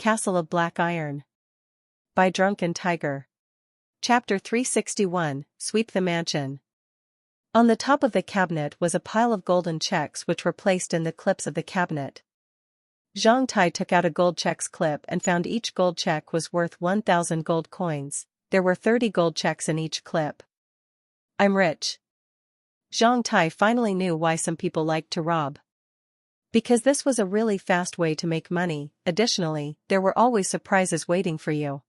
Castle of Black Iron. By Drunken Tiger. Chapter 361, Sweep the Mansion. On the top of the cabinet was a pile of golden checks which were placed in the clips of the cabinet. Zhang Tai took out a gold checks clip and found each gold check was worth 1,000 gold coins. There were 30 gold checks in each clip. I'm rich. Zhang Tai finally knew why some people liked to rob. Because this was a really fast way to make money. Additionally, there were always surprises waiting for you.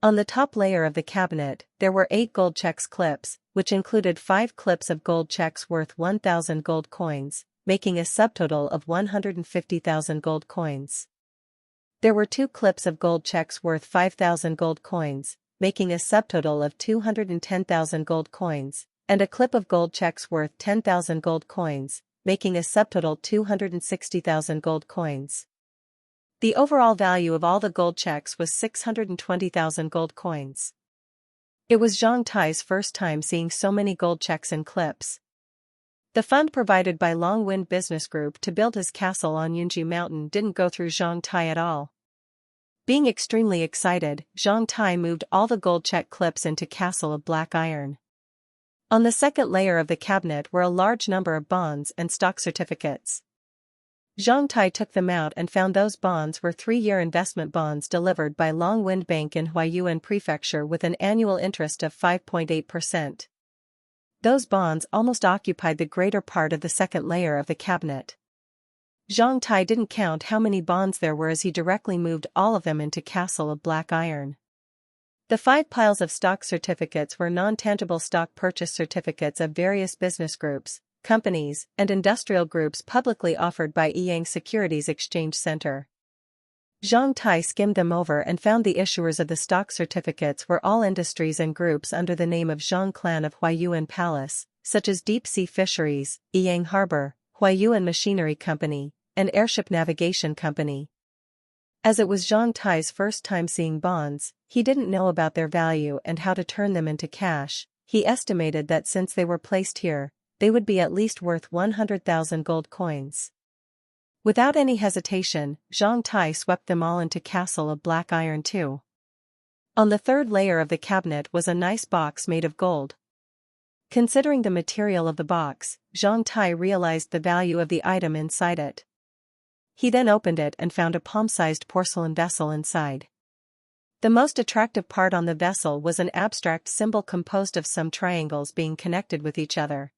On the top layer of the cabinet, there were 8 gold checks clips, which included 5 clips of gold checks worth 1,000 gold coins, making a subtotal of 150,000 gold coins. There were 2 clips of gold checks worth 5,000 gold coins, making a subtotal of 210,000 gold coins, and a clip of gold checks worth 10,000 gold coins, making a subtotal 260,000 gold coins. The overall value of all the gold checks was 620,000 gold coins. It was Zhang Tai's first time seeing so many gold checks in clips. The fund provided by Long Wind Business Group to build his castle on Yunji Mountain didn't go through Zhang Tai at all. Being extremely excited, Zhang Tai moved all the gold check clips into Castle of Black Iron. On the second layer of the cabinet were a large number of bonds and stock certificates. Zhang Tai took them out and found those bonds were 3-year investment bonds delivered by Long Wind Bank in Huaiyuan Prefecture with an annual interest of 5.8%. Those bonds almost occupied the greater part of the second layer of the cabinet. Zhang Tai didn't count how many bonds there were as he directly moved all of them into Castle of Black Iron. The 5 piles of stock certificates were non-tangible stock purchase certificates of various business groups, companies, and industrial groups publicly offered by Yang Securities Exchange Center. Zhang Tai skimmed them over and found the issuers of the stock certificates were all industries and groups under the name of Zhang Clan of Huaiyuan Palace, such as Deep Sea Fisheries, Yang Harbor, Huaiyuan Machinery Company, and Airship Navigation Company. As it was Zhang Tai's first time seeing bonds, he didn't know about their value and how to turn them into cash. He estimated that since they were placed here, they would be at least worth 100,000 gold coins. Without any hesitation, Zhang Tai swept them all into Castle of Black Iron too. On the third layer of the cabinet was a nice box made of gold. Considering the material of the box, Zhang Tai realized the value of the item inside it. He then opened it and found a palm-sized porcelain vessel inside. The most attractive part on the vessel was an abstract symbol composed of some triangles being connected with each other.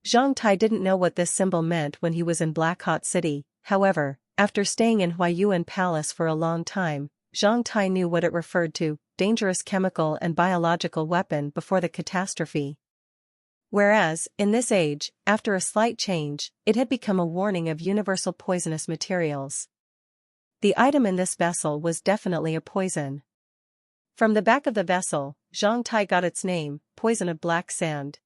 Zhang Tai didn't know what this symbol meant when he was in Black Hot City. However, after staying in Huaiyuan Palace for a long time, Zhang Tai knew what it referred to: dangerous chemical and biological weapon before the catastrophe. Whereas, in this age, after a slight change, it had become a warning of universal poisonous materials. The item in this vessel was definitely a poison. From the back of the vessel, Zhang Tai got its name, Poison of Black Sand.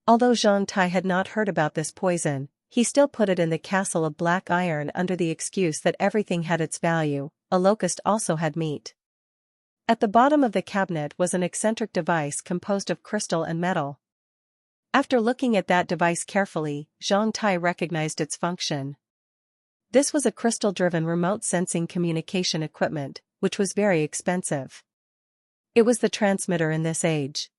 Although Zhang Tai had not heard about this poison, he still put it in the Castle of Black Iron under the excuse that everything had its value. A locust also had meat. At the bottom of the cabinet was an eccentric device composed of crystal and metal. After looking at that device carefully, Zhang Tai recognized its function. This was a crystal-driven remote sensing communication equipment, which was very expensive. It was the transmitter in this age.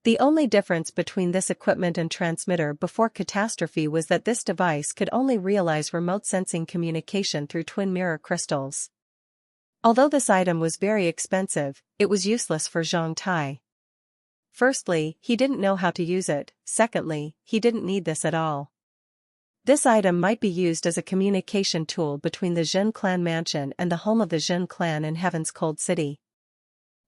The only difference between this equipment and transmitter before catastrophe was that this device could only realize remote sensing communication through twin mirror crystals. Although this item was very expensive, it was useless for Zhang Tai. Firstly, he didn't know how to use it. Secondly, he didn't need this at all. This item might be used as a communication tool between the Zhen clan mansion and the home of the Zhen clan in Heaven's Cold City.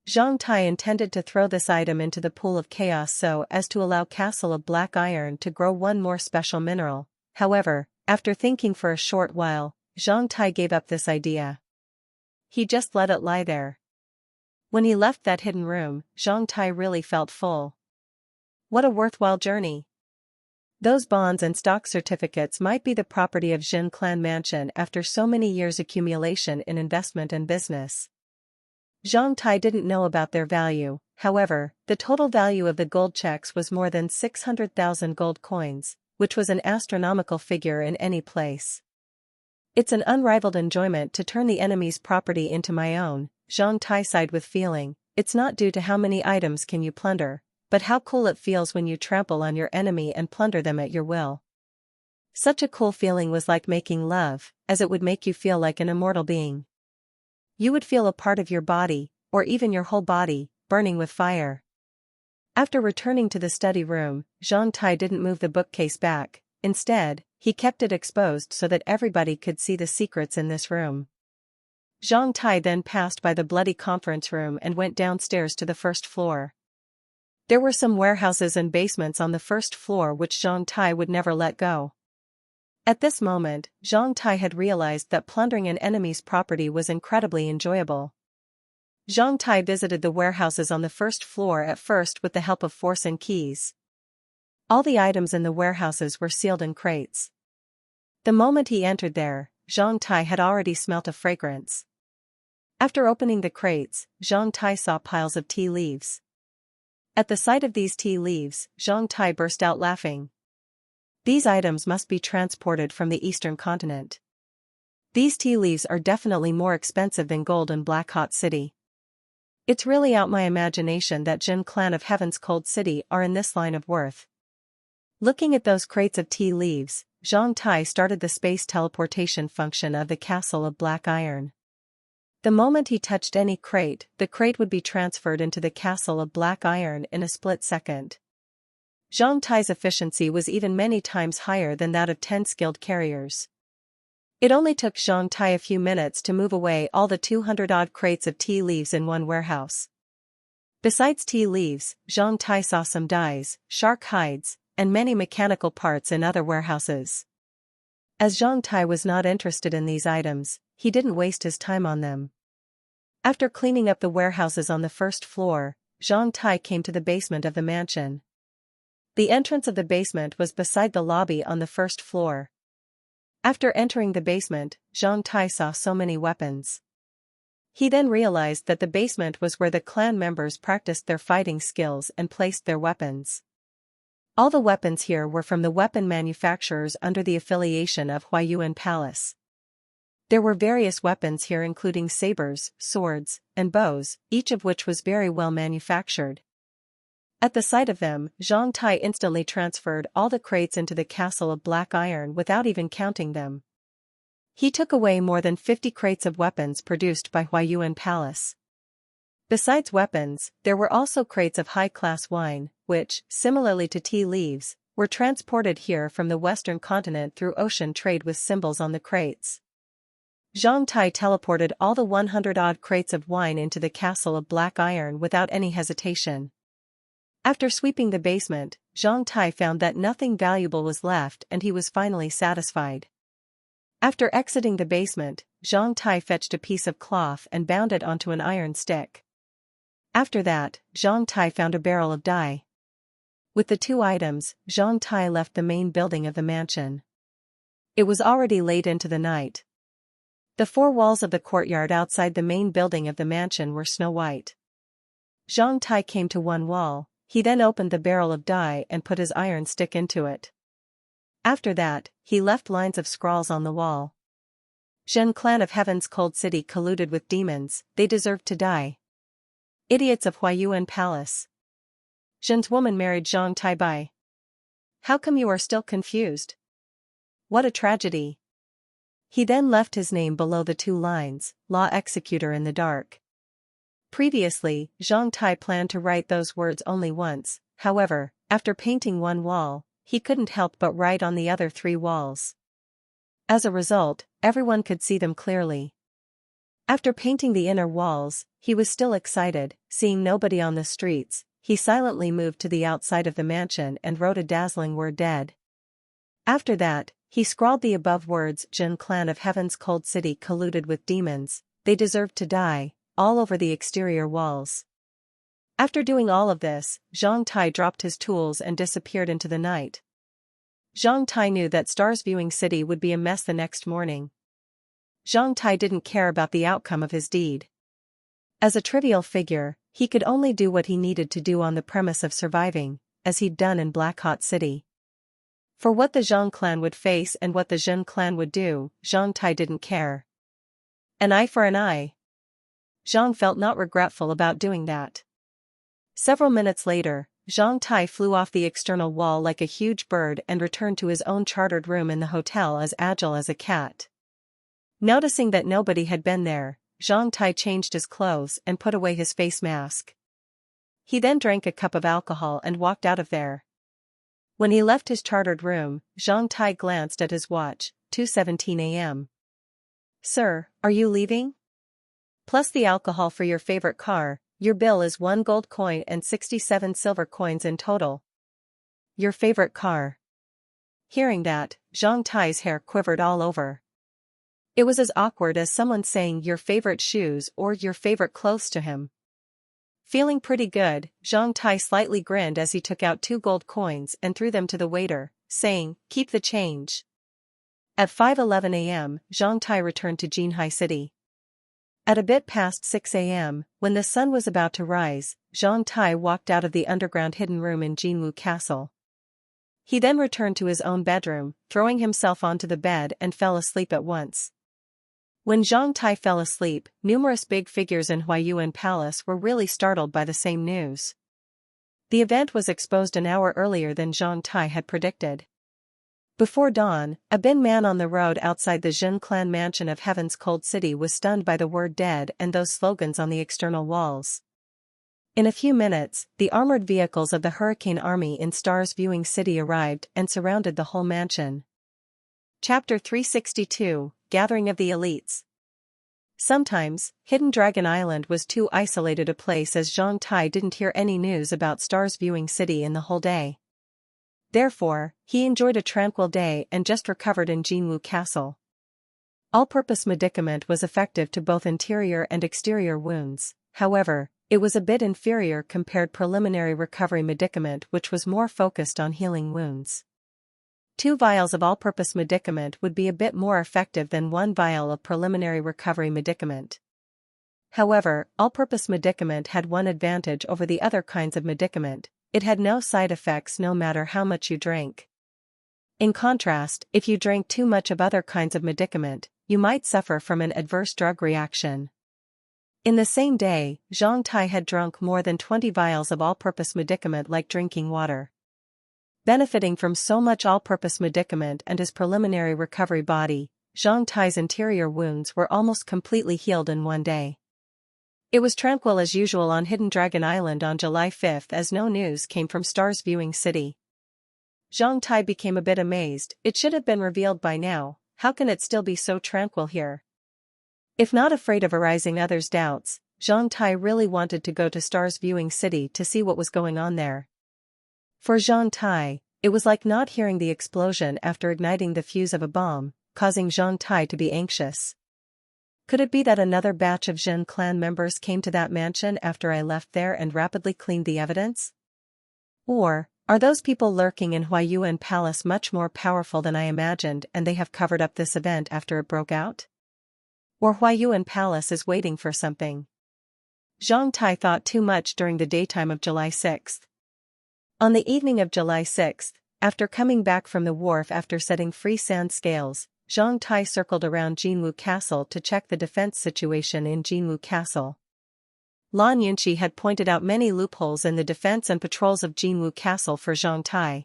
Zhang Tai intended to throw this item into the pool of chaos so as to allow Castle of Black Iron to grow one more special mineral. However, after thinking for a short while, Zhang Tai gave up this idea. He just let it lie there. When he left that hidden room, Zhang Tai really felt full. What a worthwhile journey. Those bonds and stock certificates might be the property of Zhen Clan Mansion after so many years' accumulation in investment and business. Zhang Tai didn't know about their value. However, the total value of the gold checks was more than 600,000 gold coins, which was an astronomical figure in any place. It's an unrivaled enjoyment to turn the enemy's property into my own, Zhang Tai sighed with feeling. It's not due to how many items can you plunder, but how cool it feels when you trample on your enemy and plunder them at your will. Such a cool feeling was like making love, as it would make you feel like an immortal being. You would feel a part of your body, or even your whole body, burning with fire. After returning to the study room, Zhang Tai didn't move the bookcase back. Instead, he kept it exposed so that everybody could see the secrets in this room. Zhang Tai then passed by the bloody conference room and went downstairs to the first floor. There were some warehouses and basements on the first floor which Zhang Tai would never let go. At this moment, Zhang Tai had realized that plundering an enemy's property was incredibly enjoyable. Zhang Tai visited the warehouses on the first floor at first with the help of force and keys. All the items in the warehouses were sealed in crates. The moment he entered there, Zhang Tai had already smelt a fragrance. After opening the crates, Zhang Tai saw piles of tea leaves. At the sight of these tea leaves, Zhang Tai burst out laughing. These items must be transported from the eastern continent. These tea leaves are definitely more expensive than gold in Black Hot City. It's really out my imagination that Jin clan of Heaven's Cold City are in this line of worth. Looking at those crates of tea leaves, Zhang Tai started the space teleportation function of the Castle of Black Iron. The moment he touched any crate, the crate would be transferred into the Castle of Black Iron in a split second. Zhang Tai's efficiency was even many times higher than that of 10 skilled carriers. It only took Zhang Tai a few minutes to move away all the 200-odd crates of tea leaves in one warehouse. Besides tea leaves, Zhang Tai saw some dyes, shark hides, and many mechanical parts in other warehouses. As Zhang Tai was not interested in these items, he didn't waste his time on them. After cleaning up the warehouses on the first floor, Zhang Tai came to the basement of the mansion. The entrance of the basement was beside the lobby on the first floor. After entering the basement, Zhang Tai saw so many weapons. He then realized that the basement was where the clan members practiced their fighting skills and placed their weapons. All the weapons here were from the weapon manufacturers under the affiliation of Huayuan Palace. There were various weapons here including sabers, swords, and bows, each of which was very well manufactured. At the sight of them, Zhang Tai instantly transferred all the crates into the Castle of Black Iron without even counting them. He took away more than 50 crates of weapons produced by Huayuan Palace. Besides weapons, there were also crates of high-class wine, which, similarly to tea leaves, were transported here from the western continent through ocean trade with symbols on the crates. Zhang Tai teleported all the 100-odd crates of wine into the Castle of Black Iron without any hesitation. After sweeping the basement, Zhang Tai found that nothing valuable was left and he was finally satisfied. After exiting the basement, Zhang Tai fetched a piece of cloth and bound it onto an iron stick. After that, Zhang Tai found a barrel of dye. With the two items, Zhang Tai left the main building of the mansion. It was already late into the night. The four walls of the courtyard outside the main building of the mansion were snow-white. Zhang Tai came to one wall, he then opened the barrel of dye and put his iron stick into it. After that, he left lines of scrawls on the wall. Zhen clan of Heaven's Cold City colluded with demons, they deserved to die. Idiots of Huayuan Palace. Zhen's woman married Zhang Tai Bai. How come you are still confused? What a tragedy. He then left his name below the two lines, Law Executor in the Dark. Previously, Zhang Tai planned to write those words only once, however, after painting one wall, he couldn't help but write on the other three walls. As a result, everyone could see them clearly. After painting the inner walls, he was still excited, seeing nobody on the streets, he silently moved to the outside of the mansion and wrote a dazzling word dead. After that, he scrawled the above words Jin clan of Heaven's Cold City colluded with demons, they deserved to die, all over the exterior walls. After doing all of this, Zhang Tai dropped his tools and disappeared into the night. Zhang Tai knew that Stars Viewing City would be a mess the next morning. Zhang Tai didn't care about the outcome of his deed. As a trivial figure, he could only do what he needed to do on the premise of surviving, as he'd done in Black Hot City. For what the Zhang clan would face and what the Zhen clan would do, Zhang Tai didn't care. An eye for an eye. Zhang felt not regretful about doing that. Several minutes later, Zhang Tai flew off the external wall like a huge bird and returned to his own chartered room in the hotel as agile as a cat. Noticing that nobody had been there, Zhang Tai changed his clothes and put away his face mask. He then drank a cup of alcohol and walked out of there. When he left his chartered room, Zhang Tai glanced at his watch, 2:17 a.m. Sir, are you leaving? Plus the alcohol for your favorite car, your bill is 1 gold coin and 67 silver coins in total. Your favorite car. Hearing that, Zhang Tai's hair quivered all over. It was as awkward as someone saying your favorite shoes or your favorite clothes to him. Feeling pretty good, Zhang Tai slightly grinned as he took out 2 gold coins and threw them to the waiter, saying, "Keep the change." At 5:11 a.m., Zhang Tai returned to Jinhai City. At a bit past 6 a.m., when the sun was about to rise, Zhang Tai walked out of the underground hidden room in Jinwu Castle. He then returned to his own bedroom, throwing himself onto the bed and fell asleep at once. When Zhang Tai fell asleep, numerous big figures in Huayuan Palace were really startled by the same news. The event was exposed an hour earlier than Zhang Tai had predicted. Before dawn, a bin man on the road outside the Zhen clan mansion of Heaven's Cold City was stunned by the word dead and those slogans on the external walls. In a few minutes, the armored vehicles of the Hurricane Army in Stars Viewing City arrived and surrounded the whole mansion. Chapter 362, Gathering of the Elites. Sometimes, Hidden Dragon Island was too isolated a place as Zhang Tai didn't hear any news about Stars Viewing City in the whole day. Therefore, he enjoyed a tranquil day and just recovered in Jinwu Castle. All-purpose medicament was effective to both interior and exterior wounds, however, it was a bit inferior compared preliminary recovery medicament which was more focused on healing wounds. 2 vials of all-purpose medicament would be a bit more effective than 1 vial of preliminary recovery medicament. However, all-purpose medicament had one advantage over the other kinds of medicament: it had no side effects no matter how much you drank. In contrast, if you drank too much of other kinds of medicament, you might suffer from an adverse drug reaction. In the same day, Zhang Tai had drunk more than 20 vials of all-purpose medicament like drinking water. Benefiting from so much all-purpose medicament and his preliminary recovery body, Zhang Tai's interior wounds were almost completely healed in one day. It was tranquil as usual on Hidden Dragon Island on July 5 as no news came from Stars Viewing City. Zhang Tai became a bit amazed. It should have been revealed by now. How can it still be so tranquil here? If not afraid of arising others' doubts, Zhang Tai really wanted to go to Stars Viewing City to see what was going on there. For Zhang Tai, it was like not hearing the explosion after igniting the fuse of a bomb, causing Zhang Tai to be anxious. Could it be that another batch of Zhen clan members came to that mansion after I left there and rapidly cleaned the evidence? Or, are those people lurking in Huayuan Palace much more powerful than I imagined and they have covered up this event after it broke out? Or Huayuan Palace is waiting for something? Zhang Tai thought too much during the daytime of July 6. On the evening of July 6, after coming back from the wharf after setting free sand scales, Zhang Tai circled around Jinwu Castle to check the defense situation in Jinwu Castle. Lan Yunqi had pointed out many loopholes in the defense and patrols of Jinwu Castle for Zhang Tai.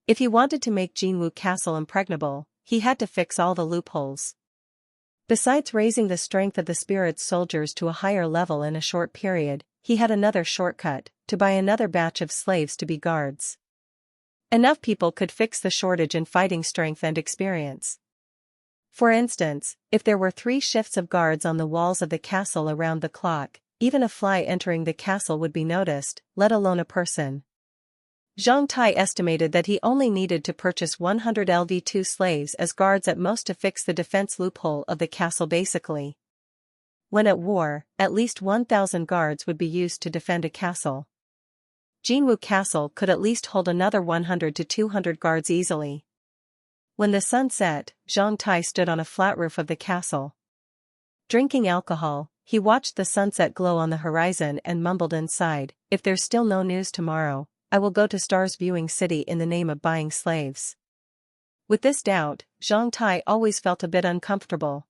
If he wanted to make Jinwu Castle impregnable, he had to fix all the loopholes. Besides raising the strength of the spirit's soldiers to a higher level in a short period, he had another shortcut: to buy another batch of slaves to be guards. Enough people could fix the shortage in fighting strength and experience. For instance, if there were 3 shifts of guards on the walls of the castle around the clock, even a fly entering the castle would be noticed, let alone a person. Zhang Tai estimated that he only needed to purchase 100 LV2 slaves as guards at most to fix the defense loophole of the castle basically. When at war, at least 1,000 guards would be used to defend a castle. Jinwu Castle could at least hold another 100 to 200 guards easily. When the sun set, Zhang Tai stood on a flat roof of the castle. Drinking alcohol, he watched the sunset glow on the horizon and mumbled inside, "If there's still no news tomorrow, I will go to Stars Viewing City in the name of buying slaves. With this doubt, Zhang Tai always felt a bit uncomfortable.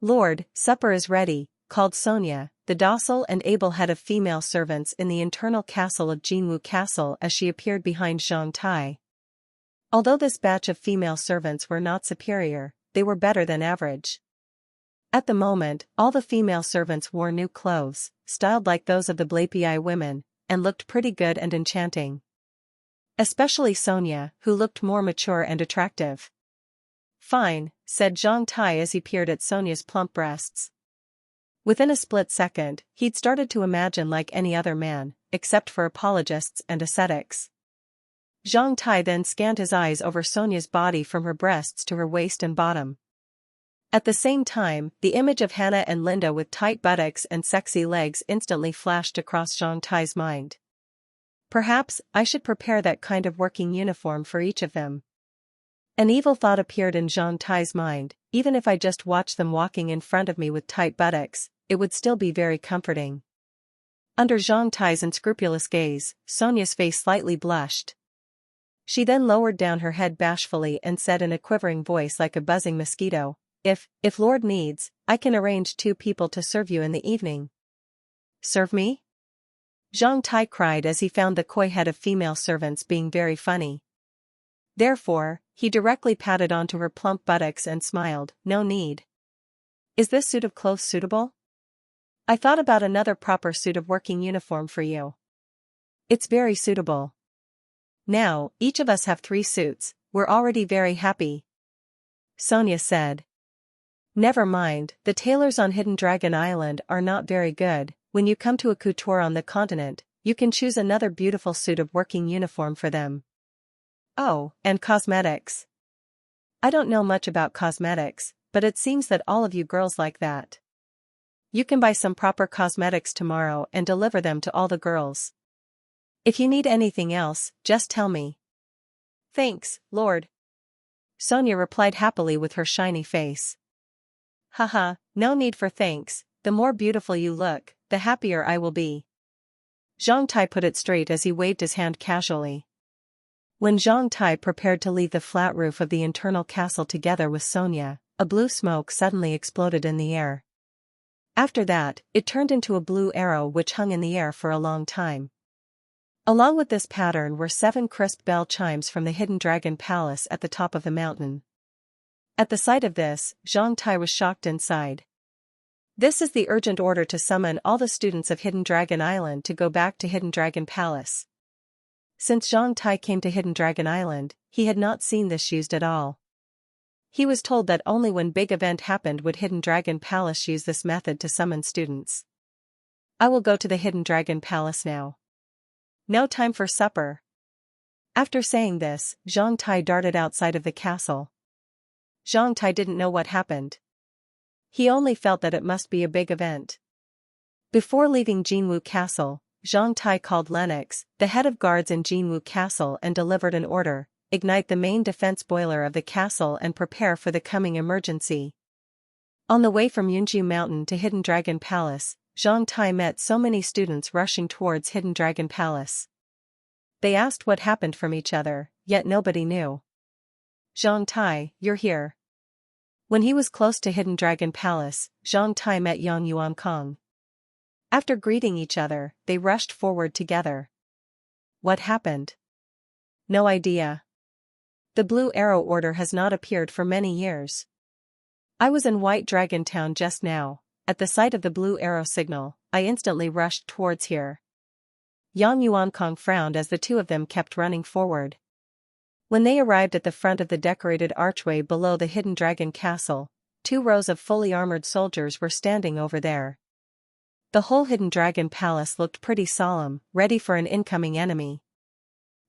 Lord, supper is ready, called Sonia, the docile and able head of female servants in the internal castle of Jinwu Castle as she appeared behind Zhang Tai. Although this batch of female servants were not superior, they were better than average. At the moment, all the female servants wore new clothes, styled like those of the Blapei women, and looked pretty good and enchanting. Especially Sonia, who looked more mature and attractive. Fine, said Zhang Tai as he peered at Sonia's plump breasts. Within a split second, he'd started to imagine like any other man, except for apologists and ascetics. Zhang Tai then scanned his eyes over Sonia's body from her breasts to her waist and bottom. At the same time, the image of Hannah and Linda with tight buttocks and sexy legs instantly flashed across Zhang Tai's mind. Perhaps I should prepare that kind of working uniform for each of them. An evil thought appeared in Zhang Tai's mind, even if I just watched them walking in front of me with tight buttocks, it would still be very comforting. Under Zhang Tai's unscrupulous gaze, Sonia's face slightly blushed. She then lowered down her head bashfully and said in a quivering voice like a buzzing mosquito, If Lord needs, I can arrange 2 people to serve you in the evening. Serve me? Zhang Tai cried as he found the coy head of female servants being very funny. Therefore, he directly patted onto her plump buttocks and smiled, no need. Is this suit of clothes suitable? I thought about another proper suit of working uniform for you. It's very suitable. Now, each of us have 3 suits, we're already very happy. Sonia said. Never mind, the tailors on Hidden Dragon Island are not very good. When you come to a couture on the continent, you can choose another beautiful suit of working uniform for them. Oh, and cosmetics. I don't know much about cosmetics, but it seems that all of you girls like that. You can buy some proper cosmetics tomorrow and deliver them to all the girls. If you need anything else, just tell me. Thanks, Lord. Sonia replied happily with her shiny face. Haha, no need for thanks, the more beautiful you look, the happier I will be. Zhang Tai put it straight as he waved his hand casually. When Zhang Tai prepared to leave the flat roof of the internal castle together with Sonia, a blue smoke suddenly exploded in the air. After that, it turned into a blue arrow which hung in the air for a long time. Along with this pattern were 7 crisp bell chimes from the Hidden Dragon Palace at the top of the mountain. At the sight of this, Zhang Tai was shocked and sighed. This is the urgent order to summon all the students of Hidden Dragon Island to go back to Hidden Dragon Palace. Since Zhang Tai came to Hidden Dragon Island, he had not seen this used at all. He was told that only when big event happened would Hidden Dragon Palace use this method to summon students. I will go to the Hidden Dragon Palace now. No time for supper. After saying this, Zhang Tai darted outside of the castle. Zhang Tai didn't know what happened. He only felt that it must be a big event. Before leaving Jinwu Castle, Zhang Tai called Lennox, the head of guards in Jinwu Castle, and delivered an order: ignite the main defense boiler of the castle and prepare for the coming emergency. On the way from Yunju Mountain to Hidden Dragon Palace, Zhang Tai met so many students rushing towards Hidden Dragon Palace. They asked what happened from each other, yet nobody knew. Zhang Tai, you're here. When he was close to Hidden Dragon Palace, Zhang Tai met Yang Yuankong. After greeting each other, they rushed forward together. What happened? No idea. The Blue Arrow Order has not appeared for many years. I was in White Dragon Town just now. At the sight of the Blue Arrow signal, I instantly rushed towards here. Yang Yuankong frowned as the two of them kept running forward. When they arrived at the front of the decorated archway below the Hidden Dragon Castle, 2 rows of fully armored soldiers were standing over there. The whole Hidden Dragon Palace looked pretty solemn, ready for an incoming enemy.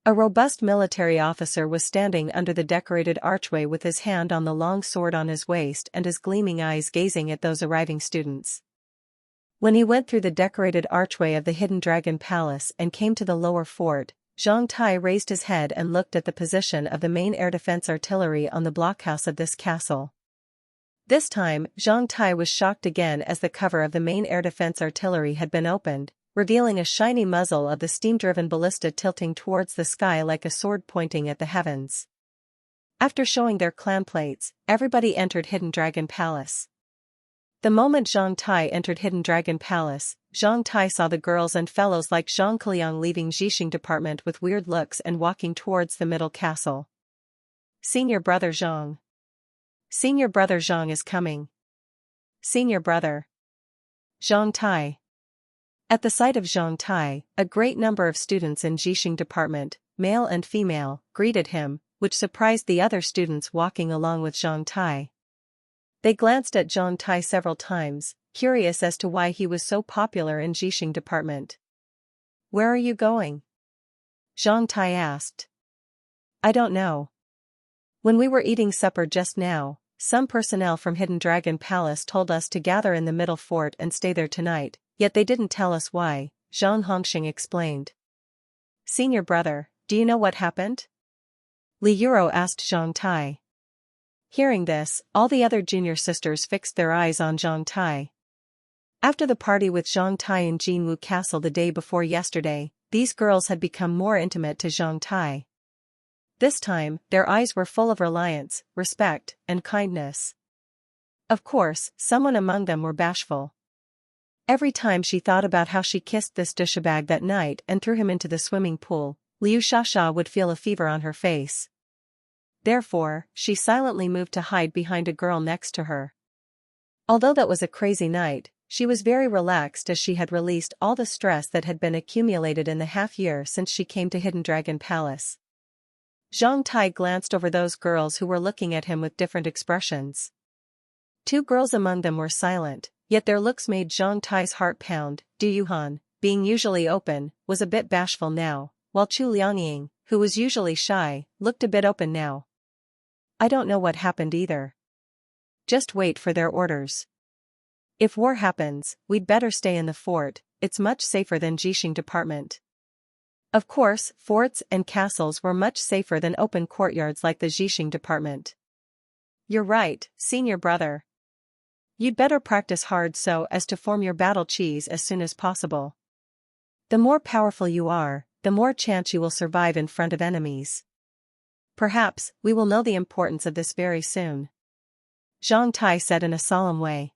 A robust military officer was standing under the decorated archway with his hand on the long sword on his waist and his gleaming eyes gazing at those arriving students. When he went through the decorated archway of the Hidden Dragon Palace and came to the lower fort, Zhang Tai raised his head and looked at the position of the main air defense artillery on the blockhouse of this castle. This time, Zhang Tai was shocked again as the cover of the main air defense artillery had been opened, revealing a shiny muzzle of the steam-driven ballista tilting towards the sky like a sword pointing at the heavens. After showing their clan plates, everybody entered Hidden Dragon Palace. The moment Zhang Tai entered Hidden Dragon Palace, Zhang Tai saw the girls and fellows like Zhang Kiliang leaving Jixing department with weird looks and walking towards the middle castle. Senior brother Zhang. Senior brother Zhang is coming. Senior brother. Zhang Tai. At the sight of Zhang Tai, a great number of students in Jixing department, male and female, greeted him, which surprised the other students walking along with Zhang Tai. They glanced at Zhang Tai several times, curious as to why he was so popular in Jixing department. Where are you going? Zhang Tai asked. I don't know. When we were eating supper just now, some personnel from Hidden Dragon Palace told us to gather in the middle fort and stay there tonight, yet they didn't tell us why, Zhang Hongxing explained. Senior brother, do you know what happened? Li Yuro asked Zhang Tai. Hearing this, all the other junior sisters fixed their eyes on Zhang Tai. After the party with Zhang Tai in Jinwu Castle the day before yesterday, these girls had become more intimate to Zhang Tai. This time, their eyes were full of reliance, respect, and kindness. Of course, someone among them were bashful. Every time she thought about how she kissed this douchebag that night and threw him into the swimming pool, Liu Shasha would feel a fever on her face. Therefore, she silently moved to hide behind a girl next to her. Although that was a crazy night, she was very relaxed as she had released all the stress that had been accumulated in the half-year since she came to Hidden Dragon Palace. Zhang Tai glanced over those girls who were looking at him with different expressions. Two girls among them were silent, yet their looks made Zhang Tai's heart pound. Du Yuhan, being usually open, was a bit bashful now, while Chu Liangying, who was usually shy, looked a bit open now. I don't know what happened either. Just wait for their orders. If war happens, we'd better stay in the fort, it's much safer than Jixing department. Of course, forts and castles were much safer than open courtyards like the Jixing department. You're right, senior brother. You'd better practice hard so as to form your battle cheese as soon as possible. The more powerful you are, the more chance you will survive in front of enemies. Perhaps, we will know the importance of this very soon. Zhang Tai said in a solemn way.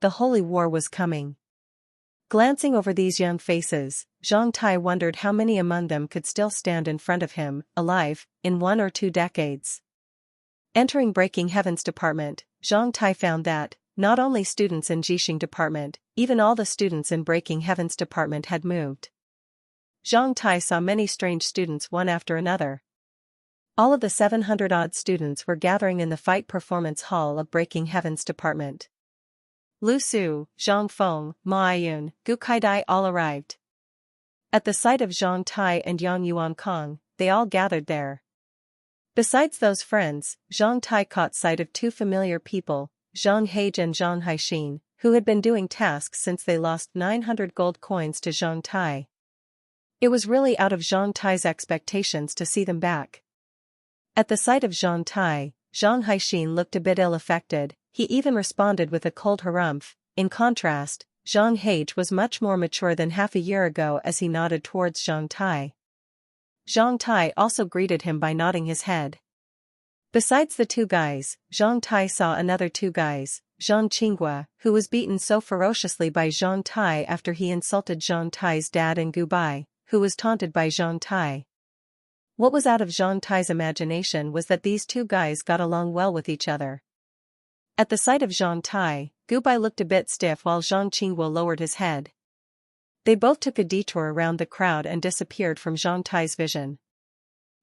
The holy war was coming. Glancing over these young faces, Zhang Tai wondered how many among them could still stand in front of him, alive, in 1 or 2 decades. Entering Breaking Heavens department, Zhang Tai found that, not only students in Jixing department, even all the students in Breaking Heavens department had moved. Zhang Tai saw many strange students one after another. All of the 700-odd students were gathering in the fight performance hall of Breaking Heavens department. Lu Su, Zhang Feng, Ma Yun, Gu Kaidai all arrived. At the sight of Zhang Tai and Yang Yuan Kong, they all gathered there. Besides those friends, Zhang Tai caught sight of 2 familiar people, Zhang Heij and Zhang Haixin, who had been doing tasks since they lost 900 gold coins to Zhang Tai. It was really out of Zhang Tai's expectations to see them back. At the sight of Zhang Tai, Zhang Haixin looked a bit ill-affected, he even responded with a cold harumph. In contrast, Zhang Heij was much more mature than half a year ago as he nodded towards Zhang Tai. Zhang Tai also greeted him by nodding his head. Besides the 2 guys, Zhang Tai saw another 2 guys, Zhang Qinghua, who was beaten so ferociously by Zhang Tai after he insulted Zhang Tai's dad, and Gu Bai, who was taunted by Zhang Tai. What was out of Zhang Tai's imagination was that these 2 guys got along well with each other. At the sight of Zhang Tai, Gu Bai looked a bit stiff while Zhang Qinghua lowered his head. They both took a detour around the crowd and disappeared from Zhang Tai's vision.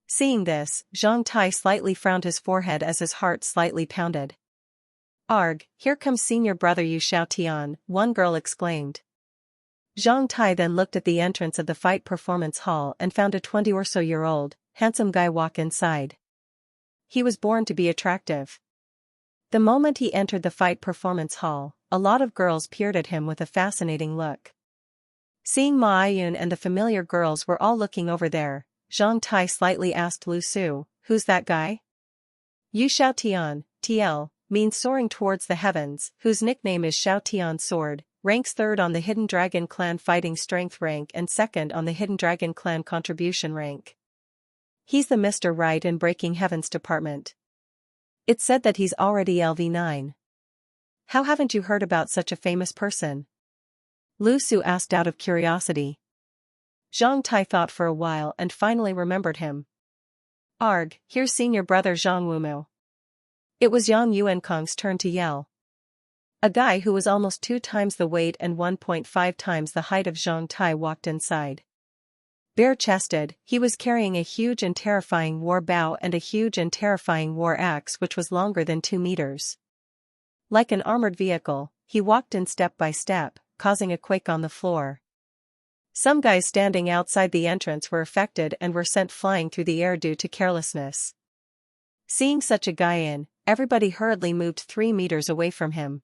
Seeing this, Zhang Tai slightly frowned his forehead as his heart slightly pounded. Arg, here comes senior brother Yu Xiaotian, one girl exclaimed. Zhang Tai then looked at the entrance of the fight performance hall and found a 20-or-so-year-old, handsome guy walk inside. He was born to be attractive. The moment he entered the fight performance hall, a lot of girls peered at him with a fascinating look. Seeing Ma Yun and the familiar girls were all looking over there, Zhang Tai slightly asked Lu Su, who's that guy? Yu Xiaotian, TL, means soaring towards the heavens, whose nickname is Xiaotian Sword, ranks 3rd on the Hidden Dragon Clan Fighting Strength rank and 2nd on the Hidden Dragon Clan Contribution rank. He's the Mr. Right in Breaking Heavens department. It's said that he's already LV9. How haven't you heard about such a famous person? Lu Su asked out of curiosity. Zhang Tai thought for a while and finally remembered him. Arg, here's senior brother Zhang Wumu. It was Yang Yuankong's turn to yell. A guy who was almost 2 times the weight and 1.5 times the height of Zhang Tai walked inside. Bare-chested, he was carrying a huge and terrifying war bow and a huge and terrifying war axe which was longer than 2 meters. Like an armored vehicle, he walked in step by step, causing a quake on the floor. Some guys standing outside the entrance were affected and were sent flying through the air due to carelessness. Seeing such a guy in, everybody hurriedly moved 3 meters away from him.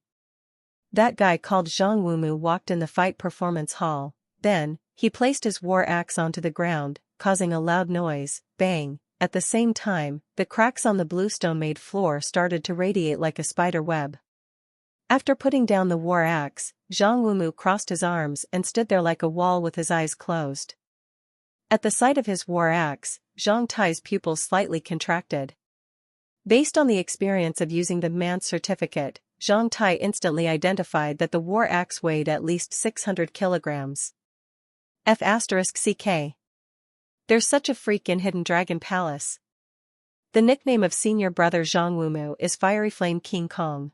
That guy called Zhang Wumu walked in the fight performance hall, then, he placed his war axe onto the ground, causing a loud noise, bang. At the same time, the cracks on the bluestone-made floor started to radiate like a spider web. After putting down the war axe, Zhang Wumu crossed his arms and stood there like a wall with his eyes closed. At the sight of his war axe, Zhang Tai's pupils slightly contracted. Based on the experience of using the man's certificate, Zhang Tai instantly identified that the war axe weighed at least 600 kilograms. F***CK. There's such a freak in Hidden Dragon Palace. The nickname of senior brother Zhang Wumu is Fiery Flame King Kong.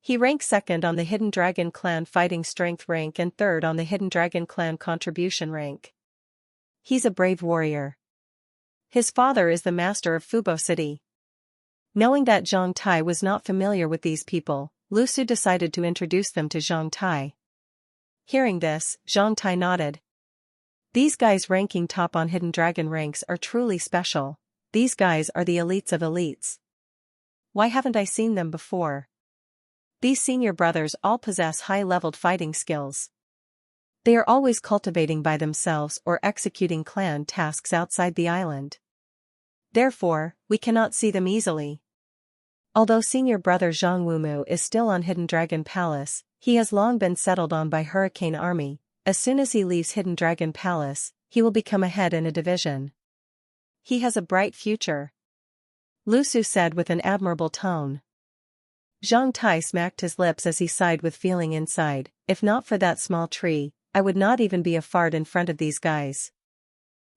He ranks 2nd on the Hidden Dragon Clan Fighting Strength rank and 3rd on the Hidden Dragon Clan Contribution rank. He's a brave warrior. His father is the master of Fubo City. Knowing that Zhang Tai was not familiar with these people, Lu Su decided to introduce them to Zhang Tai. Hearing this, Zhang Tai nodded. These guys ranking top on Hidden Dragon ranks are truly special. These guys are the elites of elites. Why haven't I seen them before? These senior brothers all possess high-leveled fighting skills. They are always cultivating by themselves or executing clan tasks outside the island. Therefore, we cannot see them easily. Although senior brother Zhang Wumu is still on Hidden Dragon Palace, he has long been settled on by Hurricane Army. As soon as he leaves Hidden Dragon Palace, he will become a head in a division. He has a bright future. Lu Su said with an admirable tone. Zhang Tai smacked his lips as he sighed with feeling inside, if not for that small tree, I would not even be a fart in front of these guys.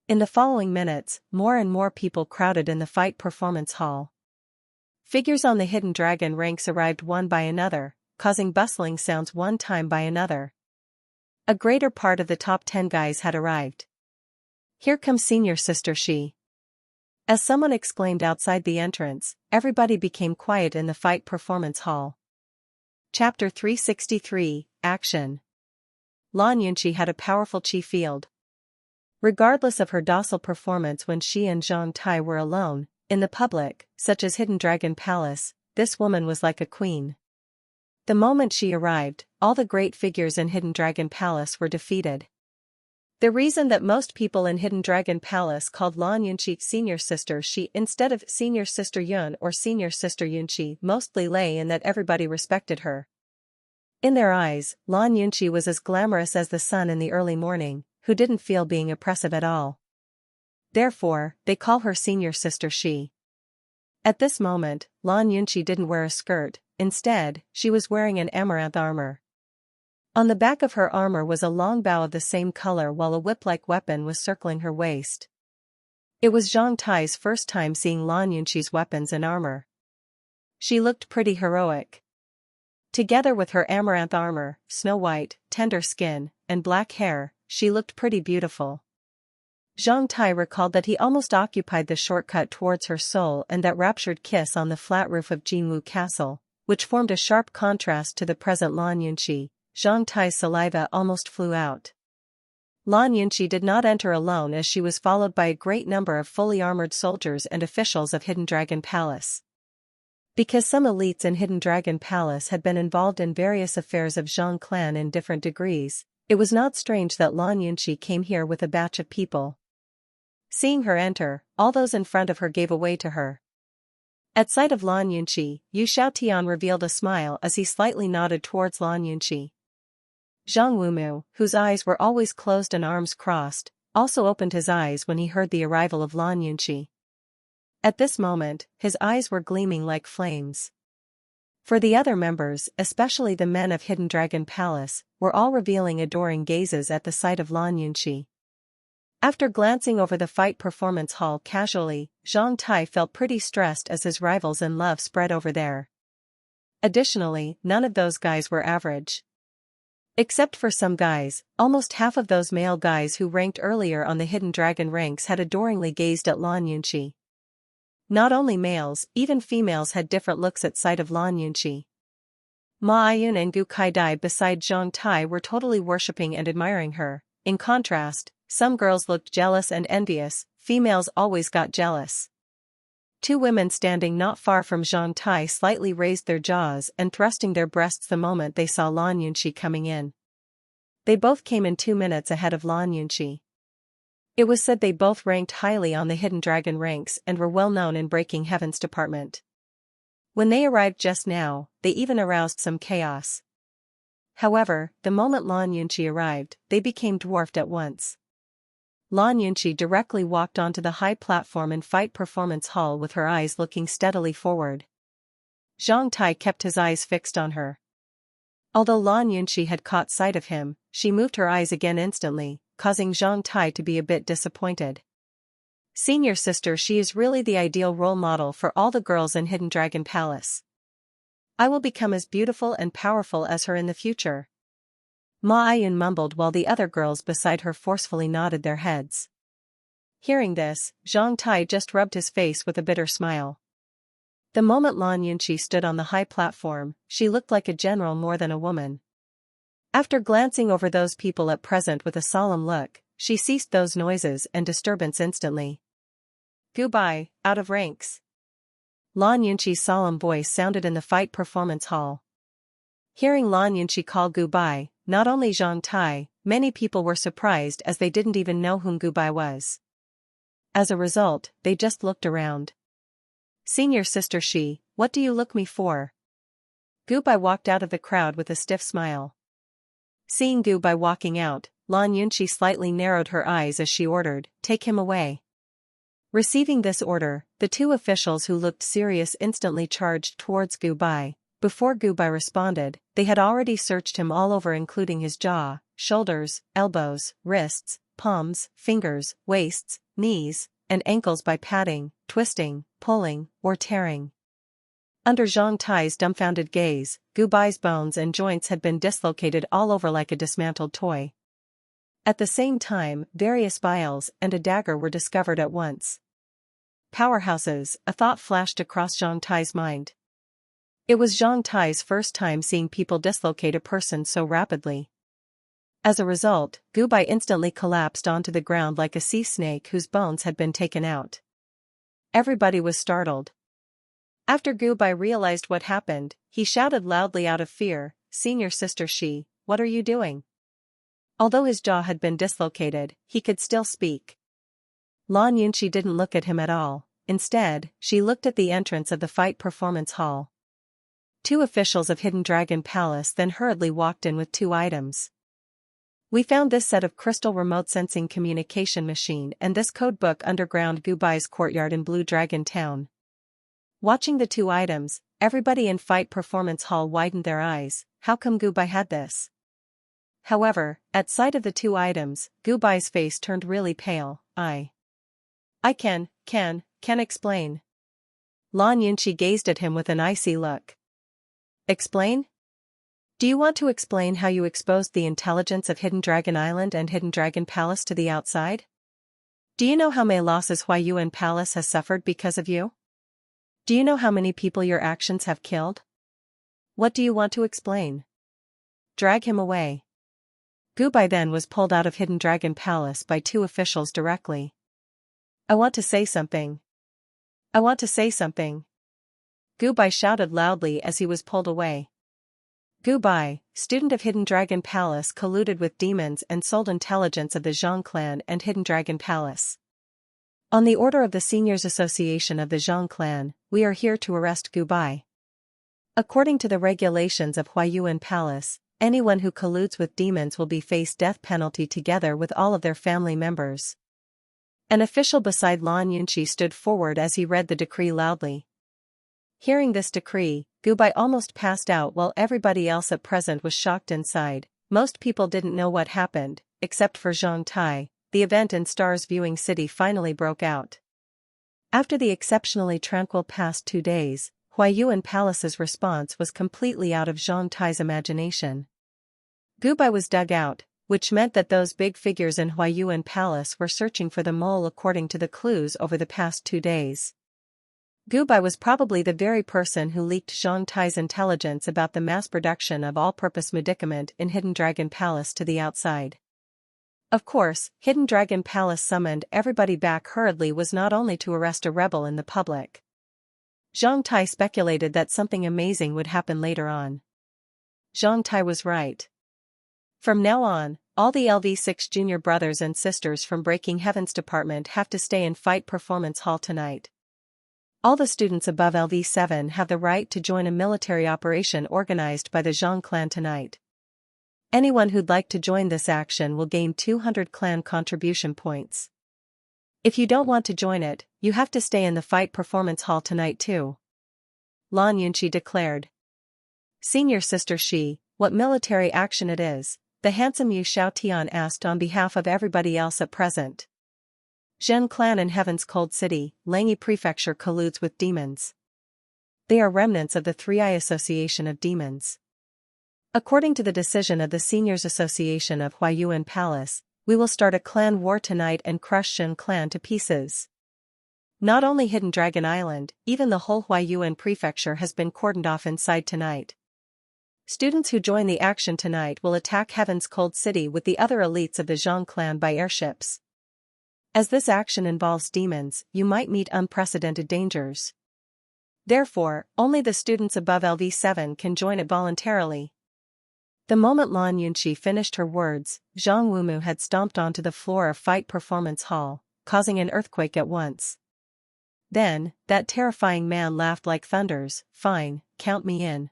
In the following minutes, more and more people crowded in the fight performance hall. Figures on the Hidden Dragon ranks arrived one by another, causing bustling sounds one time by another. A greater part of the top 10 guys had arrived. Here comes senior sister Shi. As someone exclaimed outside the entrance, everybody became quiet in the fight performance hall. Chapter 363, Action. Lan Yunqi had a powerful chi field. Regardless of her docile performance when she and Zhang Tai were alone, in the public, such as Hidden Dragon Palace, this woman was like a queen. The moment she arrived, all the great figures in Hidden Dragon Palace were defeated. The reason that most people in Hidden Dragon Palace called Lan Yunqi Senior Sister Shi instead of Senior Sister Yun or Senior Sister Yunqi mostly lay in that everybody respected her. In their eyes, Lan Yunqi was as glamorous as the sun in the early morning, who didn't feel being oppressive at all. Therefore, they call her Senior Sister Shi. At this moment, Lan Yunqi didn't wear a skirt, instead, she was wearing an amaranth armor. On the back of her armor was a long bow of the same color while a whip-like weapon was circling her waist. It was Zhang Tai's first time seeing Lan Yunqi's weapons and armor. She looked pretty heroic. Together with her amaranth armor, snow-white, tender skin, and black hair, she looked pretty beautiful. Zhang Tai recalled that he almost occupied the shortcut towards her soul and that raptured kiss on the flat roof of Jinwu Castle, which formed a sharp contrast to the present Lan Yunqi. Zhang Tai's saliva almost flew out. Lan Yunqi did not enter alone as she was followed by a great number of fully armored soldiers and officials of Hidden Dragon Palace. Because some elites in Hidden Dragon Palace had been involved in various affairs of Zhang clan in different degrees, it was not strange that Lan Yunqi came here with a batch of people. Seeing her enter, all those in front of her gave way to her. At sight of Lan Yunqi, Yu Xiaotian revealed a smile as he slightly nodded towards Lan Yunqi. Zhang Wumu, whose eyes were always closed and arms crossed, also opened his eyes when he heard the arrival of Lan Yunqi. At this moment, his eyes were gleaming like flames. For the other members, especially the men of Hidden Dragon Palace, were all revealing adoring gazes at the sight of Lan Yunqi. After glancing over the fight performance hall casually, Zhang Tai felt pretty stressed as his rivals in love spread over there. Additionally, none of those guys were average. Except for some guys, almost half of those male guys who ranked earlier on the Hidden Dragon ranks had adoringly gazed at Lan Yunqi. Not only males, even females had different looks at sight of Lan Yunqi. Ma Ayun and Gu Kaidai beside Zhang Tai were totally worshipping and admiring her. In contrast, some girls looked jealous and envious, females always got jealous. Two women standing not far from Zhang Tai slightly raised their jaws and thrusting their breasts the moment they saw Lan Yunqi coming in. They both came in 2 minutes ahead of Lan Yunqi. It was said they both ranked highly on the Hidden Dragon ranks and were well known in Breaking Heaven's department. When they arrived just now, they even aroused some chaos. However, the moment Lan Yunqi arrived, they became dwarfed at once. Lan Yunqi directly walked onto the high platform in Fight Performance Hall with her eyes looking steadily forward. Zhang Tai kept his eyes fixed on her. Although Lan Yunqi had caught sight of him, she moved her eyes again instantly, causing Zhang Tai to be a bit disappointed. Senior sister, she is really the ideal role model for all the girls in Hidden Dragon Palace. I will become as beautiful and powerful as her in the future. Ma Ayun mumbled while the other girls beside her forcefully nodded their heads. Hearing this, Zhang Tai just rubbed his face with a bitter smile. The moment Lan Yunqi stood on the high platform, she looked like a general more than a woman. After glancing over those people at present with a solemn look, she ceased those noises and disturbance instantly. Goodbye, out of ranks. Lan Yunqi's solemn voice sounded in the Fight Performance Hall. Hearing Lan Yunqi call goodbye, not only Zhang Tai, many people were surprised as they didn't even know whom Gubai was. As a result, they just looked around. Senior sister Shi, what do you look me for? Gubai walked out of the crowd with a stiff smile. Seeing Gubai walking out, Lan Yunqi slightly narrowed her eyes as she ordered, take him away. Receiving this order, the two officials who looked serious instantly charged towards Gubai. Before Gubai responded, they had already searched him all over, including his jaw, shoulders, elbows, wrists, palms, fingers, waists, knees, and ankles by patting, twisting, pulling, or tearing. Under Zhang Tai's dumbfounded gaze, Gubai's bones and joints had been dislocated all over like a dismantled toy. At the same time, various vials and a dagger were discovered at once. Powerhouses, a thought flashed across Zhang Tai's mind. It was Zhang Tai's first time seeing people dislocate a person so rapidly. As a result, Gubai instantly collapsed onto the ground like a sea snake whose bones had been taken out. Everybody was startled. After Gubai realized what happened, he shouted loudly out of fear, Senior sister Shi, what are you doing? Although his jaw had been dislocated, he could still speak. Lan Yunqi didn't look at him at all. Instead, she looked at the entrance of the Fight Performance Hall. Two officials of Hidden Dragon Palace then hurriedly walked in with 2 items. We found this set of crystal remote sensing communication machine and this code book underground Gubai's courtyard in Blue Dragon Town. Watching the 2 items, everybody in Fight Performance Hall widened their eyes. How come Gubai had this? However, at sight of the 2 items, Gubai's face turned really pale. I can explain. Lan Yunqi gazed at him with an icy look. Explain? Do you want to explain how you exposed the intelligence of Hidden Dragon Island and Hidden Dragon Palace to the outside? Do you know how many losses Huayuan Palace has suffered because of you? Do you know how many people your actions have killed? What do you want to explain? Drag him away. Gubai then was pulled out of Hidden Dragon Palace by 2 officials directly. I want to say something. I want to say something. Gubai shouted loudly as he was pulled away. Gubai, student of Hidden Dragon Palace, colluded with demons and sold intelligence of the Zhang clan and Hidden Dragon Palace. On the order of the Seniors Association of the Zhang clan, we are here to arrest Gubai. According to the regulations of Huayuan Palace, anyone who colludes with demons will be face death penalty together with all of their family members. An official beside Lan Yunqi stood forward as he read the decree loudly. Hearing this decree, Gubai almost passed out while everybody else at present was shocked inside. Most people didn't know what happened, except for Zhang Tai. The event in Star's viewing city finally broke out. After the exceptionally tranquil past 2 days, Huaiyuan Palace's response was completely out of Zhang Tai's imagination. Gubai was dug out, which meant that those big figures in Huaiyuan Palace were searching for the mole according to the clues over the past 2 days. Gubai was probably the very person who leaked Zhang Tai's intelligence about the mass production of all-purpose medicament in Hidden Dragon Palace to the outside. Of course, Hidden Dragon Palace summoned everybody back hurriedly was not only to arrest a rebel in the public. Zhang Tai speculated that something amazing would happen later on. Zhang Tai was right. From now on, all the LV6 junior brothers and sisters from Breaking Heaven's department have to stay in Fight Performance Hall tonight. All the students above LV7 have the right to join a military operation organized by the Zhang clan tonight. Anyone who'd like to join this action will gain 200 clan contribution points. If you don't want to join it, you have to stay in the Fight Performance Hall tonight too. Lan Yunqi declared. Senior Sister Shi, what military action it is? The handsome Yu Xiaotian asked on behalf of everybody else at present. Zhen clan in Heaven's Cold City, Langyi Prefecture colludes with demons. They are remnants of the Three-Eye Association of Demons. According to the decision of the Seniors Association of Huaiyuan Palace, we will start a clan war tonight and crush Zhen clan to pieces. Not only Hidden Dragon Island, even the whole Huaiyuan Prefecture has been cordoned off inside tonight. Students who join the action tonight will attack Heaven's Cold City with the other elites of the Zhang clan by airships. As this action involves demons, you might meet unprecedented dangers. Therefore, only the students above LV7 can join it voluntarily. The moment Lan Yunqi finished her words, Zhang Wumu had stomped onto the floor of Fight Performance Hall, causing an earthquake at once. Then, that terrifying man laughed like thunders. Fine, count me in.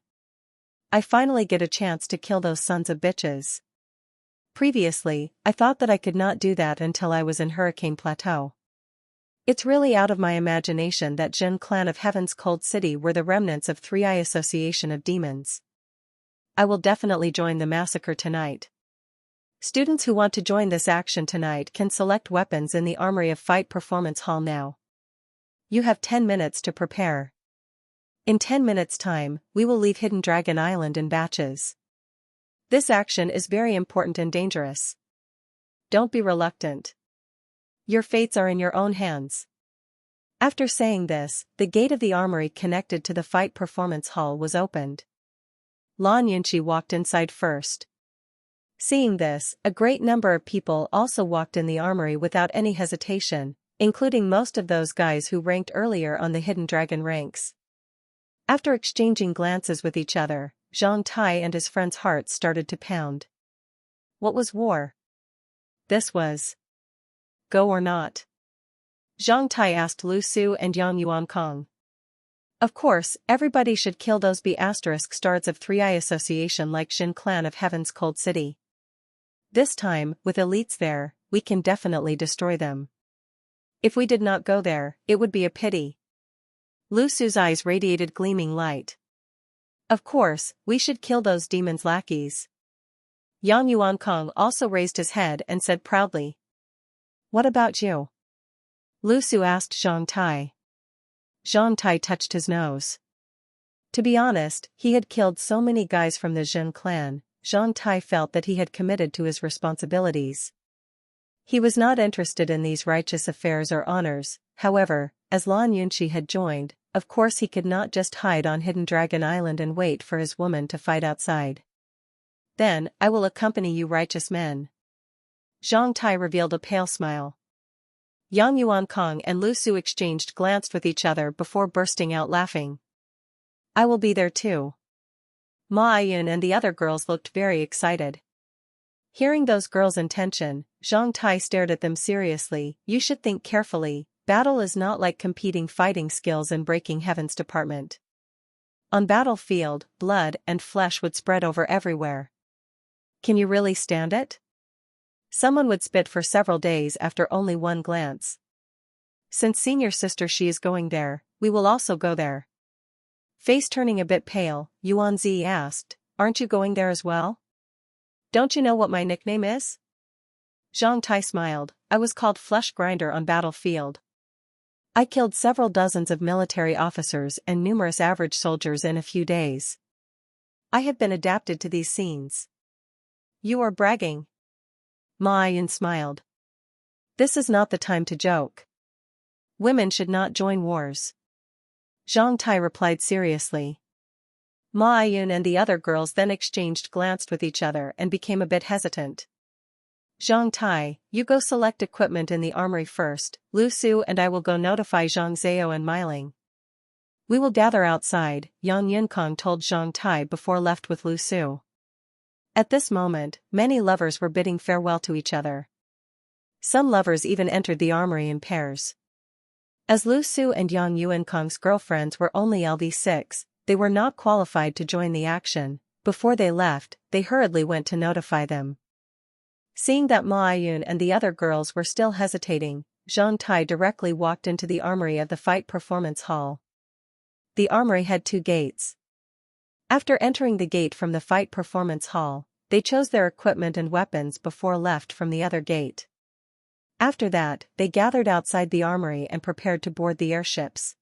I finally get a chance to kill those sons of bitches. Previously, I thought that I could not do that until I was in Hurricane Plateau. It's really out of my imagination that Jin clan of Heaven's Cold City were the remnants of Three-Eye Association of Demons. I will definitely join the massacre tonight. Students who want to join this action tonight can select weapons in the armory of Fight Performance Hall now. You have 10 minutes to prepare. In 10 minutes' time, we will leave Hidden Dragon Island in batches. This action is very important and dangerous. Don't be reluctant. Your fates are in your own hands. After saying this, the gate of the armory connected to the Fight Performance Hall was opened. Lan Yunqi walked inside first. Seeing this, a great number of people also walked in the armory without any hesitation, including most of those guys who ranked earlier on the Hidden Dragon ranks. After exchanging glances with each other, Zhang Tai and his friend's hearts started to pound. What was war? This was go or not. Zhang Tai asked Lu Su and Yang Yuankong. Of course, everybody should kill those B** stars of Three-Eye Association like Jin clan of Heaven's Cold City. This time, with elites there, we can definitely destroy them. If we did not go there, it would be a pity. Lu Su's eyes radiated gleaming light. Of course, we should kill those demons' lackeys. Yang Yuankong also raised his head and said proudly. What about you? Lu Su asked Zhang Tai. Zhang Tai touched his nose. To be honest, he had killed so many guys from the Jin clan, Zhang Tai felt that he had committed to his responsibilities. He was not interested in these righteous affairs or honors, however, as Lan Yunqi had joined, of course he could not just hide on Hidden Dragon Island and wait for his woman to fight outside. Then, I will accompany you righteous men. Zhang Tai revealed a pale smile. Yang Yuankong and Lu Su exchanged glances with each other before bursting out laughing. I will be there too. Ma Ayun and the other girls looked very excited. Hearing those girls' intention, Zhang Tai stared at them seriously. You should think carefully, battle is not like competing fighting skills in Breaking Heaven's department. On battlefield, blood and flesh would spread over everywhere. Can you really stand it? Someone would spit for several days after only one glance. Since senior sister she is going there, we will also go there. Face turning a bit pale, Yuanzi asked, aren't you going there as well? Don't you know what my nickname is? Zhang Tai smiled, I was called Flesh Grinder on battlefield. I killed several dozens of military officers and numerous average soldiers in a few days. I have been adapted to these scenes. You are bragging. Ma Yun smiled. This is not the time to joke. Women should not join wars. Zhang Tai replied seriously. Ma Yun and the other girls then glanced with each other and became a bit hesitant. Zhang Tai, you go select equipment in the armory first, Lu Su and I will go notify Zhang Zhao and Miling. We will gather outside, Yang Yunkong told Zhang Tai before left with Lu Su. At this moment, many lovers were bidding farewell to each other. Some lovers even entered the armory in pairs. As Lu Su and Yang Yunkong's girlfriends were only LV6, they were not qualified to join the action. Before they left, they hurriedly went to notify them. Seeing that Ma Yun and the other girls were still hesitating, Zhang Tai directly walked into the armory of the fight performance hall. The armory had 2 gates. After entering the gate from the fight performance hall, they chose their equipment and weapons before left from the other gate. After that, they gathered outside the armory and prepared to board the airships.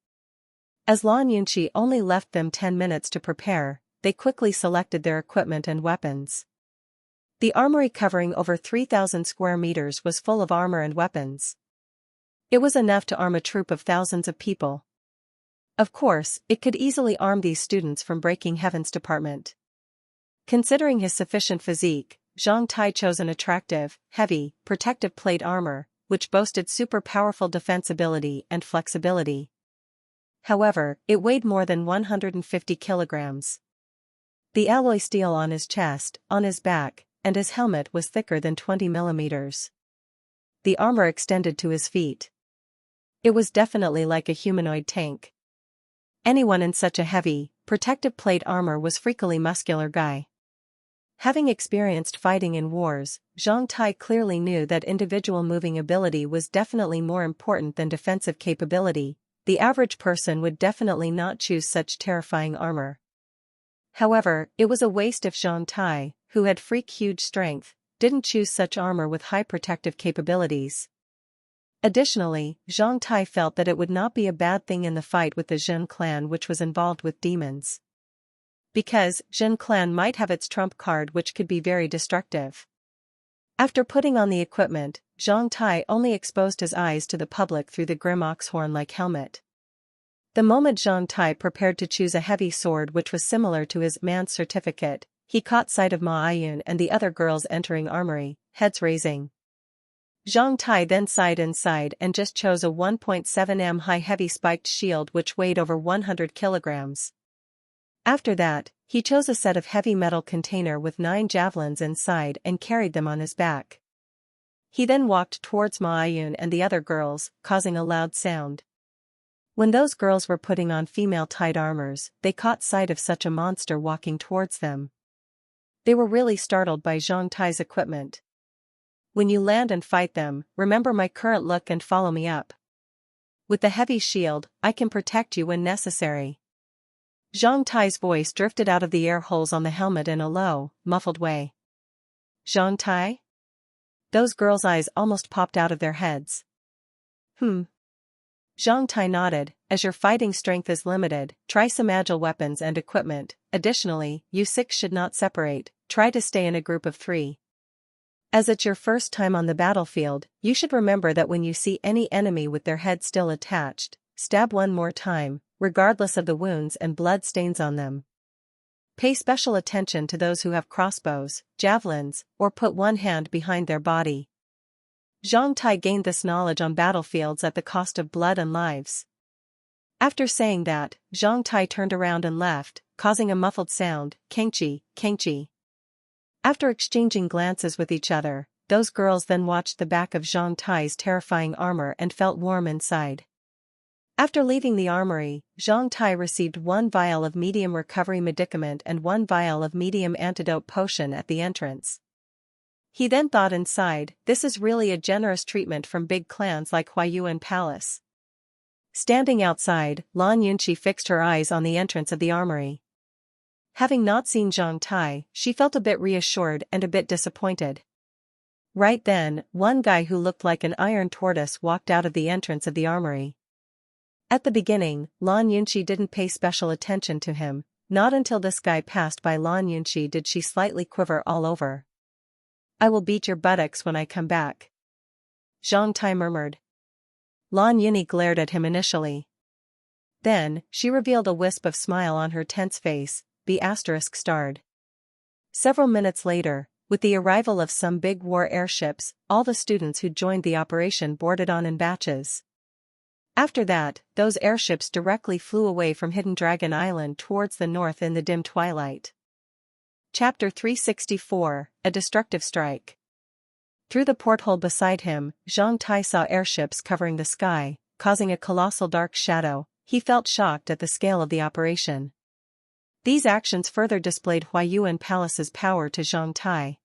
As Lan Yunqi only left them 10 minutes to prepare, they quickly selected their equipment and weapons. The armory covering over 3,000 square meters was full of armor and weapons. It was enough to arm a troop of thousands of people. Of course, it could easily arm these students from Breaking Heaven's department. Considering his sufficient physique, Zhang Tai chose an attractive, heavy, protective plate armor, which boasted super powerful defensibility and flexibility. However, it weighed more than 150 kilograms. The alloy steel on his chest, on his back, and his helmet was thicker than 20 millimeters. The armor extended to his feet. It was definitely like a humanoid tank. Anyone in such a heavy, protective plate armor was freakily muscular guy. Having experienced fighting in wars, Zhang Tai clearly knew that individual moving ability was definitely more important than defensive capability. The average person would definitely not choose such terrifying armor. However, it was a waste if Zhang Tai, who had huge strength, didn't choose such armor with high protective capabilities. Additionally, Zhang Tai felt that it would not be a bad thing in the fight with the Zhen clan which was involved with demons. Because Zhen clan might have its trump card which could be very destructive. After putting on the equipment, Zhang Tai only exposed his eyes to the public through the grim ox-horn-like helmet. The moment Zhang Tai prepared to choose a heavy sword which was similar to his man's certificate, he caught sight of Ma Yun and the other girls entering armory, heads raising. Zhang Tai then sighed inside and just chose a 1.7 m high heavy spiked shield which weighed over 100 kilograms. After that, he chose a set of heavy metal container with 9 javelins inside and carried them on his back. He then walked towards Ma Yun and the other girls, causing a loud sound. When those girls were putting on female tight armors, they caught sight of such a monster walking towards them. They were really startled by Zhang Tai's equipment. When you land and fight them, remember my current look and follow me up. With the heavy shield, I can protect you when necessary. Zhang Tai's voice drifted out of the air holes on the helmet in a low, muffled way. Zhang Tai? Those girls' eyes almost popped out of their heads. Zhang Tai nodded, as your fighting strength is limited, try some agile weapons and equipment. Additionally, you 6 should not separate, try to stay in a group of 3. As it's your first time on the battlefield, you should remember that when you see any enemy with their head still attached, stab 1 more time, regardless of the wounds and blood stains on them. Pay special attention to those who have crossbows, javelins, or put one hand behind their body. Zhang Tai gained this knowledge on battlefields at the cost of blood and lives. After saying that, Zhang Tai turned around and left, causing a muffled sound, Kangchi, Kangchi. After exchanging glances with each other, those girls then watched the back of Zhang Tai's terrifying armor and felt warm inside. After leaving the armory, Zhang Tai received 1 vial of medium recovery medicament and 1 vial of medium antidote potion at the entrance. He then thought inside, this is really a generous treatment from big clans like Huayuan Palace. Standing outside, Lan Yunqi fixed her eyes on the entrance of the armory. Having not seen Zhang Tai, she felt a bit reassured and a bit disappointed. Right then, one guy who looked like an iron tortoise walked out of the entrance of the armory. At the beginning, Lan Yunqi didn't pay special attention to him. Not until this guy passed by Lan Yunqi did she slightly quiver all over. I will beat your buttocks when I come back. Zhang Tai murmured. Lan Yunqi glared at him initially. Then, she revealed a wisp of smile on her tense face, the asterisk starred. Several minutes later, with the arrival of some big war airships, all the students who joined the operation boarded on in batches. After that, those airships directly flew away from Hidden Dragon Island towards the north in the dim twilight. Chapter 364, A Destructive Strike. Through the porthole beside him, Zhang Tai saw airships covering the sky, causing a colossal dark shadow. He felt shocked at the scale of the operation. These actions further displayed Huayuan Palace's power to Zhang Tai.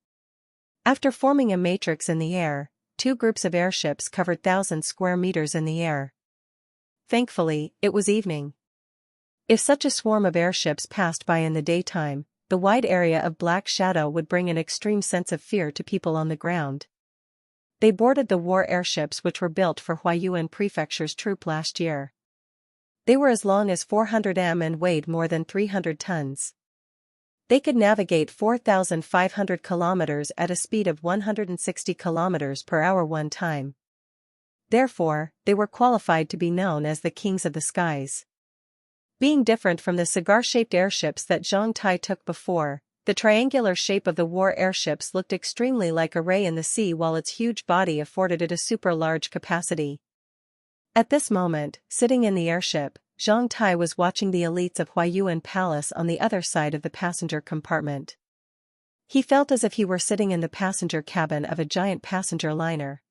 After forming a matrix in the air, two groups of airships covered thousands square meters in the air. Thankfully, it was evening. If such a swarm of airships passed by in the daytime, the wide area of black shadow would bring an extreme sense of fear to people on the ground. They boarded the war airships which were built for Huayuan Prefecture's troop last year. They were as long as 400 m and weighed more than 300 tons. They could navigate 4,500 kilometers at a speed of 160 kilometers per hour one time. Therefore, they were qualified to be known as the kings of the skies. Being different from the cigar-shaped airships that Zhang Tai took before, the triangular shape of the war airships looked extremely like a ray in the sea, while its huge body afforded it a super-large capacity. At this moment, sitting in the airship, Zhang Tai was watching the elites of Huayuan Palace on the other side of the passenger compartment. He felt as if he were sitting in the passenger cabin of a giant passenger liner.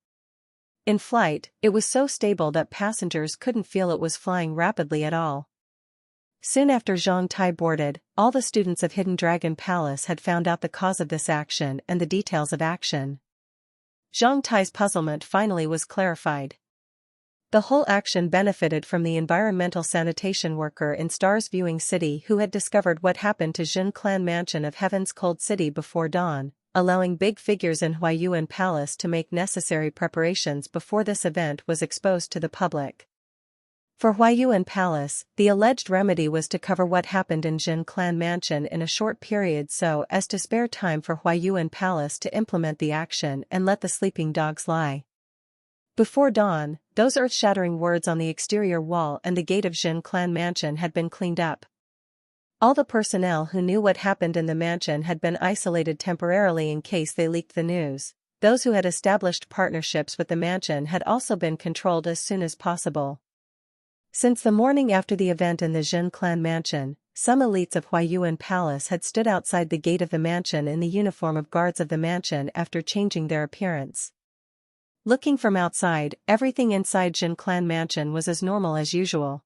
In flight, it was so stable that passengers couldn't feel it was flying rapidly at all. Soon after Zhang Tai boarded, all the students of Hidden Dragon Palace had found out the cause of this action and the details of action. Zhang Tai's puzzlement finally was clarified. The whole action benefited from the environmental sanitation worker in Stars Viewing City who had discovered what happened to Jin Clan Mansion of Heaven's Cold City before dawn, allowing big figures in Huayuan Palace to make necessary preparations before this event was exposed to the public. For Huayuan Palace, the alleged remedy was to cover what happened in Jin Clan Mansion in a short period so as to spare time for Huayuan Palace to implement the action and let the sleeping dogs lie. Before dawn, those earth-shattering words on the exterior wall and the gate of Jin Clan Mansion had been cleaned up. All the personnel who knew what happened in the mansion had been isolated temporarily in case they leaked the news. Those who had established partnerships with the mansion had also been controlled as soon as possible. Since the morning after the event in the Jin Clan Mansion, some elites of Huayuan Palace had stood outside the gate of the mansion in the uniform of guards of the mansion after changing their appearance. Looking from outside, everything inside Jin Clan Mansion was as normal as usual.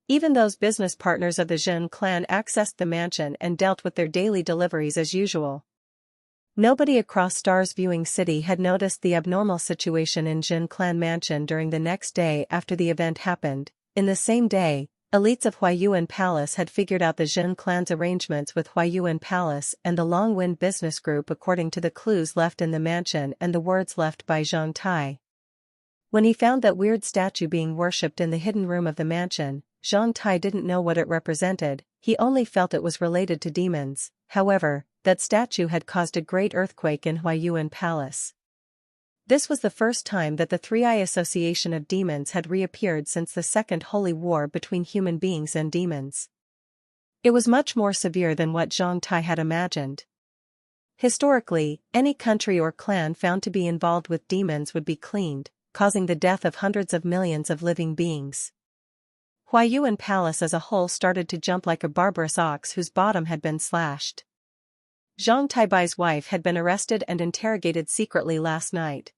Even those business partners of the Jin clan accessed the mansion and dealt with their daily deliveries as usual. Nobody across Stars Viewing City had noticed the abnormal situation in Jin Clan Mansion during the next day after the event happened. In the same day, elites of Huayuan Palace had figured out the Jin clan's arrangements with Huayuan Palace and the Long Wind Business Group according to the clues left in the mansion and the words left by Zhang Tai. When he found that weird statue being worshipped in the hidden room of the mansion, Zhang Tai didn't know what it represented, he only felt it was related to demons. However, that statue had caused a great earthquake in Huayuan Palace. This was the first time that the Three-Eye Association of Demons had reappeared since the Second Holy War between human beings and demons. It was much more severe than what Zhang Tai had imagined. Historically, any country or clan found to be involved with demons would be cleaned, causing the death of hundreds of millions of living beings. Huayuan Palace as a whole started to jump like a barbarous ox whose bottom had been slashed. Zhang Taibai's wife had been arrested and interrogated secretly last night.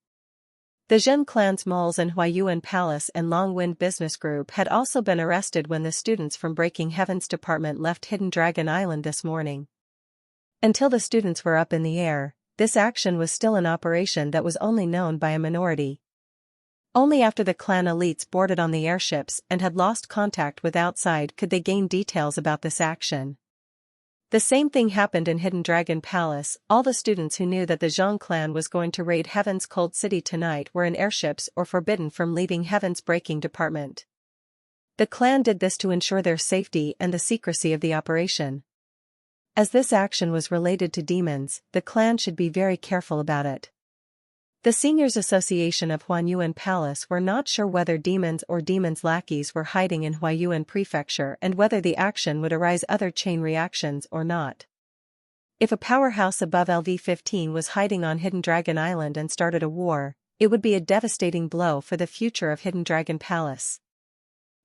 The Jin clan's moles in Huayuan Palace and Long Wind Business Group had also been arrested when the students from Breaking Heaven's department left Hidden Dragon Island this morning. Until the students were up in the air, this action was still an operation that was only known by a minority. Only after the clan elites boarded on the airships and had lost contact with outside could they gain details about this action. The same thing happened in Hidden Dragon Palace. All the students who knew that the Zhang clan was going to raid Heaven's Cold City tonight were in airships or forbidden from leaving Heaven's Breaking Department. The clan did this to ensure their safety and the secrecy of the operation. As this action was related to demons, the clan should be very careful about it. The Seniors Association of Huanyuan Palace were not sure whether demons or demons' lackeys were hiding in Huayuan Prefecture and whether the action would arise other chain reactions or not. If a powerhouse above LV-15 was hiding on Hidden Dragon Island and started a war, it would be a devastating blow for the future of Hidden Dragon Palace.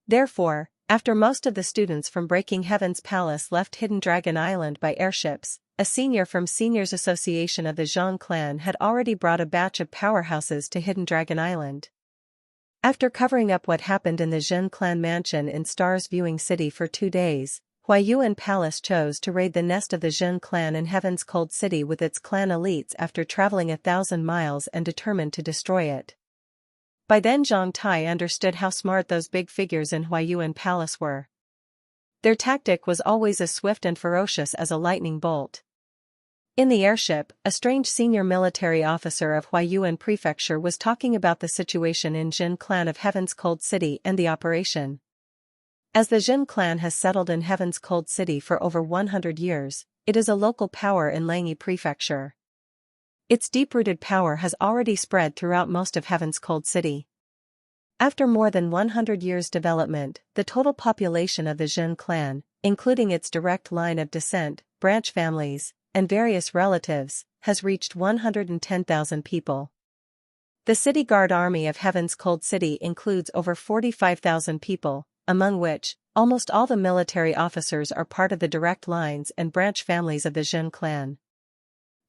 Therefore, after most of the students from Breaking Heaven's Palace left Hidden Dragon Island by airships, a senior from Seniors Association of the Zhang clan had already brought a batch of powerhouses to Hidden Dragon Island. After covering up what happened in the Zhen clan mansion in Stars Viewing City for 2 days, Huayuan Palace chose to raid the nest of the Zhen clan in Heaven's Cold City with its clan elites after traveling 1,000 miles and determined to destroy it. By then Zhang Tai understood how smart those big figures in Huayuan Palace were. Their tactic was always as swift and ferocious as a lightning bolt. In the airship, a strange senior military officer of Huayuan Prefecture was talking about the situation in Jin clan of Heaven's Cold City and the operation. As the Jin clan has settled in Heaven's Cold City for over 100 years, it is a local power in Langyi Prefecture. Its deep-rooted power has already spread throughout most of Heaven's Cold City. After more than 100 years' development, the total population of the Jin clan, including its direct line of descent, branch families, and various relatives, has reached 110,000 people. The City Guard Army of Heaven's Cold City includes over 45,000 people, among which, almost all the military officers are part of the direct lines and branch families of the Jin clan.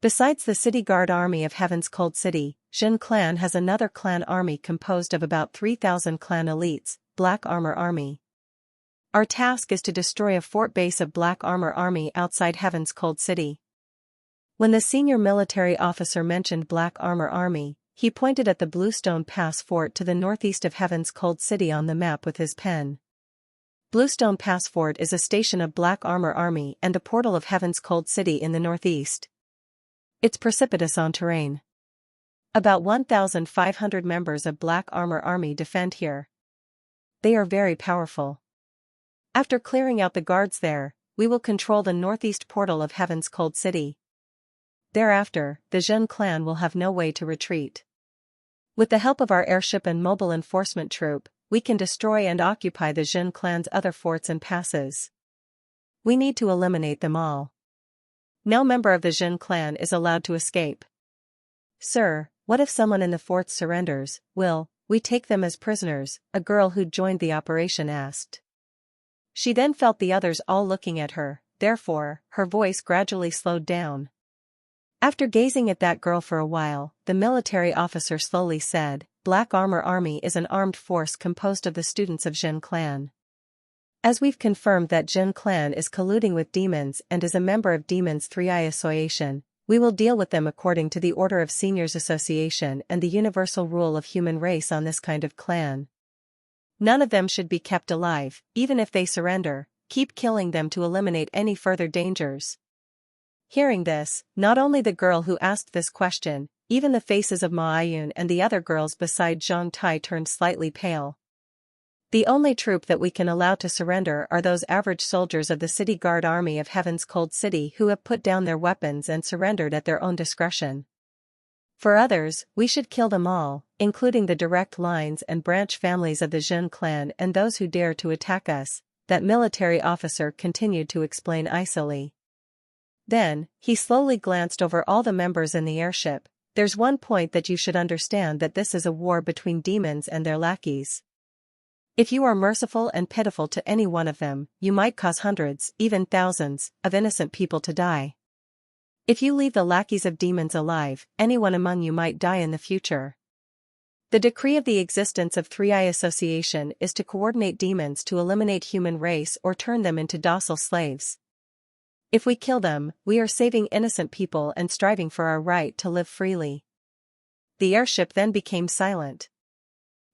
Besides the City Guard Army of Heaven's Cold City, Jin clan has another clan army composed of about 3,000 clan elites, Black Armor Army. Our task is to destroy a fort base of Black Armor Army outside Heaven's Cold City. When the senior military officer mentioned Black Armor Army, he pointed at the Bluestone Pass fort to the northeast of Heaven's Cold City on the map with his pen. Bluestone Pass fort is a station of Black Armor Army and the portal of Heaven's Cold City in the northeast. It's precipitous on terrain. About 1,500 members of Black Armor Army defend here. They are very powerful. After clearing out the guards there, we will control the northeast portal of Heaven's Cold City. Thereafter, the Zhen clan will have no way to retreat. With the help of our airship and mobile enforcement troop, we can destroy and occupy the Zhen clan's other forts and passes. We need to eliminate them all. No member of the Zhen clan is allowed to escape. Sir, what if someone in the forts surrenders? Will we take them as prisoners? A girl who'd joined the operation asked. She then felt the others all looking at her, therefore, her voice gradually slowed down. After gazing at that girl for a while, the military officer slowly said, Black Armor Army is an armed force composed of the students of Jin clan. As we've confirmed that Jin clan is colluding with demons and is a member of Demons 3i Association, we will deal with them according to the Order of Seniors Association and the universal rule of human race on this kind of clan. None of them should be kept alive, even if they surrender, keep killing them to eliminate any further dangers. Hearing this, not only the girl who asked this question, even the faces of Ma Ayun and the other girls beside Zhang Tai turned slightly pale. The only troop that we can allow to surrender are those average soldiers of the City Guard Army of Heaven's Cold City who have put down their weapons and surrendered at their own discretion. For others, we should kill them all, including the direct lines and branch families of the Zhen clan and those who dare to attack us, that military officer continued to explain icily. Then, he slowly glanced over all the members in the airship. There's one point that you should understand, that this is a war between demons and their lackeys. If you are merciful and pitiful to any one of them, you might cause hundreds, even thousands, of innocent people to die. If you leave the lackeys of demons alive, anyone among you might die in the future. The decree of the existence of 3i Association is to coordinate demons to eliminate human race or turn them into docile slaves. If we kill them, we are saving innocent people and striving for our right to live freely. The airship then became silent.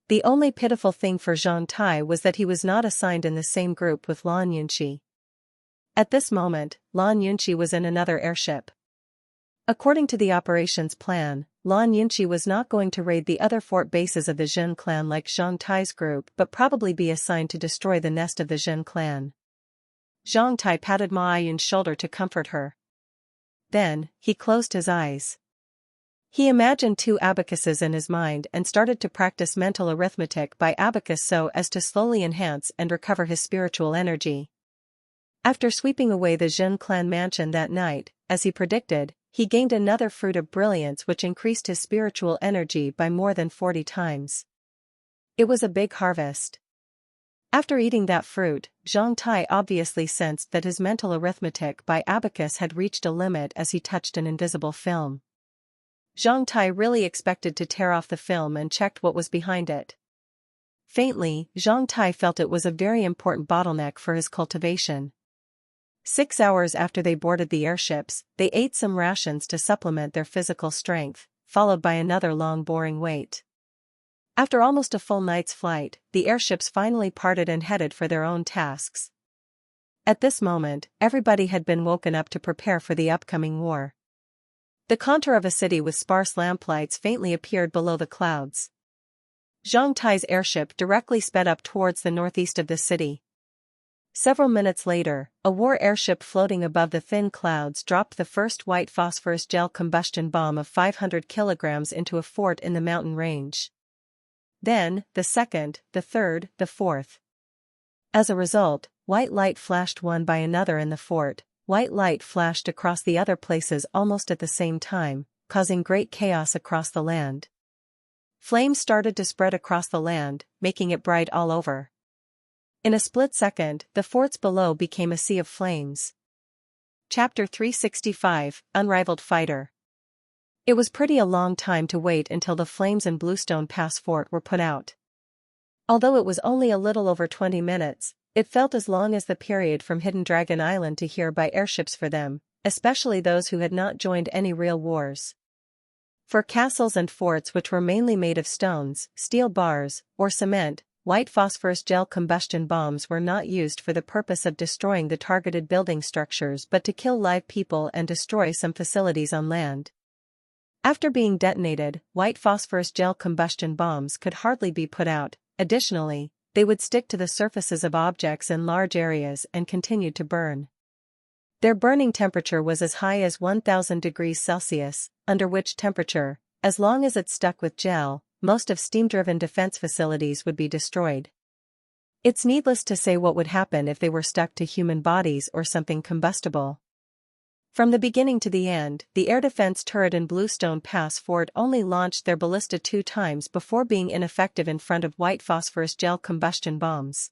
The only pitiful thing for Zhang Tai was that he was not assigned in the same group with Lan Yunqi. At this moment, Lan Yunqi was in another airship. According to the operations plan, Lan Yunqi was not going to raid the other fort bases of the Jin clan like Zhang Tai's group but probably be assigned to destroy the nest of the Jin clan. Zhang Tai patted Ma Yun's shoulder to comfort her. Then, he closed his eyes. He imagined 2 abacuses in his mind and started to practice mental arithmetic by abacus so as to slowly enhance and recover his spiritual energy. After sweeping away the Jin clan mansion that night, as he predicted, he gained another fruit of brilliance which increased his spiritual energy by more than 40 times. It was a big harvest. After eating that fruit, Zhang Tai obviously sensed that his mental arithmetic by abacus had reached a limit as he touched an invisible film. Zhang Tai really expected to tear off the film and checked what was behind it. Faintly, Zhang Tai felt it was a very important bottleneck for his cultivation. 6 hours after they boarded the airships, they ate some rations to supplement their physical strength, followed by another long boring wait. After almost a full night's flight, the airships finally parted and headed for their own tasks. At this moment, everybody had been woken up to prepare for the upcoming war. The contour of a city with sparse lamplights faintly appeared below the clouds. Zhang Tai's airship directly sped up towards the northeast of the city. Several minutes later, a war airship floating above the thin clouds dropped the first white phosphorus gel combustion bomb of 500 kilograms into a fort in the mountain range. Then, the second, the third, the fourth. As a result, white light flashed one by another in the fort. White light flashed across the other places almost at the same time, causing great chaos across the land. Flames started to spread across the land, making it bright all over. In a split second, the forts below became a sea of flames. Chapter 365, Unrivaled Fighter. It was pretty a long time to wait until the flames in Bluestone Pass Fort were put out. Although it was only a little over 20 minutes, it felt as long as the period from Hidden Dragon Island to here by airships for them, especially those who had not joined any real wars. For castles and forts which were mainly made of stones, steel bars, or cement, white phosphorus gel combustion bombs were not used for the purpose of destroying the targeted building structures but to kill live people and destroy some facilities on land. After being detonated, white phosphorus gel combustion bombs could hardly be put out. Additionally, they would stick to the surfaces of objects in large areas and continued to burn. Their burning temperature was as high as 1000 degrees Celsius, under which temperature, as long as it stuck with gel, most of steam-driven defense facilities would be destroyed. It's needless to say what would happen if they were stuck to human bodies or something combustible. From the beginning to the end, the air defense turret in Bluestone Pass Fort only launched their ballista 2 times before being ineffective in front of white phosphorus gel combustion bombs.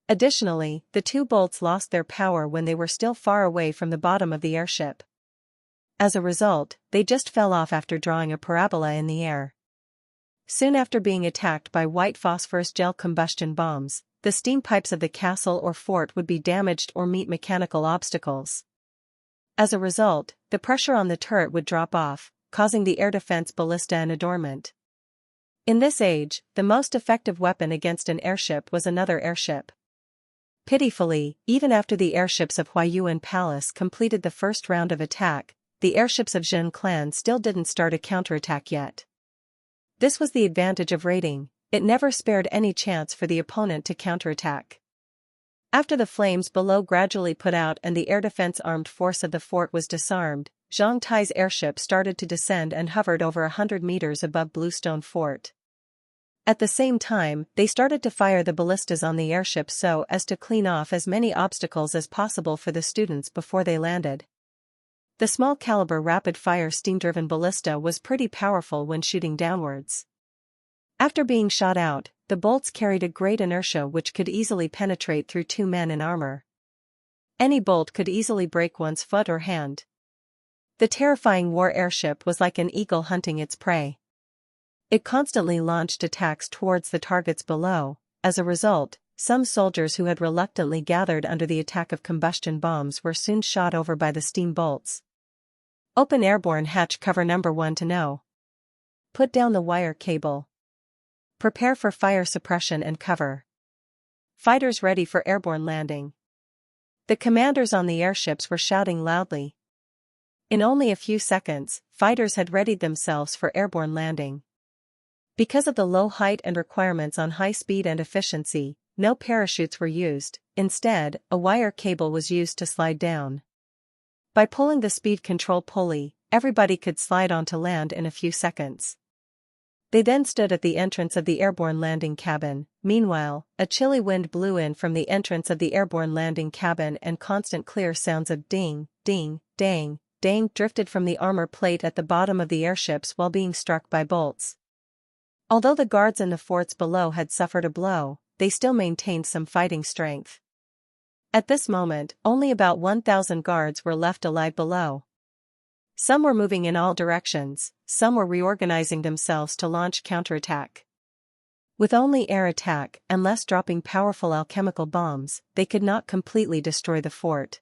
Additionally, the 2 bolts lost their power when they were still far away from the bottom of the airship. As a result, they just fell off after drawing a parabola in the air. Soon after being attacked by white phosphorus gel combustion bombs, the steam pipes of the castle or fort would be damaged or meet mechanical obstacles. As a result, the pressure on the turret would drop off, causing the air defense ballista an adornment. In this age, the most effective weapon against an airship was another airship. Pitifully, even after the airships of Huayuan Palace completed the first round of attack, the airships of Jin clan still didn't start a counterattack yet. This was the advantage of raiding, it never spared any chance for the opponent to counterattack. After the flames below gradually put out and the air defense armed force of the fort was disarmed, Zhang Tai's airship started to descend and hovered over 100 meters above Bluestone Fort. At the same time, they started to fire the ballistas on the airship so as to clean off as many obstacles as possible for the students before they landed. The small-caliber rapid-fire steam-driven ballista was pretty powerful when shooting downwards. After being shot out, the bolts carried a great inertia which could easily penetrate through 2 men in armor. Any bolt could easily break one's foot or hand. The terrifying war airship was like an eagle hunting its prey. It constantly launched attacks towards the targets below. As a result, some soldiers who had reluctantly gathered under the attack of combustion bombs were soon shot over by the steam bolts. Open airborne hatch cover number 1 to know. Put down the wire cable. Prepare for fire suppression and cover. Fighters ready for airborne landing. The commanders on the airships were shouting loudly. In only a few seconds, fighters had readied themselves for airborne landing. Because of the low height and requirements on high speed and efficiency, no parachutes were used. Instead, a wire cable was used to slide down. By pulling the speed control pulley, everybody could slide onto land in a few seconds. They then stood at the entrance of the airborne landing cabin. Meanwhile, a chilly wind blew in from the entrance of the airborne landing cabin and constant clear sounds of ding, ding, dang, dang drifted from the armor plate at the bottom of the airships while being struck by bolts. Although the guards in the forts below had suffered a blow, they still maintained some fighting strength. At this moment, only about 1,000 guards were left alive below. Some were moving in all directions, some were reorganizing themselves to launch counterattack. With only air attack and less dropping powerful alchemical bombs, they could not completely destroy the fort.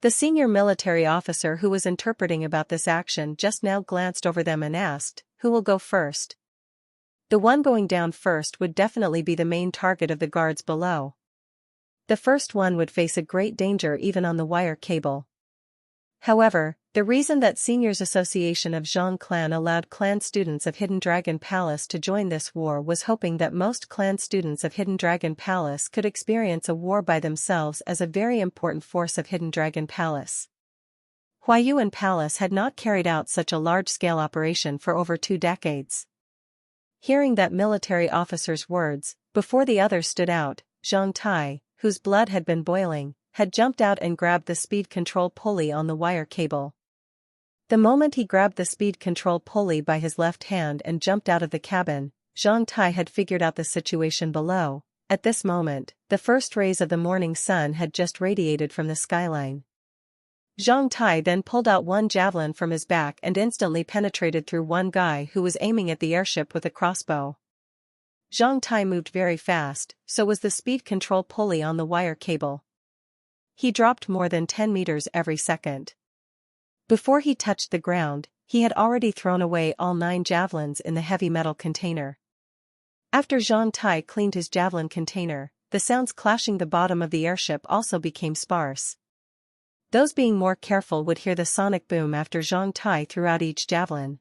The senior military officer who was interpreting about this action just now glanced over them and asked, "Who will go first?" The one going down first would definitely be the main target of the guards below. The first one would face a great danger even on the wire cable. However, the reason that Seniors Association of Zhang Clan allowed clan students of Hidden Dragon Palace to join this war was hoping that most clan students of Hidden Dragon Palace could experience a war by themselves as a very important force of Hidden Dragon Palace. Huayuan Palace had not carried out such a large-scale operation for over 2 decades. Hearing that military officer's words, before the others stood out, Zhang Tai, whose blood had been boiling, had jumped out and grabbed the speed control pulley on the wire cable. The moment he grabbed the speed control pulley by his left hand and jumped out of the cabin, Zhang Tai had figured out the situation below. At this moment, the first rays of the morning sun had just radiated from the skyline. Zhang Tai then pulled out one javelin from his back and instantly penetrated through one guy who was aiming at the airship with a crossbow. Zhang Tai moved very fast, so was the speed control pulley on the wire cable. He dropped more than 10 meters every second. Before he touched the ground, he had already thrown away all 9 javelins in the heavy metal container. After Zhang Tai cleaned his javelin container, the sounds clashing the bottom of the airship also became sparse. Those being more careful would hear the sonic boom after Zhang Tai threw out each javelin.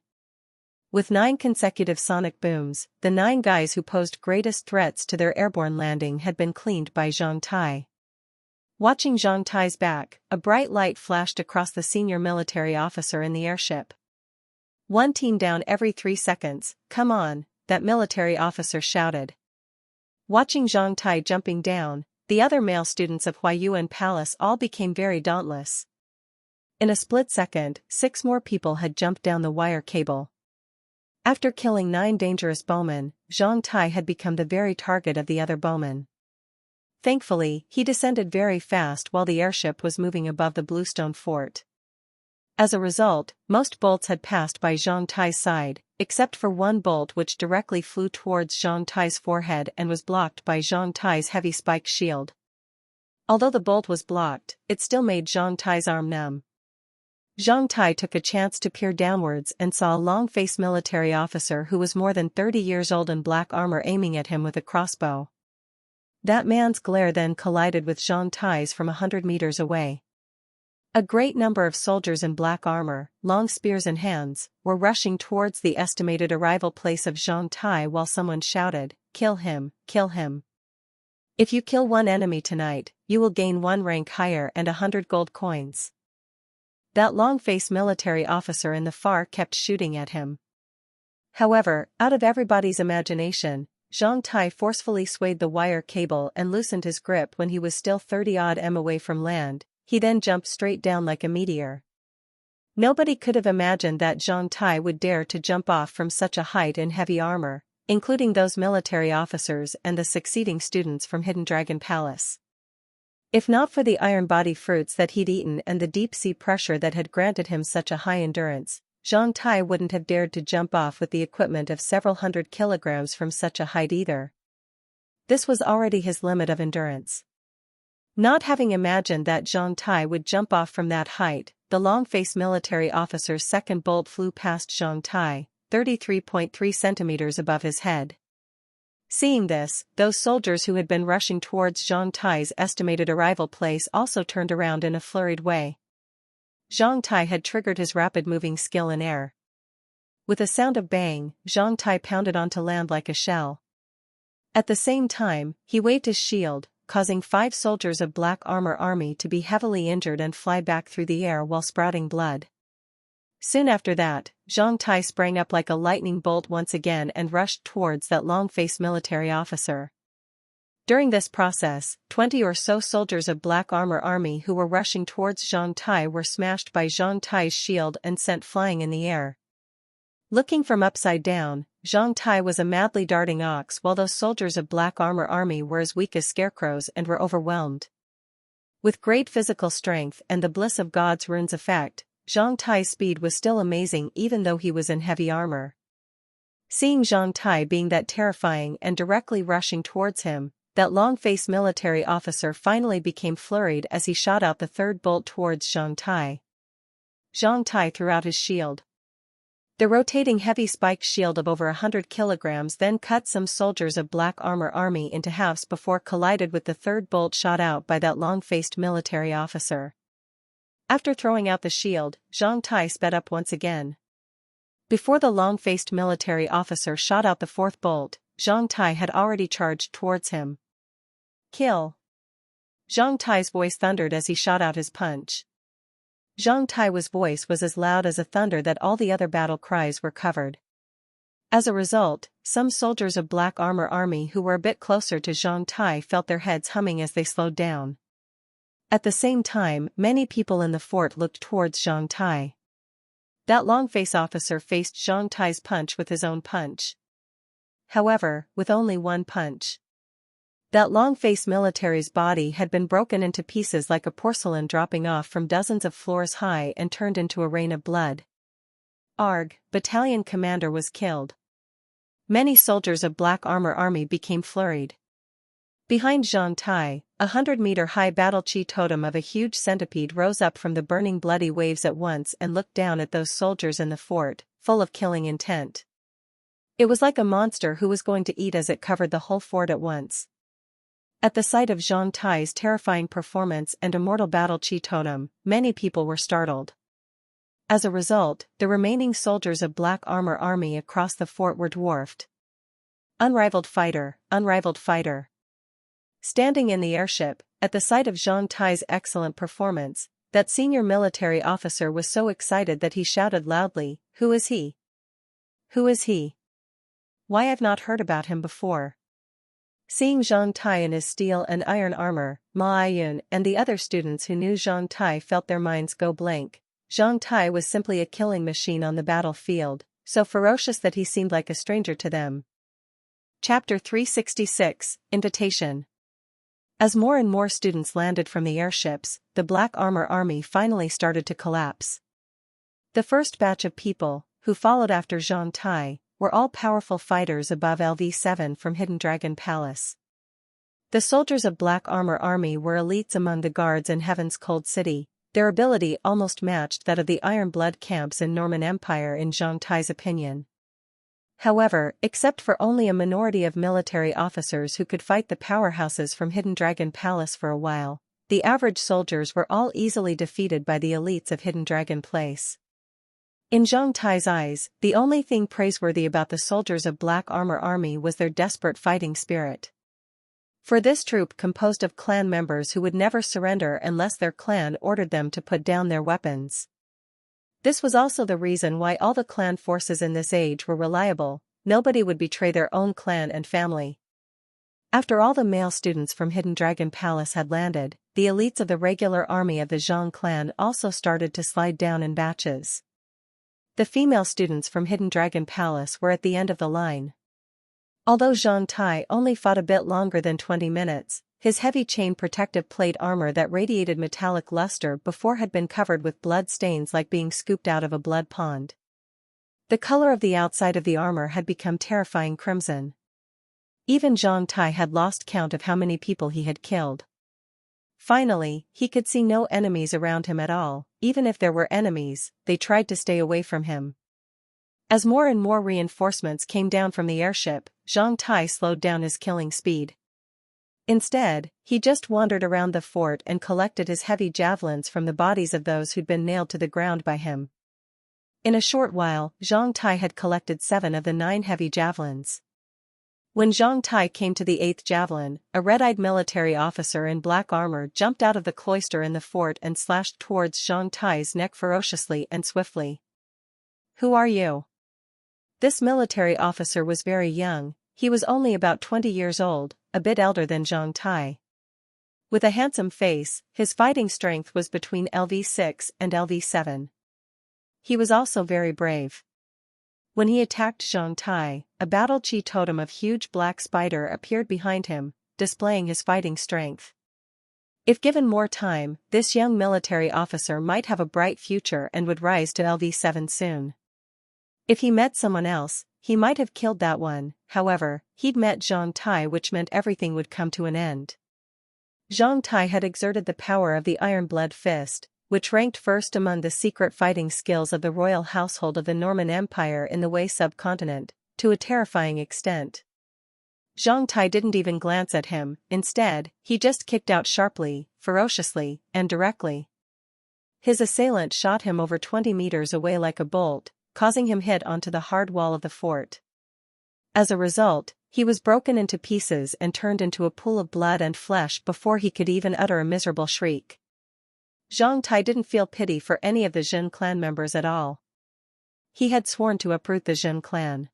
With 9 consecutive sonic booms, the 9 guys who posed greatest threats to their airborne landing had been cleaned by Zhang Tai. Watching Zhang Tai's back, a bright light flashed across the senior military officer in the airship. "One team down every 3 seconds, come on," that military officer shouted. Watching Zhang Tai jumping down, the other male students of Huayuan Palace all became very dauntless. In a split second, 6 more people had jumped down the wire cable. After killing 9 dangerous bowmen, Zhang Tai had become the very target of the other bowmen. Thankfully, he descended very fast while the airship was moving above the bluestone fort. As a result, most bolts had passed by Zhang Tai's side, except for one bolt which directly flew towards Zhang Tai's forehead and was blocked by Zhang Tai's heavy spiked shield. Although the bolt was blocked, it still made Zhang Tai's arm numb. Zhang Tai took a chance to peer downwards and saw a long-faced military officer who was more than 30 years old in black armor aiming at him with a crossbow. That man's glare then collided with Zhang Tai's from 100 meters away. A great number of soldiers in black armor, long spears in hands, were rushing towards the estimated arrival place of Zhang Tai while someone shouted, "Kill him, kill him. If you kill one enemy tonight, you will gain 1 rank higher and 100 gold coins." That long-faced military officer in the far kept shooting at him. However, out of everybody's imagination, Zhang Tai forcefully swayed the wire cable and loosened his grip when he was still 30-odd m away from land. He then jumped straight down like a meteor. Nobody could have imagined that Zhang Tai would dare to jump off from such a height in heavy armor, including those military officers and the succeeding students from Hidden Dragon Palace. If not for the iron body fruits that he'd eaten and the deep-sea pressure that had granted him such a high endurance, Zhang Tai wouldn't have dared to jump off with the equipment of several hundred kilograms from such a height either. This was already his limit of endurance. Not having imagined that Zhang Tai would jump off from that height, the long-faced military officer's second bolt flew past Zhang Tai, 33.3 centimeters above his head. Seeing this, those soldiers who had been rushing towards Zhang Tai's estimated arrival place also turned around in a flurried way. Zhang Tai had triggered his rapid-moving skill in air. With a sound of bang, Zhang Tai pounded onto land like a shell. At the same time, he waved his shield, causing 5 soldiers of Black Armor Army to be heavily injured and fly back through the air while sprouting blood. Soon after that, Zhang Tai sprang up like a lightning bolt once again and rushed towards that long-faced military officer. During this process, 20 or so soldiers of Black Armor Army who were rushing towards Zhang Tai were smashed by Zhang Tai's shield and sent flying in the air. Looking from upside down, Zhang Tai was a madly darting ox while those soldiers of Black Armor Army were as weak as scarecrows and were overwhelmed. With great physical strength and the bliss of God's runes effect, Zhang Tai's speed was still amazing even though he was in heavy armor. Seeing Zhang Tai being that terrifying and directly rushing towards him, that long-faced military officer finally became flurried as he shot out the third bolt towards Zhang Tai. Zhang Tai threw out his shield. The rotating heavy spiked shield of over 100 kilograms then cut some soldiers of Black Armor Army into halves before collided with the third bolt shot out by that long-faced military officer. After throwing out the shield, Zhang Tai sped up once again. Before the long-faced military officer shot out the fourth bolt, Zhang Tai had already charged towards him. Kill! Zhang Tai's voice thundered as he shot out his punch. Zhang Tai's voice was as loud as a thunder that all the other battle cries were covered. As a result, some soldiers of Black Armor Army who were a bit closer to Zhang Tai felt their heads humming as they slowed down. At the same time, many people in the fort looked towards Zhang Tai. That long-faced officer faced Zhang Tai's punch with his own punch. However, with only one punch. That long-faced military's body had been broken into pieces like a porcelain dropping off from dozens of floors high and turned into a rain of blood. Arg, battalion commander was killed. Many soldiers of Black Armor Army became flurried. Behind Zhang Tai, a 100-meter-high battle chi totem of a huge centipede rose up from the burning bloody waves at once and looked down at those soldiers in the fort, full of killing intent. It was like a monster who was going to eat as it covered the whole fort at once. At the sight of Zhang Tai's terrifying performance and immortal battle chi totem, many people were startled. As a result, the remaining soldiers of Black Armor Army across the fort were dwarfed. Unrivaled fighter, unrivaled fighter. Standing in the airship, at the sight of Zhang Tai's excellent performance, that senior military officer was so excited that he shouted loudly, "Who is he? Who is he? Why, I've not heard about him before." Seeing Zhang Tai in his steel and iron armor, Ma Yun and the other students who knew Zhang Tai felt their minds go blank. Zhang Tai was simply a killing machine on the battlefield, so ferocious that he seemed like a stranger to them. Chapter 366, Invitation. As more and more students landed from the airships, the Black Armor Army finally started to collapse. The first batch of people, who followed after Zhang Tai, were all powerful fighters above LV7 from Hidden Dragon Palace. The soldiers of Black Armor Army were elites among the guards in Heaven's Cold City. Their ability almost matched that of the Iron Blood camps in Norman Empire in Zhang Tai's opinion. However, except for only a minority of military officers who could fight the powerhouses from Hidden Dragon Palace for a while, the average soldiers were all easily defeated by the elites of Hidden Dragon Place. In Zhang Tai's eyes, the only thing praiseworthy about the soldiers of Black Armor Army was their desperate fighting spirit. For this troop composed of clan members who would never surrender unless their clan ordered them to put down their weapons. This was also the reason why all the clan forces in this age were reliable. Nobody would betray their own clan and family. After all the male students from Hidden Dragon Palace had landed, the elites of the regular army of the Zhang clan also started to slide down in batches. The female students from Hidden Dragon Palace were at the end of the line. Although Zhang Tai only fought a bit longer than 20 minutes, his heavy chain protective plate armor that radiated metallic luster before had been covered with blood stains like being scooped out of a blood pond. The color of the outside of the armor had become terrifying crimson. Even Zhang Tai had lost count of how many people he had killed. Finally, he could see no enemies around him at all. Even if there were enemies, they tried to stay away from him. As more and more reinforcements came down from the airship, Zhang Tai slowed down his killing speed. Instead, he just wandered around the fort and collected his heavy javelins from the bodies of those who'd been nailed to the ground by him. In a short while, Zhang Tai had collected 7 of the 9 heavy javelins. When Zhang Tai came to the 8th javelin, a red-eyed military officer in black armor jumped out of the cloister in the fort and slashed towards Zhang Tai's neck ferociously and swiftly. "Who are you?" This military officer was very young. He was only about 20 years old, a bit elder than Zhang Tai. With a handsome face, his fighting strength was between LV6 and LV7. He was also very brave. When he attacked Zhang Tai, a battle chi totem of huge black spider appeared behind him, displaying his fighting strength. If given more time, this young military officer might have a bright future and would rise to LV7 soon. If he met someone else, he might have killed that one. However, he'd met Zhang Tai, which meant everything would come to an end. Zhang Tai had exerted the power of the iron-blood fist, which ranked first among the secret fighting skills of the royal household of the Norman Empire in the Wei subcontinent, to a terrifying extent. Zhang Tai didn't even glance at him. Instead, he just kicked out sharply, ferociously, and directly. His assailant shot him over 20 meters away like a bolt, causing him hit onto the hard wall of the fort. As a result, he was broken into pieces and turned into a pool of blood and flesh before he could even utter a miserable shriek. Zhang Tai didn't feel pity for any of the Jin clan members at all. He had sworn to uproot the Jin clan.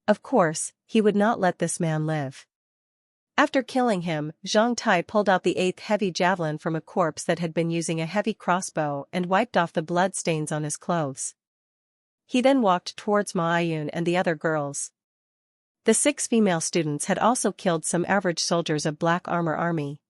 Of course, he would not let this man live. After killing him, Zhang Tai pulled out the 8th heavy javelin from a corpse that had been using a heavy crossbow and wiped off the blood stains on his clothes. He then walked towards Ma Yun and the other girls. The 6 female students had also killed some average soldiers of Black Armor Army.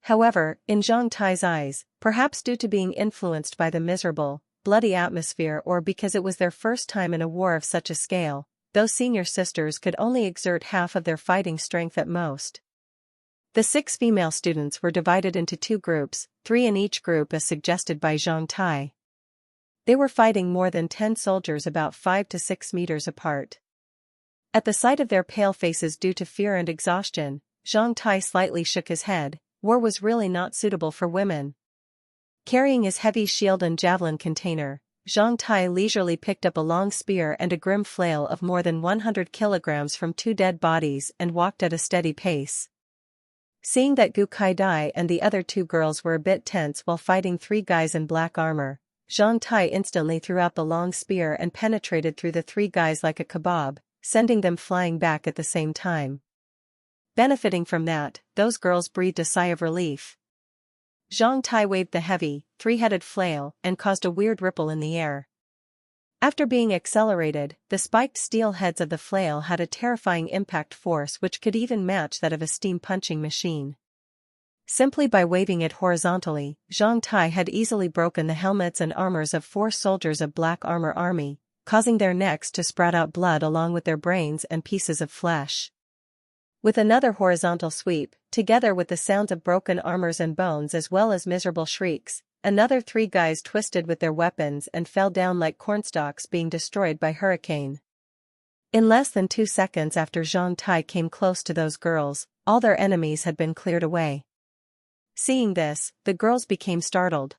However, in Zhang Tai's eyes, perhaps due to being influenced by the miserable, bloody atmosphere or because it was their first time in a war of such a scale, those senior sisters could only exert half of their fighting strength at most. The 6 female students were divided into 2 groups, 3 in each group as suggested by Zhang Tai. They were fighting more than 10 soldiers about 5 to 6 meters apart. At the sight of their pale faces due to fear and exhaustion, Zhang Tai slightly shook his head. War was really not suitable for women. Carrying his heavy shield and javelin container, Zhang Tai leisurely picked up a long spear and a grim flail of more than 100 kilograms from 2 dead bodies and walked at a steady pace. Seeing that Gu Kai-dai and the other 2 girls were a bit tense while fighting 3 guys in black armor, Zhang Tai instantly threw out the long spear and penetrated through the 3 guys like a kebab, sending them flying back at the same time. Benefiting from that, those girls breathed a sigh of relief. Zhang Tai waved the heavy, 3-headed flail and caused a weird ripple in the air. After being accelerated, the spiked steel heads of the flail had a terrifying impact force which could even match that of a steam punching machine. Simply by waving it horizontally, Zhang Tai had easily broken the helmets and armors of 4 soldiers of Black Armor Army, causing their necks to sprout out blood along with their brains and pieces of flesh. With another horizontal sweep, together with the sounds of broken armors and bones as well as miserable shrieks, another 3 guys twisted with their weapons and fell down like cornstalks being destroyed by hurricane. In less than 2 seconds after Zhang Tai came close to those girls, all their enemies had been cleared away. Seeing this, the girls became startled.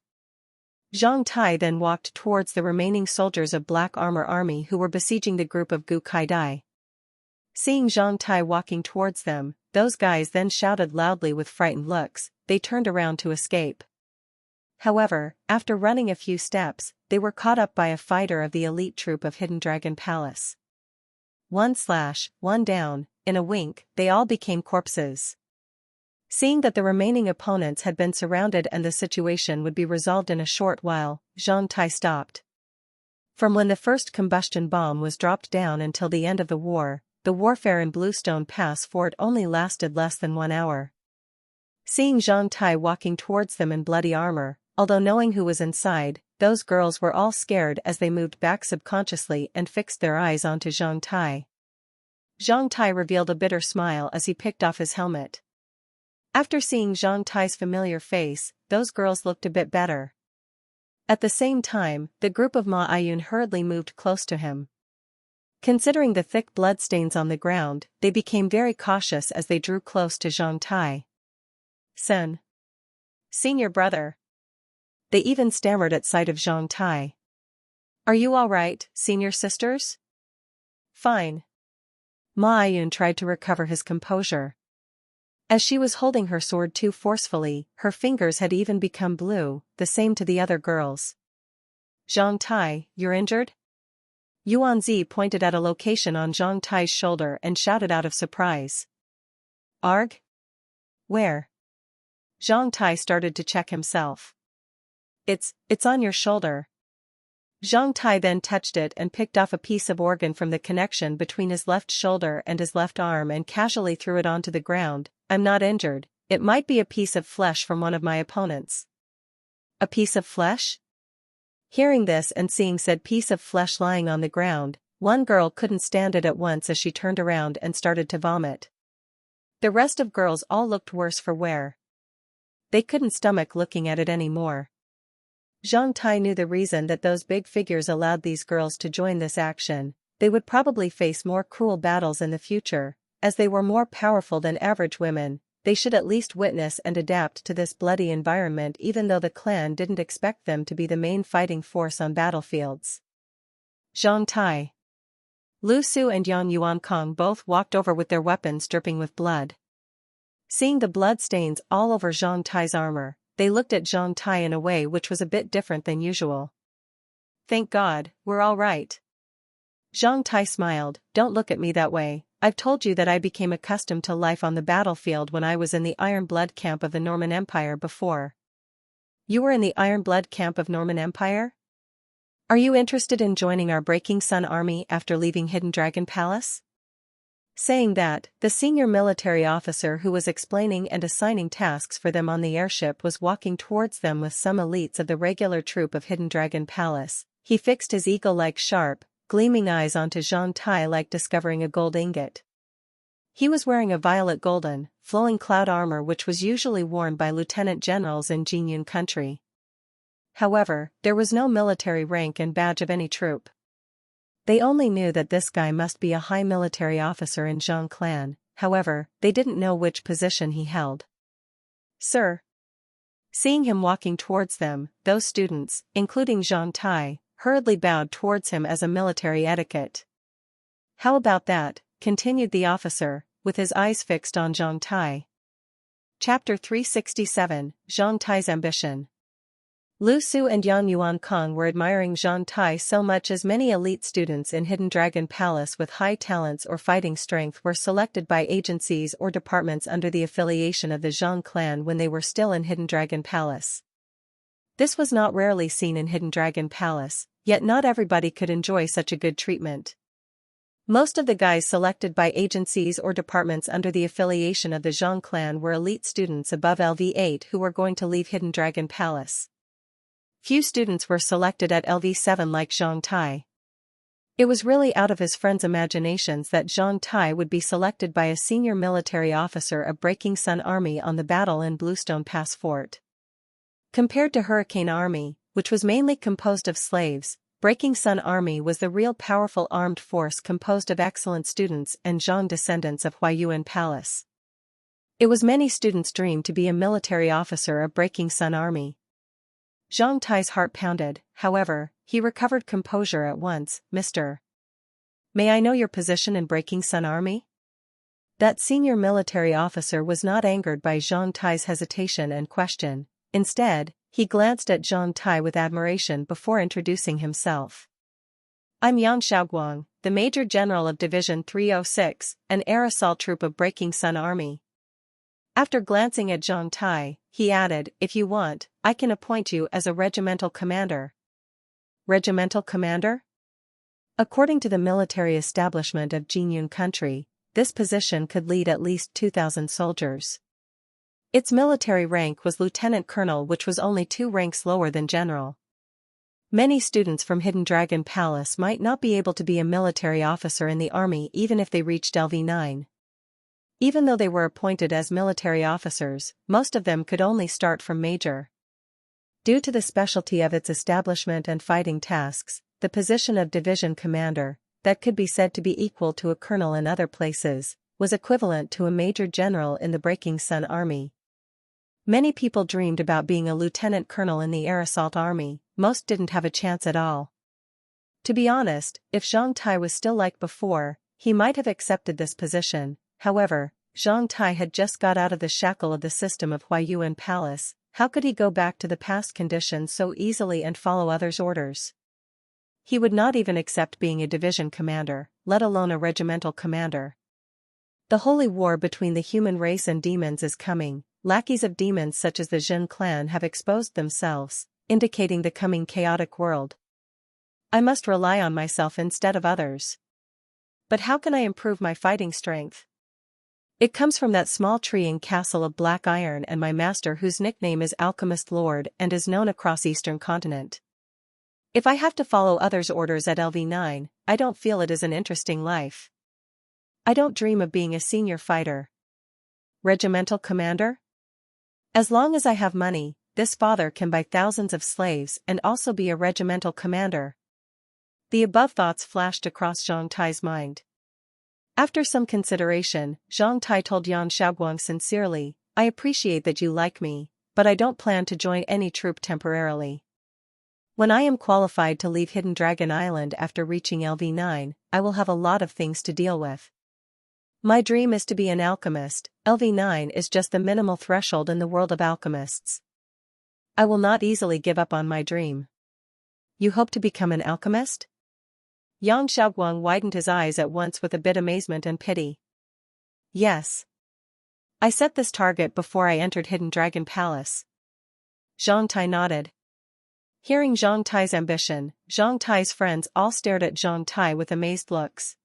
Zhang Tai then walked towards the remaining soldiers of Black Armor Army who were besieging the group of Gu Kai-dai. Seeing Zhang Tai walking towards them, those guys then shouted loudly with frightened looks. They turned around to escape. However, after running a few steps, they were caught up by a fighter of the elite troop of Hidden Dragon Palace. 1 down, in a wink, they all became corpses. Seeing that the remaining opponents had been surrounded and the situation would be resolved in a short while, Zhang Tai stopped. From when the first combustion bomb was dropped down until the end of the war, the warfare in Bluestone Pass fort only lasted less than 1 hour. Seeing Zhang Tai walking towards them in bloody armor, although knowing who was inside, those girls were all scared as they moved back subconsciously and fixed their eyes onto Zhang Tai. Zhang Tai revealed a bitter smile as he picked off his helmet. After seeing Zhang Tai's familiar face, those girls looked a bit better. At the same time, the group of Ma Ayun hurriedly moved close to him. Considering the thick bloodstains on the ground, they became very cautious as they drew close to Zhang Tai. Sen. Senior brother. They even stammered at sight of Zhang Tai. Are you all right, senior sisters? Fine. Ma Ayun tried to recover his composure. As she was holding her sword too forcefully, her fingers had even become blue, the same to the other girls. Zhang Tai, you're injured? Yuanzi pointed at a location on Zhang Tai's shoulder and shouted out of surprise. Arg? Where? Zhang Tai started to check himself. It's on your shoulder. Zhang Tai then touched it and picked off a piece of organ from the connection between his left shoulder and his left arm and casually threw it onto the ground. I'm not injured, it might be a piece of flesh from one of my opponents. A piece of flesh? Hearing this and seeing said piece of flesh lying on the ground, one girl couldn't stand it at once as she turned around and started to vomit. The rest of girls all looked worse for wear. They couldn't stomach looking at it anymore. Zhang Tai knew the reason that those big figures allowed these girls to join this action. They would probably face more cruel battles in the future. As they were more powerful than average women, they should at least witness and adapt to this bloody environment even though the clan didn't expect them to be the main fighting force on battlefields. Zhang Tai. Lu Su and Yang Yuankong both walked over with their weapons dripping with blood. Seeing the blood stains all over Zhang Tai's armor, they looked at Zhang Tai in a way which was a bit different than usual. Thank God, we're all right. Zhang Tai smiled, don't look at me that way. I've told you that I became accustomed to life on the battlefield when I was in the Iron Blood camp of the Norman Empire before. You were in the Iron Blood camp of Norman Empire? Are you interested in joining our Breaking Sun army after leaving Hidden Dragon Palace? Saying that, the senior military officer who was explaining and assigning tasks for them on the airship was walking towards them with some elites of the regular troop of Hidden Dragon Palace. He fixed his eagle-like sharp, gleaming eyes onto Zhang Tai like discovering a gold ingot. He was wearing a violet-golden, flowing cloud armor which was usually worn by lieutenant generals in Jinyun country. However, there was no military rank and badge of any troop. They only knew that this guy must be a high military officer in Zhang clan, however, they didn't know which position he held. Sir. Seeing him walking towards them, those students, including Zhang Tai, hurriedly bowed towards him as a military etiquette. How about that, continued the officer, with his eyes fixed on Zhang Tai. Chapter 367, Zhang Tai's Ambition. Lu Su and Yang Yuankong were admiring Zhang Tai so much as many elite students in Hidden Dragon Palace with high talents or fighting strength were selected by agencies or departments under the affiliation of the Zhang clan when they were still in Hidden Dragon Palace. This was not rarely seen in Hidden Dragon Palace, yet not everybody could enjoy such a good treatment. Most of the guys selected by agencies or departments under the affiliation of the Zhang clan were elite students above LV8 who were going to leave Hidden Dragon Palace. Few students were selected at LV7 like Zhang Tai. It was really out of his friends' imaginations that Zhang Tai would be selected by a senior military officer of Breaking Sun Army on the battle in Bluestone Pass Fort. Compared to Hurricane Army, which was mainly composed of slaves, Breaking Sun Army was the real powerful armed force composed of excellent students and Zhang descendants of Huayuan Palace. It was many students' dream to be a military officer of Breaking Sun Army. Zhang Tai's heart pounded, however, he recovered composure at once. Mr. May I know your position in Breaking Sun Army? That senior military officer was not angered by Zhang Tai's hesitation and question. Instead, he glanced at Zhang Tai with admiration before introducing himself. I'm Yang Xiaoguang, the Major General of Division 306, an air assault troop of Breaking Sun Army. After glancing at Zhang Tai, he added, if you want, I can appoint you as a regimental commander. Regimental commander? According to the military establishment of Jinyun country, this position could lead at least 2,000 soldiers. Its military rank was lieutenant colonel, which was only 2 ranks lower than general. Many students from Hidden Dragon Palace might not be able to be a military officer in the army even if they reached LV9. Even though they were appointed as military officers, most of them could only start from major. Due to the specialty of its establishment and fighting tasks, the position of division commander, that could be said to be equal to a colonel in other places, was equivalent to a major general in the Breaking Sun Army. Many people dreamed about being a lieutenant colonel in the air assault army. Most didn't have a chance at all. To be honest, if Zhang Tai was still like before, he might have accepted this position. However, Zhang Tai had just got out of the shackle of the system of Huayuan Palace. How could he go back to the past conditions so easily and follow others' orders? He would not even accept being a division commander, let alone a regimental commander. The holy war between the human race and demons is coming. Lackeys of demons such as the Jin clan have exposed themselves, indicating the coming chaotic world. I must rely on myself instead of others. But how can I improve my fighting strength? It comes from that small tree in Castle of Black Iron and my master whose nickname is Alchemist Lord and is known across Eastern Continent. If I have to follow others' orders at LV9, I don't feel it is an interesting life. I don't dream of being a senior fighter. Regimental commander? As long as I have money, this father can buy thousands of slaves and also be a regimental commander. The above thoughts flashed across Zhang Tai's mind. After some consideration, Zhang Tai told Yan Xiaoguang sincerely, I appreciate that you like me, but I don't plan to join any troop temporarily. When I am qualified to leave Hidden Dragon Island after reaching LV9, I will have a lot of things to deal with. My dream is to be an alchemist. LV9 is just the minimal threshold in the world of alchemists. I will not easily give up on my dream. You hope to become an alchemist? Yang Xiaoguang widened his eyes at once with a bit amazement and pity. Yes. I set this target before I entered Hidden Dragon Palace. Zhang Tai nodded. Hearing Zhang Tai's ambition, Zhang Tai's friends all stared at Zhang Tai with amazed looks.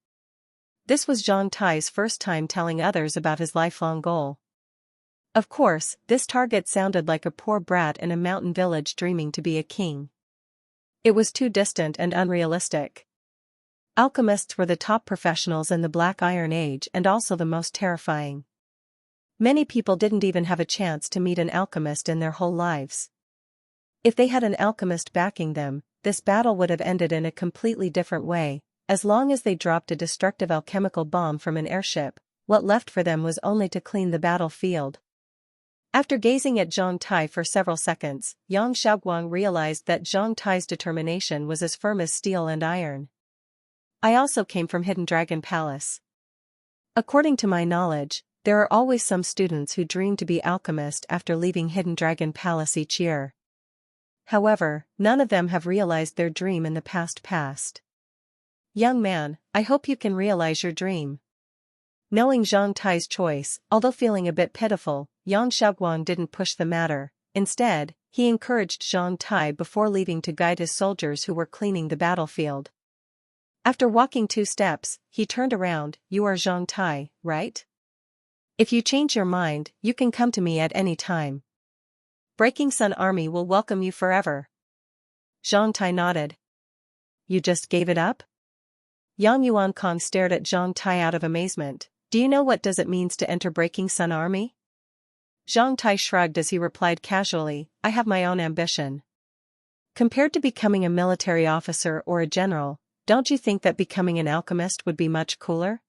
This was Zhang Tai's first time telling others about his lifelong goal. Of course, this target sounded like a poor brat in a mountain village dreaming to be a king. It was too distant and unrealistic. Alchemists were the top professionals in the Black Iron Age and also the most terrifying. Many people didn't even have a chance to meet an alchemist in their whole lives. If they had an alchemist backing them, this battle would have ended in a completely different way. As long as they dropped a destructive alchemical bomb from an airship, what left for them was only to clean the battlefield. After gazing at Zhang Tai for several seconds, Yang Xiaoguang realized that Zhang Tai's determination was as firm as steel and iron. I also came from Hidden Dragon Palace. According to my knowledge, there are always some students who dream to be alchemist after leaving Hidden Dragon Palace each year. However, none of them have realized their dream in the past. Young man, I hope you can realize your dream. Knowing Zhang Tai's choice, although feeling a bit pitiful, Yang Xiaoguang didn't push the matter. Instead, he encouraged Zhang Tai before leaving to guide his soldiers who were cleaning the battlefield. After walking 2 steps, he turned around. You are Zhang Tai, right? If you change your mind, you can come to me at any time. Breaking Sun Army will welcome you forever. Zhang Tai nodded. You just gave it up? Yang Yuankong stared at Zhang Tai out of amazement. Do you know what does it means to enter Breaking Sun Army? Zhang Tai shrugged as he replied casually, I have my own ambition. Compared to becoming a military officer or a general, don't you think that becoming an alchemist would be much cooler?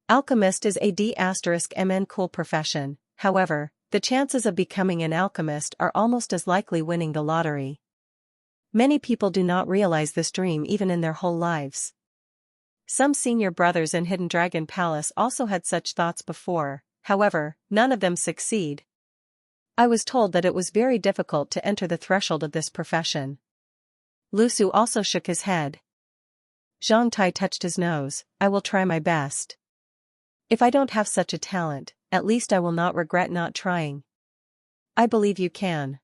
Alchemist is a D**MN cool profession, however, the chances of becoming an alchemist are almost as likely winning the lottery. Many people do not realize this dream even in their whole lives. Some senior brothers in Hidden Dragon Palace also had such thoughts before, however, none of them succeed. I was told that it was very difficult to enter the threshold of this profession. Lu Su also shook his head. Zhang Tai touched his nose. I will try my best. If I don't have such a talent, at least I will not regret not trying. I believe you can.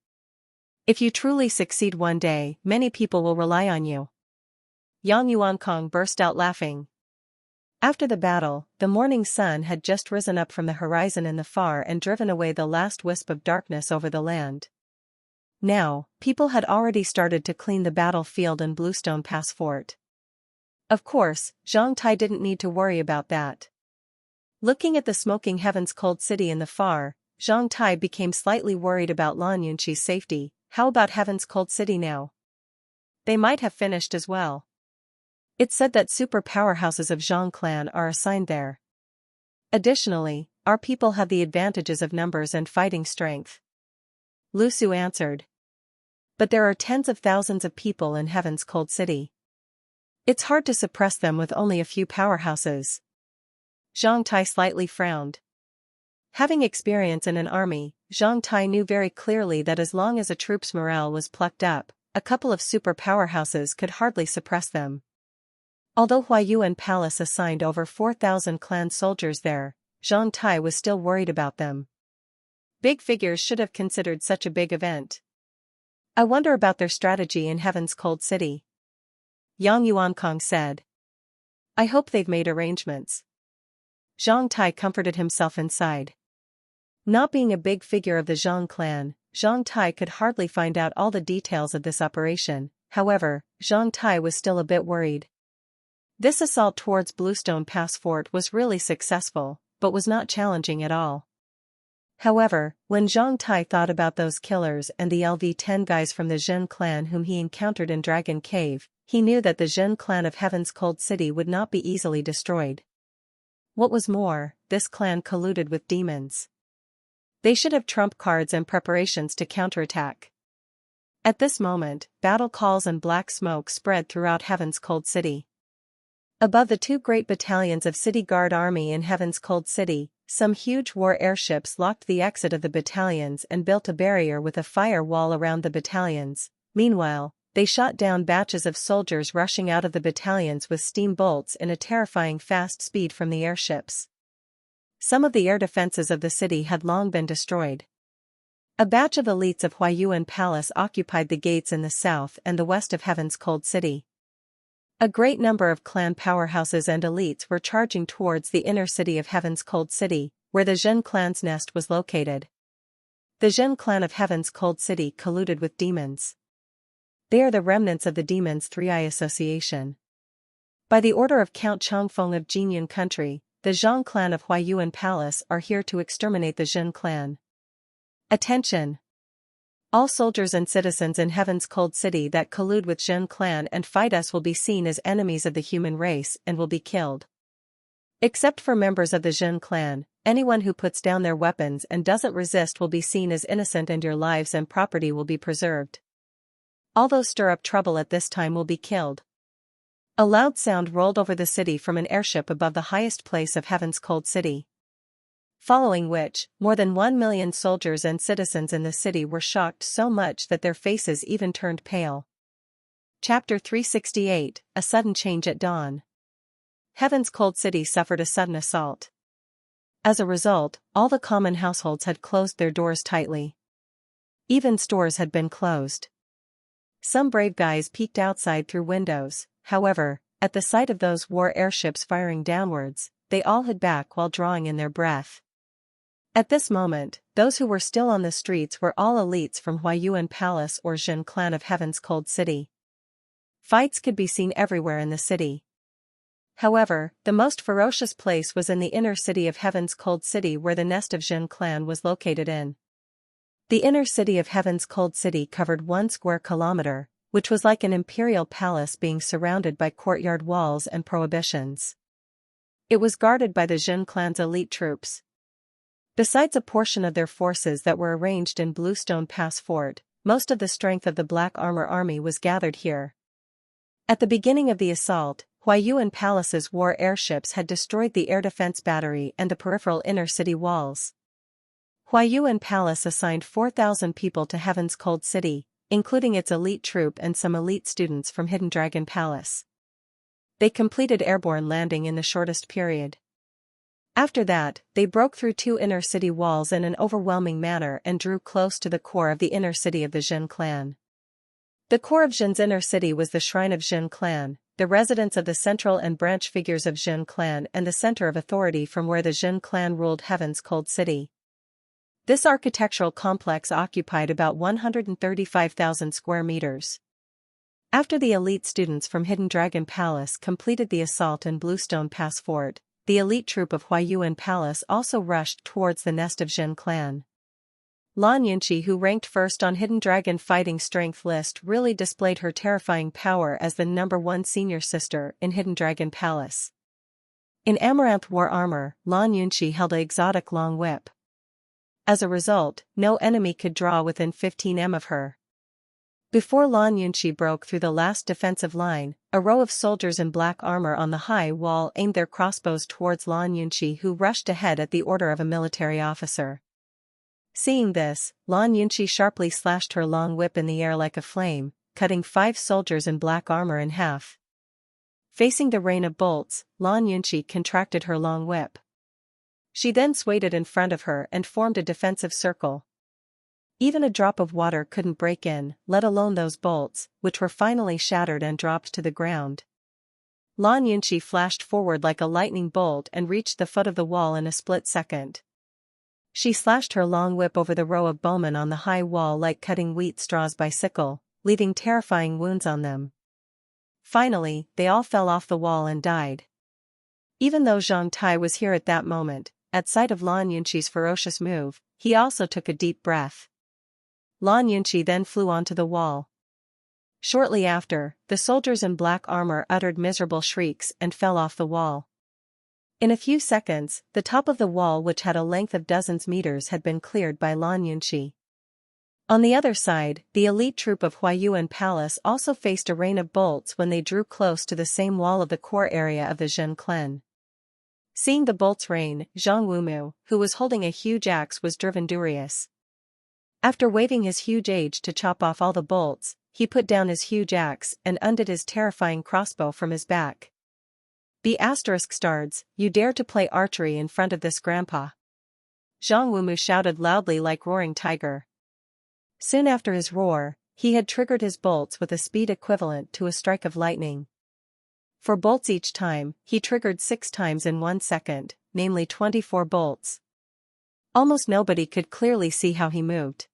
If you truly succeed one day, many people will rely on you. Yang Yuankong burst out laughing. After the battle, the morning sun had just risen up from the horizon in the far and driven away the last wisp of darkness over the land. Now, people had already started to clean the battlefield and Bluestone Pass fort. Of course, Zhang Tai didn't need to worry about that. Looking at the smoking Heaven's Cold City in the far, Zhang Tai became slightly worried about Lan Yunqi's safety. How about Heaven's Cold City now? They might have finished as well. It's said that super powerhouses of Zhang clan are assigned there. Additionally, our people have the advantages of numbers and fighting strength. Lu Su answered. But there are tens of thousands of people in Heaven's Cold City. It's hard to suppress them with only a few powerhouses. Zhang Tai slightly frowned. Having experience in an army, Zhang Tai knew very clearly that as long as a troop's morale was plucked up, a couple of super powerhouses could hardly suppress them. Although Huaiyuan Palace assigned over 4,000 clan soldiers there, Zhang Tai was still worried about them. Big figures should have considered such a big event. I wonder about their strategy in Heaven's Cold City. Yang Yuankong said. I hope they've made arrangements. Zhang Tai comforted himself inside. Not being a big figure of the Zhang clan, Zhang Tai could hardly find out all the details of this operation. However, Zhang Tai was still a bit worried. This assault towards Bluestone Pass Fort was really successful, but was not challenging at all. However, when Zhang Tai thought about those killers and the LV-10 guys from the Zhen clan whom he encountered in Dragon Cave, he knew that the Zhen clan of Heaven's Cold City would not be easily destroyed. What was more, this clan colluded with demons. They should have trump cards and preparations to counterattack. At this moment, battle calls and black smoke spread throughout Heaven's Cold City. Above the two great battalions of City Guard Army in Heaven's Cold City, some huge war airships locked the exit of the battalions and built a barrier with a fire wall around the battalions. Meanwhile, they shot down batches of soldiers rushing out of the battalions with steam bolts in a terrifying fast speed from the airships. Some of the air defenses of the city had long been destroyed. A batch of elites of Huaiyuan Palace occupied the gates in the south and the west of Heaven's Cold City. A great number of clan powerhouses and elites were charging towards the inner city of Heaven's Cold City, where the Zhen clan's nest was located. The Zhen clan of Heaven's Cold City colluded with demons. They are the remnants of the Demons' Three-Eye Association. By the order of Count Changfeng of Jinyun Country, the Zhang clan of Huaiyuan Palace are here to exterminate the Zhen clan. Attention! All soldiers and citizens in Heaven's Cold City that collude with Zhen clan and fight us will be seen as enemies of the human race and will be killed. Except for members of the Zhen clan, anyone who puts down their weapons and doesn't resist will be seen as innocent and your lives and property will be preserved. All those stir up trouble at this time will be killed. A loud sound rolled over the city from an airship above the highest place of Heaven's Cold City. Following which, more than 1 million soldiers and citizens in the city were shocked so much that their faces even turned pale. Chapter 368, A Sudden Change at Dawn. Heaven's Cold City suffered a sudden assault. As a result, all the common households had closed their doors tightly. Even stores had been closed. Some brave guys peeked outside through windows, however, at the sight of those war airships firing downwards, they all hid back while drawing in their breath. At this moment, those who were still on the streets were all elites from Huaiyuan Palace or Zhen clan of Heaven's Cold City. Fights could be seen everywhere in the city. However, the most ferocious place was in the inner city of Heaven's Cold City where the nest of Zhen clan was located in. The inner city of Heaven's Cold City covered 1 square kilometer, which was like an imperial palace being surrounded by courtyard walls and prohibitions. It was guarded by the Zhen clan's elite troops. Besides a portion of their forces that were arranged in Bluestone Pass Fort, most of the strength of the Black Armor Army was gathered here. At the beginning of the assault, Huaiyuan Palace's war airships had destroyed the air defense battery and the peripheral inner city walls. Huaiyuan Palace assigned 4,000 people to Heaven's Cold City, including its elite troop and some elite students from Hidden Dragon Palace. They completed airborne landing in the shortest period. After that, they broke through 2 inner city walls in an overwhelming manner and drew close to the core of the inner city of the Zhen clan. The core of Zhen's inner city was the shrine of Zhen clan, the residence of the central and branch figures of Zhen clan and the center of authority from where the Zhen clan ruled Heaven's Cold City. This architectural complex occupied about 135,000 square meters. After the elite students from Hidden Dragon Palace completed the assault in Bluestone Pass Fort, the elite troop of Huayuan Palace also rushed towards the nest of Jin clan. Lan Yunqi, who ranked first on Hidden Dragon fighting strength list, really displayed her terrifying power as the #1 senior sister in Hidden Dragon Palace. In Amaranth war armor, Lan Yunqi held an exotic long whip. As a result, no enemy could draw within 15 m of her. Before Lan Yunqi broke through the last defensive line, a row of soldiers in black armor on the high wall aimed their crossbows towards Lan Yunqi, who rushed ahead at the order of a military officer. Seeing this, Lan Yunqi sharply slashed her long whip in the air like a flame, cutting 5 soldiers in black armor in half. Facing the rain of bolts, Lan Yunqi contracted her long whip. She then swayed it in front of her and formed a defensive circle. Even a drop of water couldn't break in, let alone those bolts, which were finally shattered and dropped to the ground. Lan Yunqi flashed forward like a lightning bolt and reached the foot of the wall in a split second. She slashed her long whip over the row of bowmen on the high wall like cutting wheat straws by sickle, leaving terrifying wounds on them. Finally, they all fell off the wall and died. Even though Zhang Tai was here at that moment, at sight of Lan Yunqi's ferocious move, he also took a deep breath. Lan Yunqi then flew onto the wall. Shortly after, the soldiers in black armor uttered miserable shrieks and fell off the wall. In a few seconds, the top of the wall, which had a length of dozens meters, had been cleared by Lan Yunqi. On the other side, the elite troop of Huayuan Palace also faced a rain of bolts when they drew close to the same wall of the core area of the Jin clan. Seeing the bolts rain, Zhang Wumu, who was holding a huge axe, was driven furious. After waving his huge age to chop off all the bolts, he put down his huge axe and undid his terrifying crossbow from his back. ****, you dare to play archery in front of this grandpa?" Zhang Wumu shouted loudly like roaring tiger. Soon after his roar, he had triggered his bolts with a speed equivalent to a strike of lightning. For bolts each time, he triggered 6 times in 1 second, namely 24 bolts. Almost nobody could clearly see how he moved.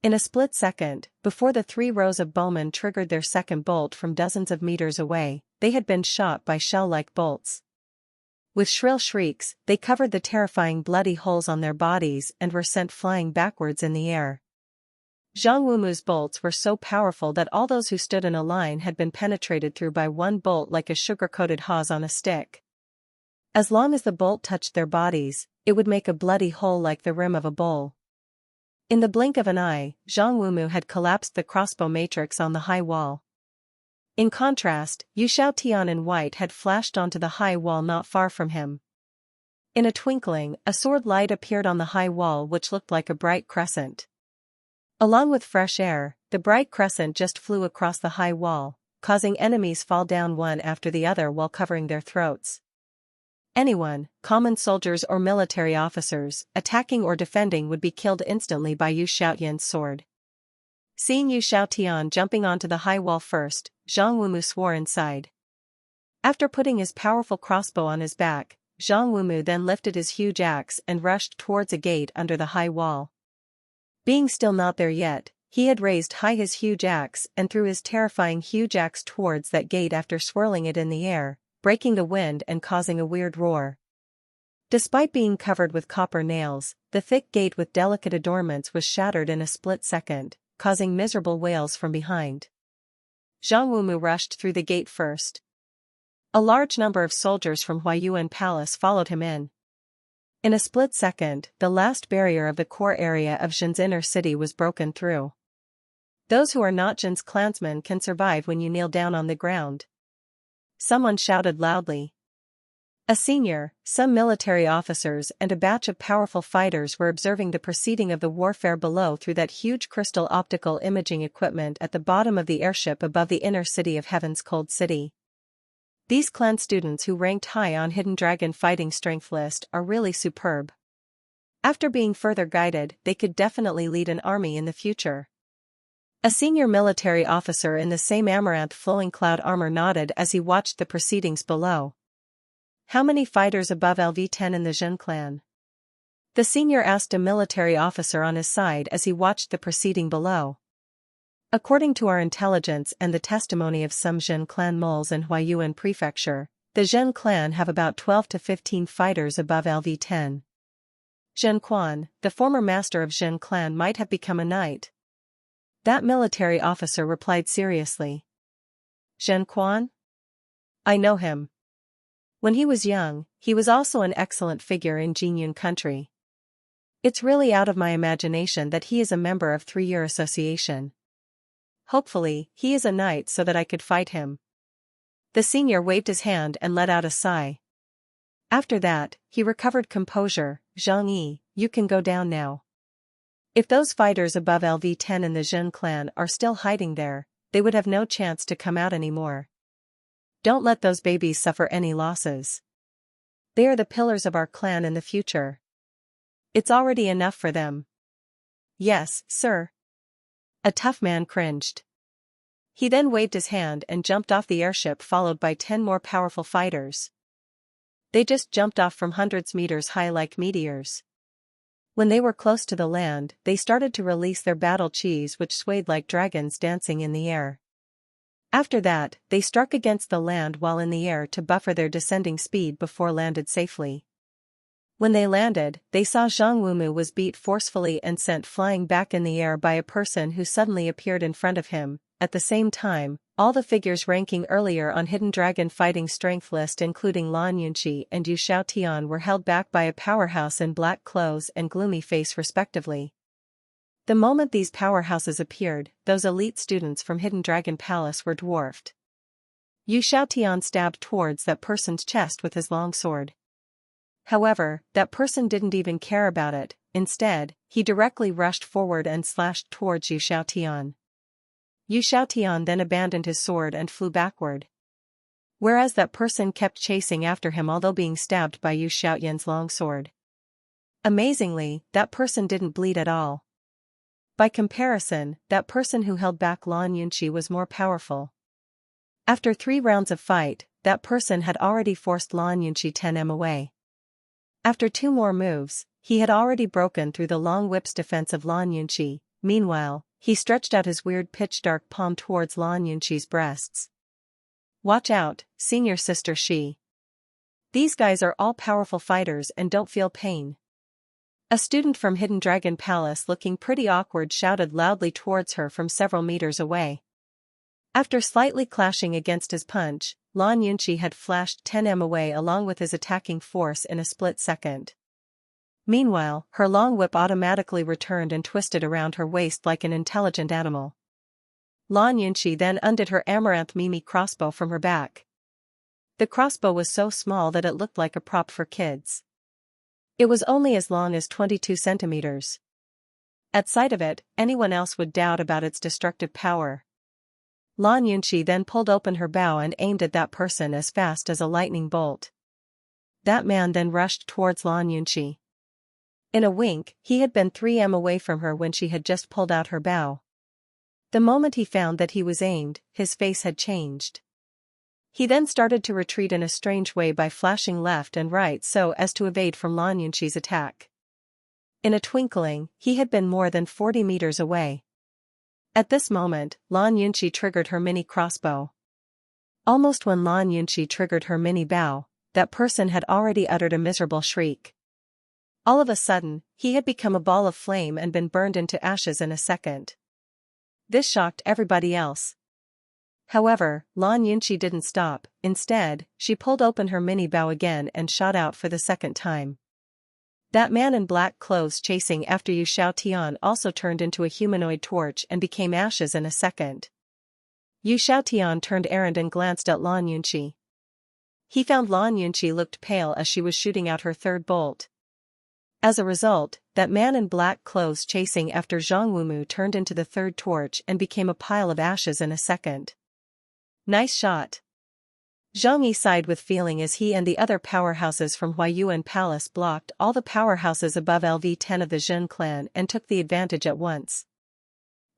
In a split second, before the 3 rows of bowmen triggered their second bolt from dozens of meters away, they had been shot by shell-like bolts. With shrill shrieks, they covered the terrifying bloody holes on their bodies and were sent flying backwards in the air. Zhang Wumu's bolts were so powerful that all those who stood in a line had been penetrated through by one bolt like a sugar-coated hawse on a stick. As long as the bolt touched their bodies, it would make a bloody hole like the rim of a bowl. In the blink of an eye, Zhang Wumu had collapsed the crossbow matrix on the high wall. In contrast, Yu Xiaotian in white had flashed onto the high wall not far from him. In a twinkling, a sword light appeared on the high wall which looked like a bright crescent. Along with fresh air, the bright crescent just flew across the high wall, causing enemies fall down one after the other while covering their throats. Anyone, common soldiers or military officers, attacking or defending would be killed instantly by Yu Xiaotian's sword. Seeing Yu Xiaotian jumping onto the high wall first, Zhang Wumu swore inside. After putting his powerful crossbow on his back, Zhang Wumu then lifted his huge axe and rushed towards a gate under the high wall. Being still not there yet, he had raised high his huge axe and threw his terrifying huge axe towards that gate after swirling it in the air, breaking the wind and causing a weird roar. Despite being covered with copper nails, the thick gate with delicate adornments was shattered in a split second, causing miserable wails from behind. Zhang Wumu rushed through the gate first. A large number of soldiers from Huayuan Palace followed him in. In a split second, the last barrier of the core area of Jin's inner city was broken through. Those who are not Jin's clansmen can survive when you kneel down on the ground. Someone shouted loudly. A senior, some military officers and a batch of powerful fighters were observing the proceeding of the warfare below through that huge crystal optical imaging equipment at the bottom of the airship above the inner city of Heaven's Cold City. These clan students who ranked high on Hidden Dragon fighting strength list are really superb. After being further guided, they could definitely lead an army in the future. A senior military officer in the same amaranth flowing cloud armor nodded as he watched the proceedings below. How many fighters above LV10 in the Jin clan? The senior asked a military officer on his side as he watched the proceeding below. According to our intelligence and the testimony of some Zhen clan moles in Huaiyuan Prefecture, the Zhen clan have about 12 to 15 fighters above LV-10. Zhen Quan, the former master of Zhen clan, might have become a knight. That military officer replied seriously. Zhen Quan? I know him. When he was young, he was also an excellent figure in Jinyun country. It's really out of my imagination that he is a member of 3-year association. Hopefully, he is a knight so that I could fight him. The senior waved his hand and let out a sigh. After that, he recovered composure. Zhang Yi, you can go down now. If those fighters above LV-10 in the Zhen clan are still hiding there, they would have no chance to come out anymore. Don't let those babies suffer any losses. They are the pillars of our clan in the future. It's already enough for them. Yes, sir. A tough man cringed. He then waved his hand and jumped off the airship, followed by 10 more powerful fighters. They just jumped off from hundreds meters high like meteors. When they were close to the land, they started to release their battle chis, which swayed like dragons dancing in the air. After that, they struck against the land while in the air to buffer their descending speed before landed safely. When they landed, they saw Zhang Wumu was beat forcefully and sent flying back in the air by a person who suddenly appeared in front of him. At the same time, all the figures ranking earlier on Hidden Dragon fighting strength list, including Lan Yunqi and Yu Xiaotian, were held back by a powerhouse in black clothes and gloomy face respectively. The moment these powerhouses appeared, those elite students from Hidden Dragon Palace were dwarfed. Yu Xiaotian stabbed towards that person's chest with his long sword. However, that person didn't even care about it. Instead, he directly rushed forward and slashed towards Yu Xiaotian. Yu Xiaotian then abandoned his sword and flew backward. Whereas that person kept chasing after him, although being stabbed by Yu Xiaotian's long sword. Amazingly, that person didn't bleed at all. By comparison, that person who held back Lan Yunqi was more powerful. After 3 rounds of fight, that person had already forced Lan Yunqi 10m away. After 2 more moves, he had already broken through the long whip's defense of Lan Yunqi. Meanwhile, he stretched out his weird pitch-dark palm towards Lan Yunqi's breasts. Watch out, senior sister Shi. These guys are all powerful fighters and don't feel pain. A student from Hidden Dragon Palace, looking pretty awkward, shouted loudly towards her from several meters away. After slightly clashing against his punch, Lan Yunqi had flashed 10m away along with his attacking force in a split second. Meanwhile, her long whip automatically returned and twisted around her waist like an intelligent animal. Lan Yunqi then undid her amaranth Mimi crossbow from her back. The crossbow was so small that it looked like a prop for kids. It was only as long as 22 centimeters. At sight of it, anyone else would doubt about its destructive power. Lan Yunqi then pulled open her bow and aimed at that person as fast as a lightning bolt. That man then rushed towards Lan Yunqi. In a wink, he had been 3m away from her when she had just pulled out her bow. The moment he found that he was aimed, his face had changed. He then started to retreat in a strange way by flashing left and right so as to evade from Lan Yunqi's attack. In a twinkling, he had been more than 40 meters away. At this moment, Lan Yunqi triggered her mini crossbow. Almost when Lan Yunqi triggered her mini bow, that person had already uttered a miserable shriek. All of a sudden, he had become a ball of flame and been burned into ashes in a second. This shocked everybody else. However, Lan Yunqi didn't stop. Instead, she pulled open her mini bow again and shot out for the second time. That man in black clothes chasing after Yu Xiaotian also turned into a humanoid torch and became ashes in a second. Yu Xiaotian turned around and glanced at Lan Yunqi. He found Lan Yunqi looked pale as she was shooting out her third bolt. As a result, that man in black clothes chasing after Zhang Wumu turned into the third torch and became a pile of ashes in a second. Nice shot. Zhang Yi sighed with feeling as he and the other powerhouses from Huaiyuan Palace blocked all the powerhouses above LV-10 of the Zhen clan and took the advantage at once.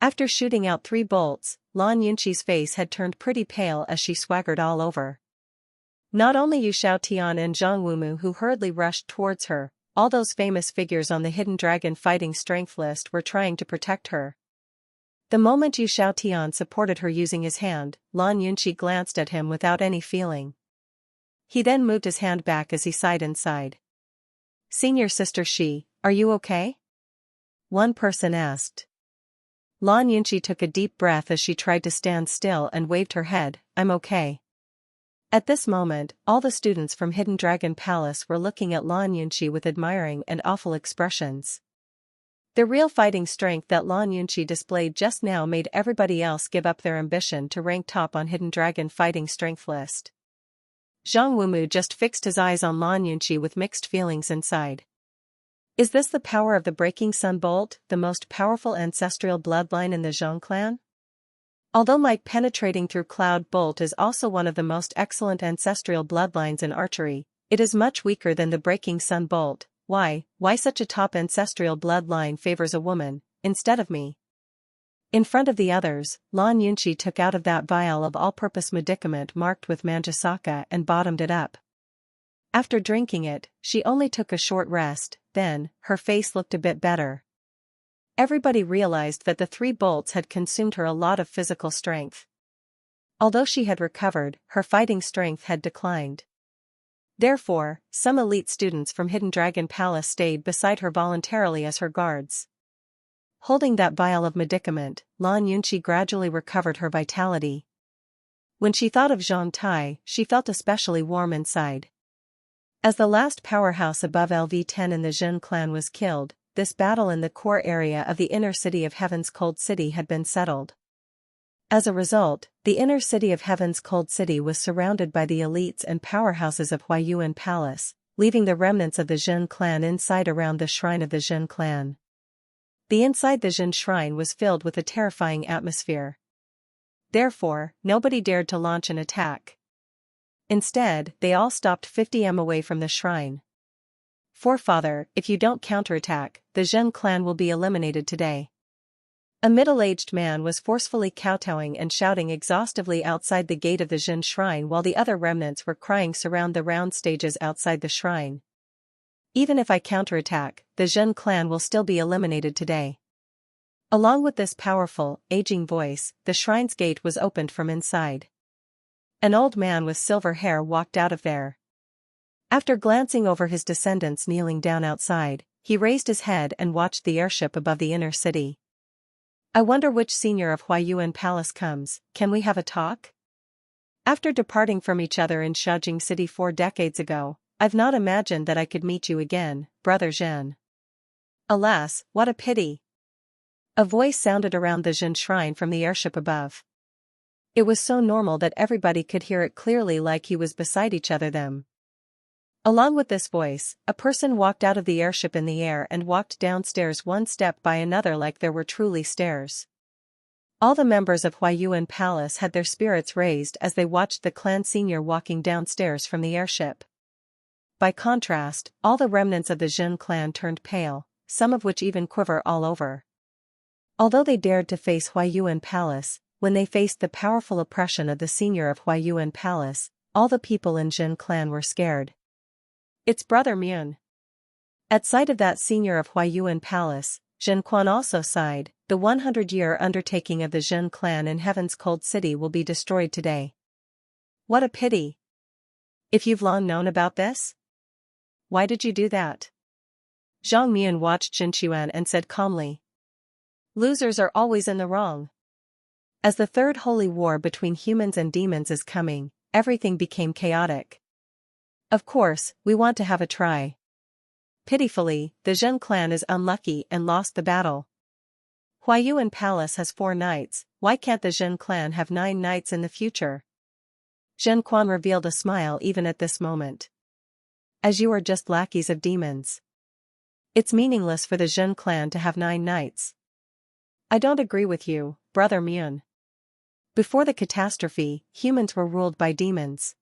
After shooting out 3 bolts, Lan Yunqi's face had turned pretty pale as she swaggered all over. Not only Yu Xiaotian and Zhang Wumu who hurriedly rushed towards her, all those famous figures on the hidden dragon fighting strength list were trying to protect her. The moment Yu Xiaotian supported her using his hand, Lan Yunqi glanced at him without any feeling. He then moved his hand back as he sighed inside. "Senior Sister Shi, are you okay?" one person asked. Lan Yunqi took a deep breath as she tried to stand still and waved her head. "I'm okay." At this moment, all the students from Hidden Dragon Palace were looking at Lan Yunqi with admiring and awful expressions. The real fighting strength that Lan Yunqi displayed just now made everybody else give up their ambition to rank top on Hidden Dragon fighting strength list. Zhang Wumu just fixed his eyes on Lan Yunqi with mixed feelings inside. Is this the power of the Breaking Sun Bolt, the most powerful ancestral bloodline in the Zhang clan? Although might penetrating through Cloud Bolt is also one of the most excellent ancestral bloodlines in archery, it is much weaker than the Breaking Sun Bolt. Why such a top ancestral bloodline favors a woman, instead of me? In front of the others, Lan Yunqi took out of that vial of all-purpose medicament marked with Manjasaka and bottomed it up. After drinking it, she only took a short rest, then, her face looked a bit better. Everybody realized that the 3 bolts had consumed her a lot of physical strength. Although she had recovered, her fighting strength had declined. Therefore, some elite students from Hidden Dragon Palace stayed beside her voluntarily as her guards. Holding that vial of medicament, Lan Yunqi gradually recovered her vitality. When she thought of Zhang Tai, she felt especially warm inside. As the last powerhouse above LV10 in the Zhen clan was killed, this battle in the core area of the inner city of Heaven's Cold City had been settled. As a result, the inner city of Heaven's Cold City was surrounded by the elites and powerhouses of Huayuan Palace, leaving the remnants of the Zhen clan inside around the shrine of the Zhen clan. The inside the Zhen shrine was filled with a terrifying atmosphere. Therefore, nobody dared to launch an attack. Instead, they all stopped 50 m away from the shrine. "Forefather, if you don't counterattack, the Zhen clan will be eliminated today." A middle-aged man was forcefully kowtowing and shouting exhaustively outside the gate of the Zhen shrine while the other remnants were crying surround the round stages outside the shrine. "Even if I counterattack, the Zhen clan will still be eliminated today." Along with this powerful, aging voice, the shrine's gate was opened from inside. An old man with silver hair walked out of there. After glancing over his descendants kneeling down outside, he raised his head and watched the airship above the inner city. "I wonder which senior of Huayuan Palace comes. Can we have a talk? After departing from each other in Shaojing City 4 decades ago, I've not imagined that I could meet you again, Brother Zhen. Alas, what a pity." A voice sounded around the Zhen shrine from the airship above. It was so normal that everybody could hear it clearly, like he was beside each other them. Along with this voice, a person walked out of the airship in the air and walked downstairs one step by another like there were truly stairs. All the members of Huayuan Palace had their spirits raised as they watched the clan senior walking downstairs from the airship. By contrast, all the remnants of the Zhen clan turned pale, some of which even quiver all over. Although they dared to face Huayuan Palace, when they faced the powerful oppression of the senior of Huayuan Palace, all the people in Zhen clan were scared. "It's Brother Myun." At sight of that senior of Huayuan Palace, Zhen Quan also sighed. The 100-year undertaking of the Zhen clan in Heaven's Cold City will be destroyed today. What a pity. If you've long known about this? Why did you do that? Zhang Myun watched Zhen Chuan and said calmly. Losers are always in the wrong. As the third holy war between humans and demons is coming, everything became chaotic. Of course, we want to have a try. Pitifully, the Zhen clan is unlucky and lost the battle. Huayuan Palace has 4 knights, why can't the Zhen clan have 9 knights in the future? Zhen Quan revealed a smile even at this moment. As you are just lackeys of demons. It's meaningless for the Zhen clan to have 9 knights. I don't agree with you, Brother Myun. Before the catastrophe, humans were ruled by demons.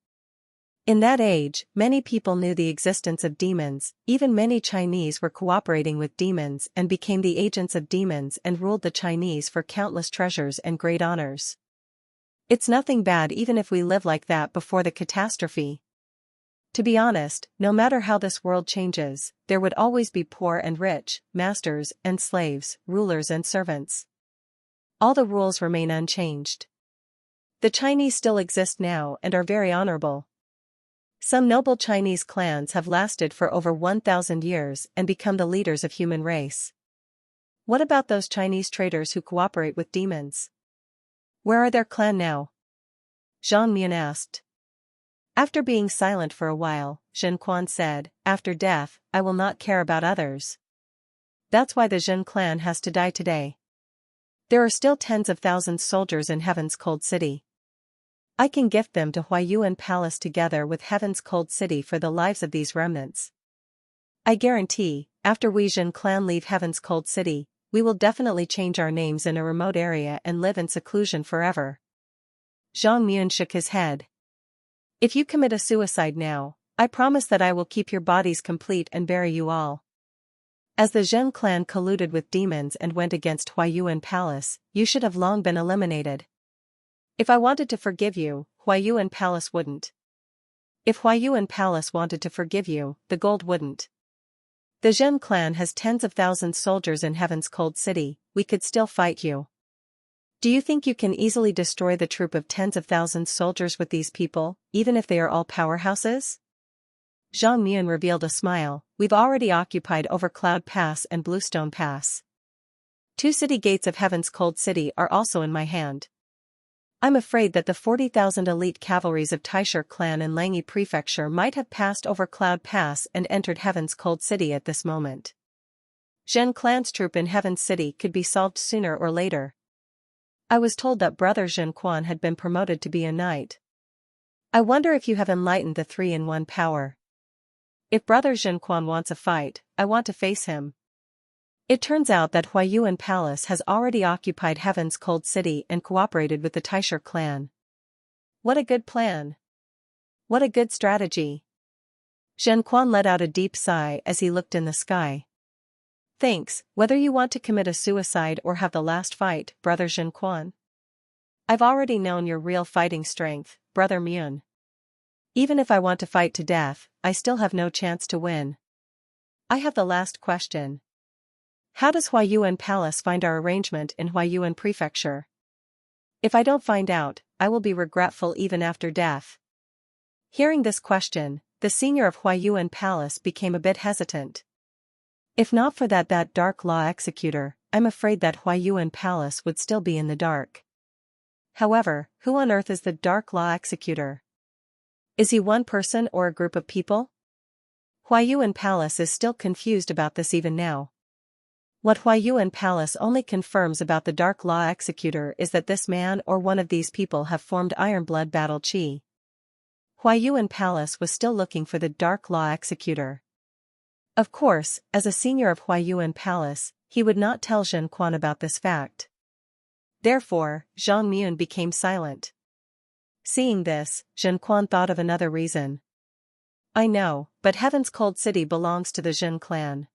In that age, many people knew the existence of demons, even many Chinese were cooperating with demons and became the agents of demons and ruled the Chinese for countless treasures and great honors. It's nothing bad even if we live like that before the catastrophe. To be honest, no matter how this world changes, there would always be poor and rich, masters and slaves, rulers and servants. All the rules remain unchanged. The Chinese still exist now and are very honorable. Some noble Chinese clans have lasted for over 1,000 years and become the leaders of human race. What about those Chinese traders who cooperate with demons? Where are their clan now? Zhang Mian asked. After being silent for a while, Zhen Quan said, after death, I will not care about others. That's why the Zhen clan has to die today. There are still tens of thousands soldiers in Heaven's Cold City. I can gift them to Huayuan Palace together with Heaven's Cold City for the lives of these remnants. I guarantee, after we Zhen clan leave Heaven's Cold City, we will definitely change our names in a remote area and live in seclusion forever. Zhang Mian shook his head. If you commit a suicide now, I promise that I will keep your bodies complete and bury you all. As the Zhen clan colluded with demons and went against Huayuan Palace, you should have long been eliminated. If I wanted to forgive you, Huayuan Palace wouldn't. If Huayuan Palace wanted to forgive you, the gold wouldn't. The Zhen clan has tens of thousands soldiers in Heaven's Cold City, we could still fight you. Do you think you can easily destroy the troop of tens of thousands soldiers with these people, even if they are all powerhouses? Zhang Mian revealed a smile. We've already occupied over Cloud Pass and Bluestone Pass. 2 city gates of Heaven's Cold City are also in my hand. I'm afraid that the 40,000 elite cavalries of Taisher clan in Langyi Prefecture might have passed over Cloud Pass and entered Heaven's Cold City at this moment. Zhen clan's troop in Heaven's City could be solved sooner or later. I was told that Brother Zhen Quan had been promoted to be a knight. I wonder if you have enlightened the 3-in-1 power. If Brother Zhen Quan wants a fight, I want to face him. It turns out that Huayuan Palace has already occupied Heaven's Cold City and cooperated with the Taisher clan. What a good plan. What a good strategy. Zhen Quan let out a deep sigh as he looked in the sky. Thanks, whether you want to commit a suicide or have the last fight, Brother Zhen Quan. I've already known your real fighting strength, Brother Mian. Even if I want to fight to death, I still have no chance to win. I have the last question. How does Huayuan Palace find our arrangement in Huayuan Prefecture? If I don't find out, I will be regretful even after death. Hearing this question, the senior of Huayuan Palace became a bit hesitant. If not for that dark law executor, I'm afraid that Huayuan Palace would still be in the dark. However, who on earth is the dark law executor? Is he one person or a group of people? Huayuan Palace is still confused about this even now. What Huayuan Palace only confirms about the dark law executor is that this man or one of these people have formed Ironblood Battle Chi. Huayuan Palace was still looking for the dark law executor. Of course, as a senior of Huayuan Palace, he would not tell Zhen Quan about this fact. Therefore, Zhang Mian became silent. Seeing this, Zhen Quan thought of another reason. I know, but Heaven's Cold City belongs to the Zhen clan.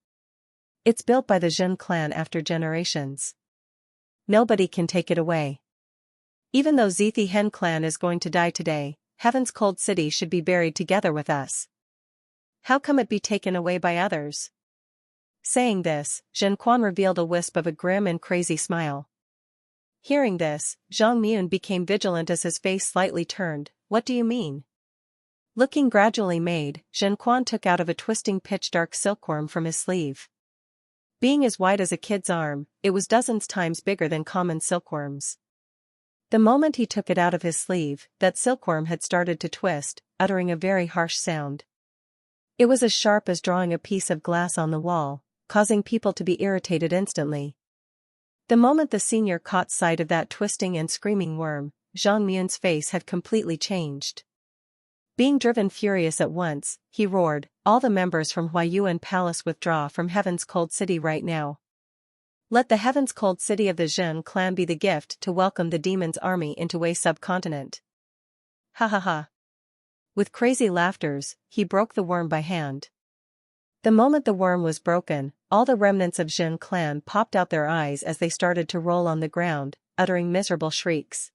It's built by the Zhen clan after generations. Nobody can take it away. Even though Zethi Hen clan is going to die today, Heaven's Cold City should be buried together with us. How come it be taken away by others? Saying this, Zhen Quan revealed a wisp of a grim and crazy smile. Hearing this, Zhang Mian became vigilant as his face slightly turned. What do you mean? Looking gradually made, Zhen Quan took out of a twisting pitch-dark silkworm from his sleeve. Being as wide as a kid's arm, it was dozens times bigger than common silkworms. The moment he took it out of his sleeve, that silkworm had started to twist, uttering a very harsh sound. It was as sharp as drawing a piece of glass on the wall, causing people to be irritated instantly. The moment the senior caught sight of that twisting and screaming worm, Zhang Mian's face had completely changed. Being driven furious at once, he roared, all the members from Huayuan Palace withdraw from Heaven's Cold City right now. Let the Heaven's Cold City of the Zhen clan be the gift to welcome the demon's army into Wei subcontinent. Ha ha ha. With crazy laughters, he broke the worm by hand. The moment the worm was broken, all the remnants of Zhen clan popped out their eyes as they started to roll on the ground, uttering miserable shrieks.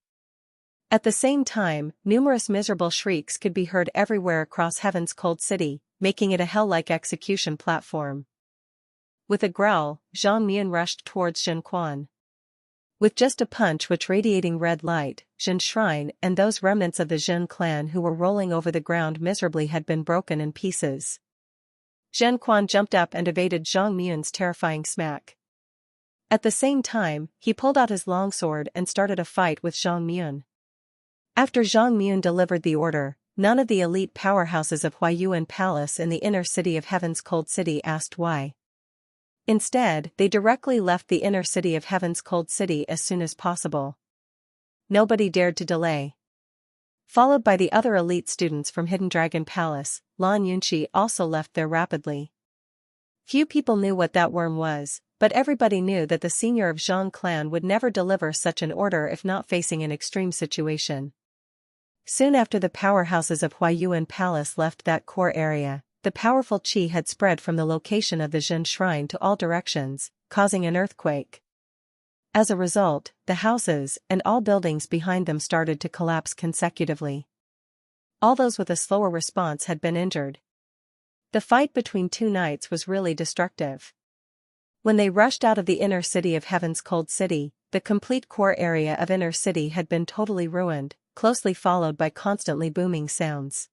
At the same time, numerous miserable shrieks could be heard everywhere across Heaven's Cold City, making it a hell-like execution platform. With a growl, Zhang Mian rushed towards Zhen Quan. With just a punch which radiating red light, Zhen Shrine and those remnants of the Zhen clan who were rolling over the ground miserably had been broken in pieces. Zhen Quan jumped up and evaded Zhang Mian's terrifying smack. At the same time, he pulled out his longsword and started a fight with Zhang Mian. After Zhang Mian delivered the order, none of the elite powerhouses of Huayuan Palace in the inner city of Heaven's Cold City asked why. Instead, they directly left the inner city of Heaven's Cold City as soon as possible. Nobody dared to delay. Followed by the other elite students from Hidden Dragon Palace, Lan Yunxi also left there rapidly. Few people knew what that worm was, but everybody knew that the senior of Zhang clan would never deliver such an order if not facing an extreme situation. Soon after the powerhouses of Huayuan Palace left that core area, the powerful qi had spread from the location of the Zhen Shrine to all directions, causing an earthquake. As a result, the houses and all buildings behind them started to collapse consecutively. All those with a slower response had been injured. The fight between two knights was really destructive. When they rushed out of the inner city of Heaven's Cold City, the complete core area of inner city had been totally ruined, closely followed by constantly booming sounds.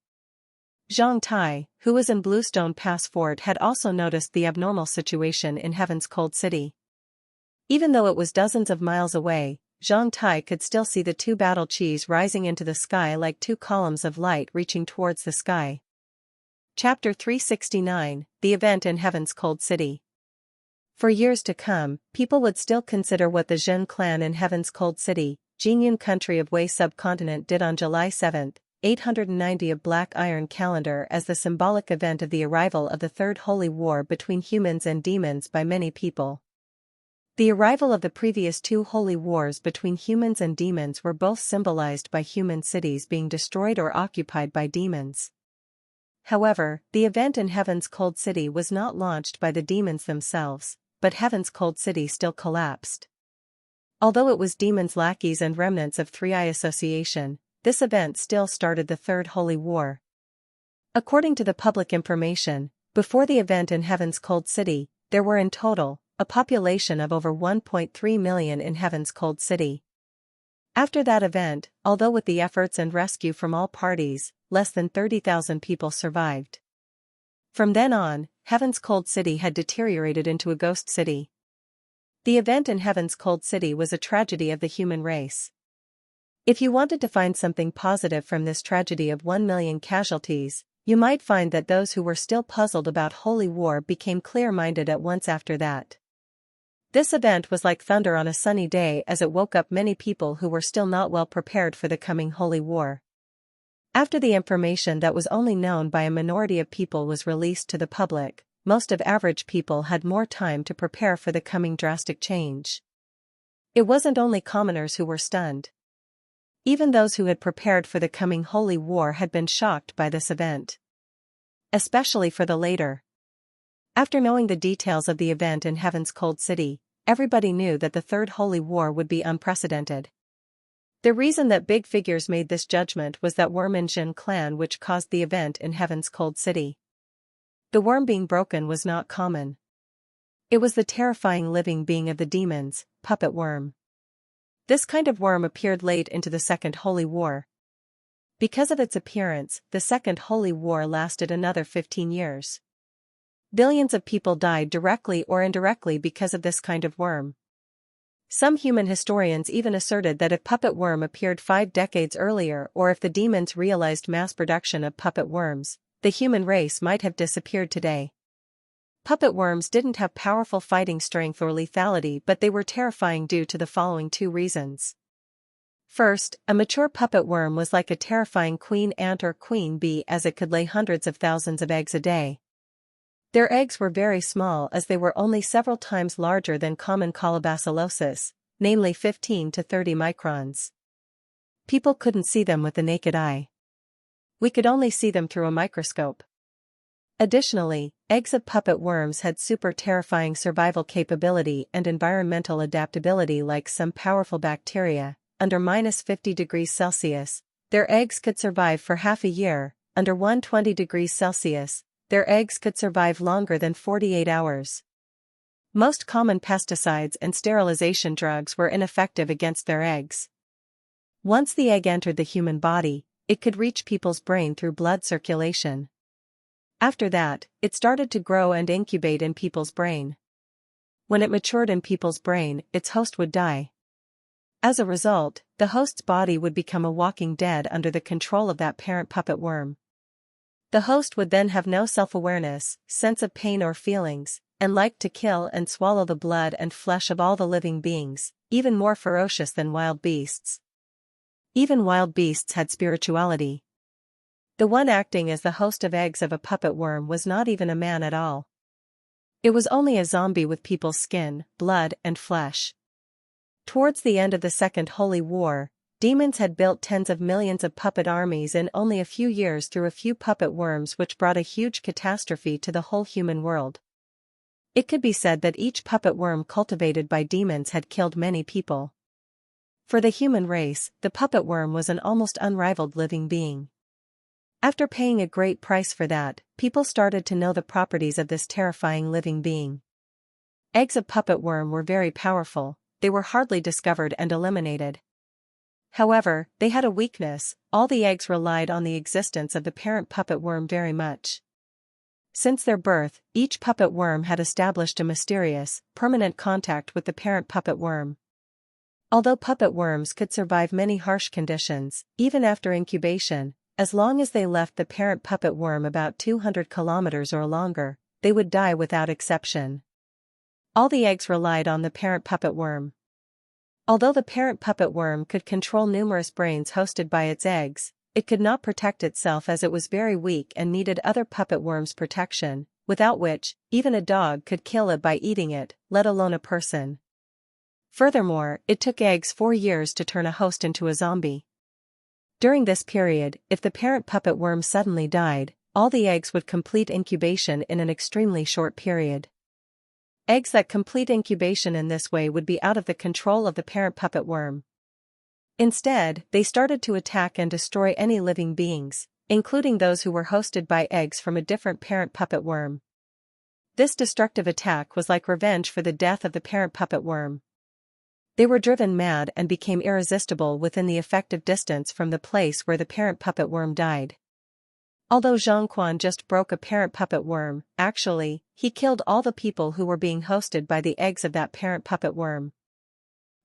Zhang Tai, who was in Bluestone Pass Fort, had also noticed the abnormal situation in Heaven's Cold City. Even though it was dozens of miles away, Zhang Tai could still see the two battle qis rising into the sky like two columns of light reaching towards the sky. Chapter 369, The Event in Heaven's Cold City. For years to come, people would still consider what the Zhen clan in Heaven's Cold City, Jinyun country of Wei subcontinent did on July 7, 890 of Black Iron calendar as the symbolic event of the arrival of the Third Holy War between humans and demons by many people. The arrival of the previous two holy wars between humans and demons were both symbolized by human cities being destroyed or occupied by demons. However, the event in Heaven's Cold City was not launched by the demons themselves, but Heaven's Cold City still collapsed. Although it was demons' lackeys and remnants of Three Eye Association, this event still started the Third Holy War. According to the public information, before the event in Heaven's Cold City, there were in total a population of over 1.3 million in Heaven's Cold City. After that event, although with the efforts and rescue from all parties, less than 30,000 people survived. From then on, Heaven's Cold City had deteriorated into a ghost city. The event in Heaven's Cold City was a tragedy of the human race. If you wanted to find something positive from this tragedy of 1 million casualties, you might find that those who were still puzzled about holy war became clear-minded at once after that. This event was like thunder on a sunny day as it woke up many people who were still not well prepared for the coming holy war. After the information that was only known by a minority of people was released to the public, most of average people had more time to prepare for the coming drastic change. It wasn't only commoners who were stunned. Even those who had prepared for the coming holy war had been shocked by this event. Especially for the later. After knowing the details of the event in Heaven's Cold City, everybody knew that the Third Holy War would be unprecedented. The reason that big figures made this judgment was that worm in Jin clan which caused the event in Heaven's Cold City. The worm being broken was not common. It was the terrifying living being of the demons, puppet worm. This kind of worm appeared late into the Second Holy War. Because of its appearance, the Second Holy War lasted another 15 years. Billions of people died directly or indirectly because of this kind of worm. Some human historians even asserted that if puppet worm appeared 5 decades earlier or if the demons realized mass production of puppet worms, the human race might have disappeared today. Puppet worms didn't have powerful fighting strength or lethality, but they were terrifying due to the following 2 reasons. First, a mature puppet worm was like a terrifying queen ant or queen bee as it could lay hundreds of thousands of eggs a day. Their eggs were very small as they were only several times larger than common colobacillosis, namely 15 to 30 microns. People couldn't see them with the naked eye. We could only see them through a microscope. Additionally, eggs of puppet worms had super terrifying survival capability and environmental adaptability like some powerful bacteria, under -50°C, their eggs could survive for half a year. Under 120°C, their eggs could survive longer than 48 hours. Most common pesticides and sterilization drugs were ineffective against their eggs. Once the egg entered the human body, it could reach people's brain through blood circulation. After that, it started to grow and incubate in people's brain. When it matured in people's brain, its host would die. As a result, the host's body would become a walking dead under the control of that parent puppet worm. The host would then have no self-awareness, sense of pain or feelings, and liked to kill and swallow the blood and flesh of all the living beings, even more ferocious than wild beasts. Even wild beasts had spirituality. The one acting as the host of eggs of a puppet worm was not even a man at all. It was only a zombie with people's skin, blood, and flesh. Towards the end of the Second Holy War, demons had built tens of millions of puppet armies in only a few years through a few puppet worms, which brought a huge catastrophe to the whole human world. It could be said that each puppet worm cultivated by demons had killed many people. For the human race, the puppet worm was an almost unrivaled living being. After paying a great price for that, people started to know the properties of this terrifying living being. Eggs of puppet worm were very powerful. They were hardly discovered and eliminated. However, they had a weakness: all the eggs relied on the existence of the parent puppet worm very much. Since their birth, each puppet worm had established a mysterious, permanent contact with the parent puppet worm. Although puppet worms could survive many harsh conditions, even after incubation, as long as they left the parent puppet worm about 200 kilometers or longer, they would die without exception. All the eggs relied on the parent puppet worm. Although the parent puppet worm could control numerous brains hosted by its eggs, it could not protect itself as it was very weak and needed other puppet worms' protection, without which, even a dog could kill it by eating it, let alone a person. Furthermore, it took eggs 4 years to turn a host into a zombie. During this period, if the parent puppet worm suddenly died, all the eggs would complete incubation in an extremely short period. Eggs that complete incubation in this way would be out of the control of the parent puppet worm. Instead, they started to attack and destroy any living beings, including those who were hosted by eggs from a different parent puppet worm. This destructive attack was like revenge for the death of the parent puppet worm. They were driven mad and became irresistible within the effective distance from the place where the parent puppet worm died. Although Zhang Quan just broke a parent puppet worm, actually, he killed all the people who were being hosted by the eggs of that parent puppet worm.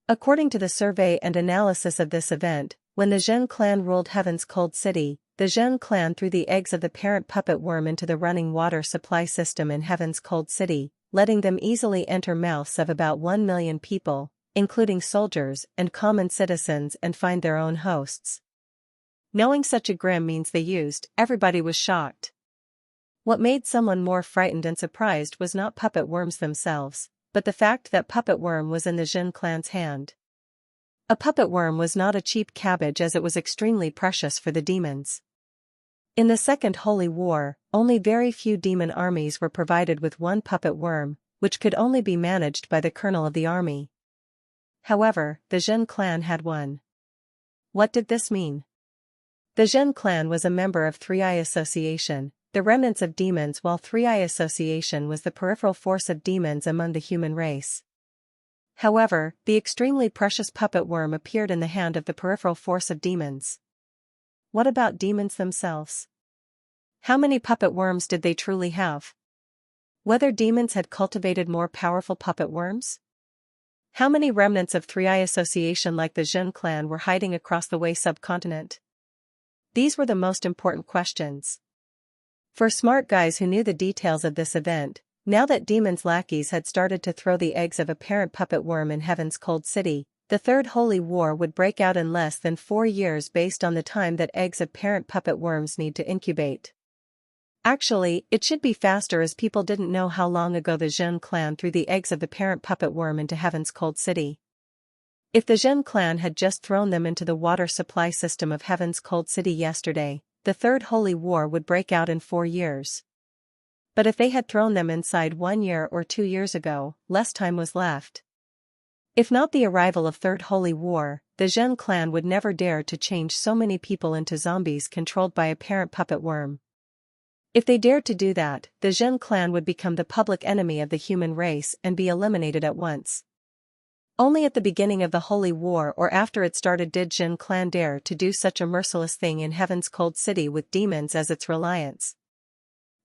According to the survey and analysis of this event, when the Zheng clan ruled Heaven's Cold City, the Zheng clan threw the eggs of the parent puppet worm into the running water supply system in Heaven's Cold City, letting them easily enter mouths of about 1 million people, including soldiers and common citizens, and find their own hosts. Knowing such a grim means they used, everybody was shocked. What made someone more frightened and surprised was not puppet worms themselves, but the fact that puppet worm was in the Zhen clan's hand. A puppet worm was not a cheap cabbage, as it was extremely precious for the demons. In the Second Holy War, only very few demon armies were provided with one puppet worm, which could only be managed by the colonel of the army. However, the Zhen clan had one. What did this mean? The Zhen clan was a member of Three Eye Association, the remnants of demons, while Three Eye Association was the peripheral force of demons among the human race. However, the extremely precious puppet worm appeared in the hand of the peripheral force of demons. What about demons themselves? How many puppet worms did they truly have? Whether demons had cultivated more powerful puppet worms? How many remnants of Three Eye Association like the Zhen clan were hiding across the Wei subcontinent? These were the most important questions. For smart guys who knew the details of this event, now that demons' lackeys had started to throw the eggs of a parent puppet worm in Heaven's Cold City, the Third Holy War would break out in less than 4 years based on the time that eggs of parent puppet worms need to incubate. Actually, it should be faster, as people didn't know how long ago the Zhen clan threw the eggs of the parent puppet worm into Heaven's Cold City. If the Zhen clan had just thrown them into the water supply system of Heaven's Cold City yesterday, the Third Holy War would break out in 4 years. But if they had thrown them inside 1 year or 2 years ago, less time was left. If not the arrival of Third Holy War, the Zheng clan would never dare to change so many people into zombies controlled by a parent puppet worm. If they dared to do that, the Zheng clan would become the public enemy of the human race and be eliminated at once. Only at the beginning of the Holy War or after it started did Zheng clan dare to do such a merciless thing in Heaven's Cold City with demons as its reliance.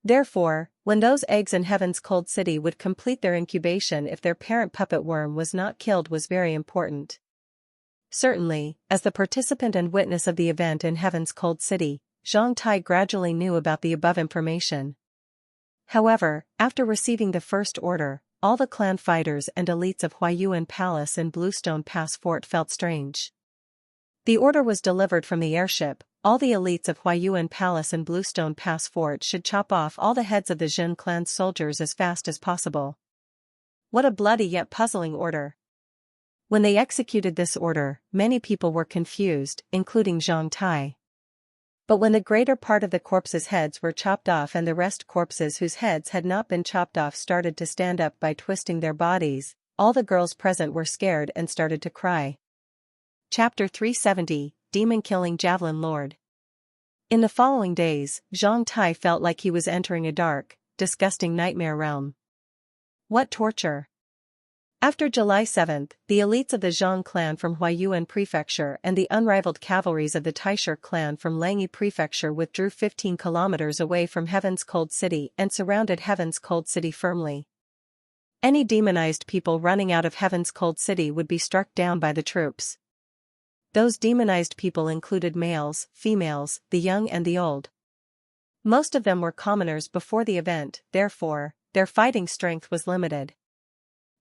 Therefore, when those eggs in Heaven's Cold City would complete their incubation if their parent puppet worm was not killed was very important. Certainly, as the participant and witness of the event in Heaven's Cold City, Zhang Tai gradually knew about the above information. However, after receiving the first order, all the clan fighters and elites of Huayuan Palace and Bluestone Pass Fort felt strange. The order was delivered from the airship. All the elites of Huayuan Palace and Bluestone Pass Fort should chop off all the heads of the Zheng clan's soldiers as fast as possible. What a bloody yet puzzling order. When they executed this order, many people were confused, including Zhang Tai. But when the greater part of the corpses' heads were chopped off and the rest corpses whose heads had not been chopped off started to stand up by twisting their bodies, all the girls present were scared and started to cry. Chapter 370, Demon-Killing Javelin Lord. In the following days, Zhang Tai felt like he was entering a dark, disgusting nightmare realm. What torture! After July 7, the elites of the Zhang clan from Huayuan Prefecture and the unrivaled cavalries of the Taisher clan from Langyi Prefecture withdrew 15 kilometers away from Heaven's Cold City and surrounded Heaven's Cold City firmly. Any demonized people running out of Heaven's Cold City would be struck down by the troops. Those demonized people included males, females, the young and the old. Most of them were commoners before the event, therefore, their fighting strength was limited.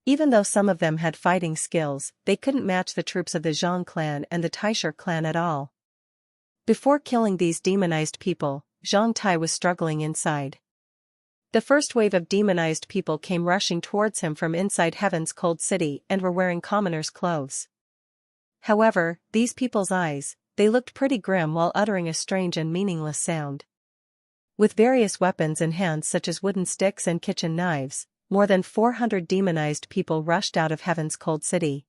Even though some of them had fighting skills, they couldn't match the troops of the Zhang clan and the Taisher clan at all. Before killing these demonized people, Zhang Tai was struggling inside. The first wave of demonized people came rushing towards him from inside Heaven's Cold City and were wearing commoners' clothes. However, these people's eyes, they looked pretty grim while uttering a strange and meaningless sound. With various weapons in hands such as wooden sticks and kitchen knives, more than 400 demonized people rushed out of Heaven's Cold City.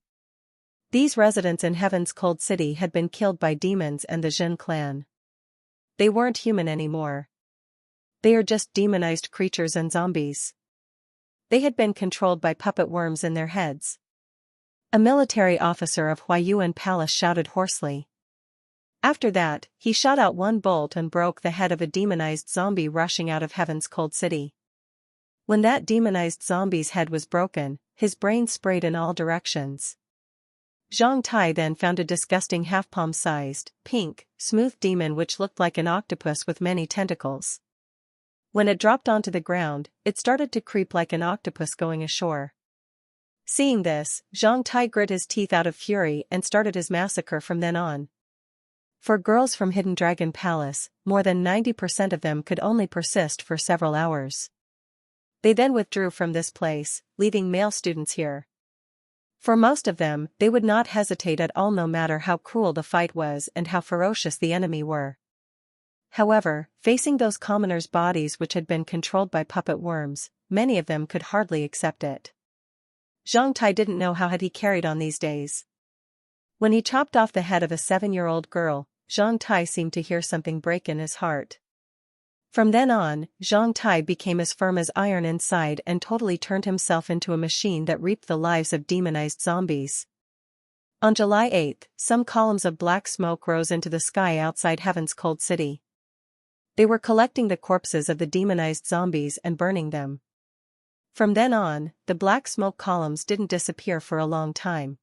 These residents in Heaven's Cold City had been killed by demons and the Zheng clan. They weren't human anymore. They are just demonized creatures and zombies. They had been controlled by puppet worms in their heads. A military officer of Huayuan Palace shouted hoarsely. After that, he shot out one bolt and broke the head of a demonized zombie rushing out of Heaven's Cold City. When that demonized zombie's head was broken, his brain sprayed in all directions. Zhang Tai then found a disgusting half-palm-sized, pink, smooth demon which looked like an octopus with many tentacles. When it dropped onto the ground, it started to creep like an octopus going ashore. Seeing this, Zhang Tai grit his teeth out of fury and started his massacre from then on. For girls from Hidden Dragon Palace, more than 90% of them could only persist for several hours. They then withdrew from this place, leaving male students here. For most of them, they would not hesitate at all no matter how cruel the fight was and how ferocious the enemy were. However, facing those commoners' bodies which had been controlled by puppet worms, many of them could hardly accept it. Zhang Tai didn't know how had he carried on these days. When he chopped off the head of a 7-year-old girl, Zhang Tai seemed to hear something break in his heart. From then on, Zhang Tai became as firm as iron inside and totally turned himself into a machine that reaped the lives of demonized zombies. On July 8, some columns of black smoke rose into the sky outside Heaven's Cold City. They were collecting the corpses of the demonized zombies and burning them. From then on, the black smoke columns didn't disappear for a long time.